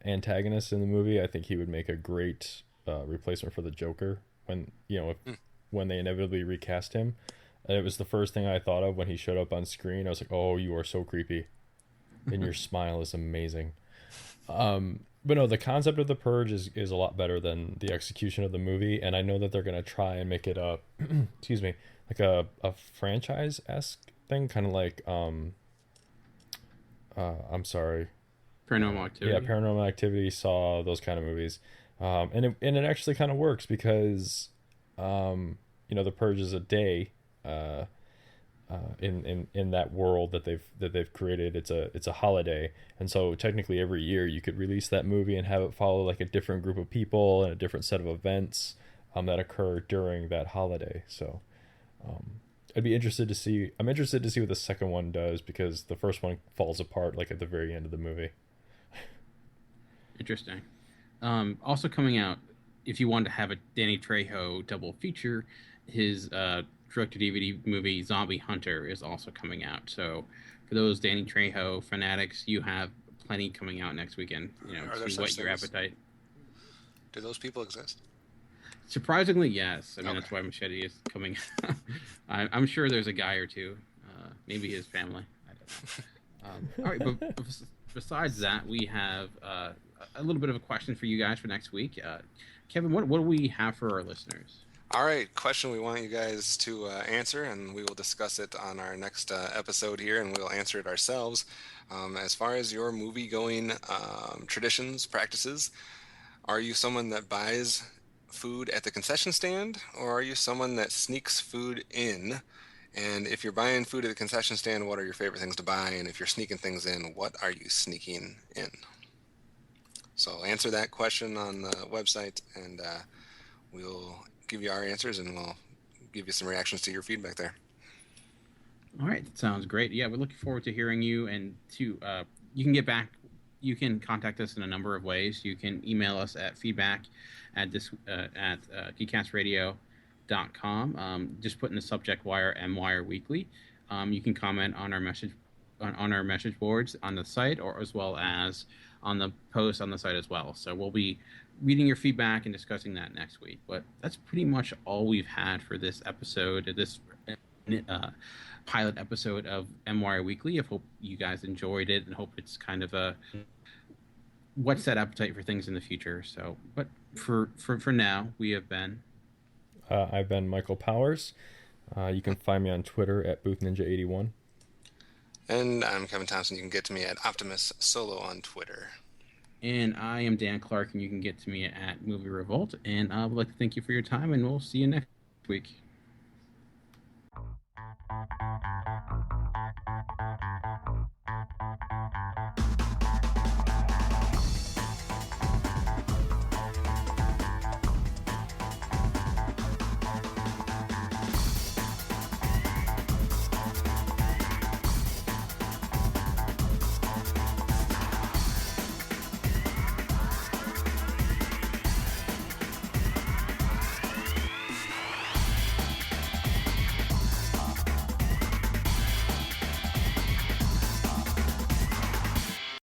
antagonist in the movie, I think he would make a great replacement for the Joker when they inevitably recast him. And it was the first thing I thought of when he showed up on screen. I was like, oh, you are so creepy. And your smile is amazing. But no, the concept of The Purge is a lot better than the execution of the movie. And I know that they're going to try and make it a, excuse me, like a franchise-esque thing, kind of like, I'm sorry. Paranormal Activity. Yeah, Paranormal Activity, Saw, those kind of movies. And it actually kind of works because, The Purge is a day. in that world that they've created. It's a holiday, and so technically every year you could release that movie and have it follow like a different group of people and a different set of events that occur during that holiday. So I'm interested to see what the second one does, because the first one falls apart like at the very end of the movie. Interesting. Also coming out, if you wanted to have a Danny Trejo double feature, his direct-to-DVD movie Zombie Hunter is also coming out. So for those Danny Trejo fanatics, you have plenty coming out next weekend. To whet your appetite. Do those people exist? Surprisingly, yes. I mean, That's why Machete is coming. I'm sure there's a guy or two, maybe his family. I don't know. All right, but besides that, we have a little bit of a question for you guys for next week. Kevin, what do we have for our listeners? All right, question we want you guys to answer, and we will discuss it on our next episode here, and we'll answer it ourselves. As far as your movie-going traditions, practices, are you someone that buys food at the concession stand, or are you someone that sneaks food in? And if you're buying food at the concession stand, what are your favorite things to buy? And if you're sneaking things in, what are you sneaking in? So answer that question on the website, and we'll give you our answers, and we'll give you some reactions to your feedback there. All right, that sounds great. Yeah, we're looking forward to hearing you, and to you can get back. You can contact us in a number of ways. You can email us at geekcastradio.com. Just put in the subject wire MWIRE Weekly. You can comment on our message boards on the site, or as well as on the post on the site as well. So we'll be reading your feedback and discussing that next week. But that's pretty much all we've had for this episode, this pilot episode of MWIRE Weekly. I hope you guys enjoyed it, and hope it's kind of a what's that appetite for things in the future. So, but for now, we have been. I've been Michael Powers. You can find me on Twitter at BoothNinja81. And I'm Kevin Thompson. You can get to me at Optimus Solo on Twitter. And I am Dan Clark, and you can get to me at Movie Revolt. And I would like to thank you for your time, and we'll see you next week.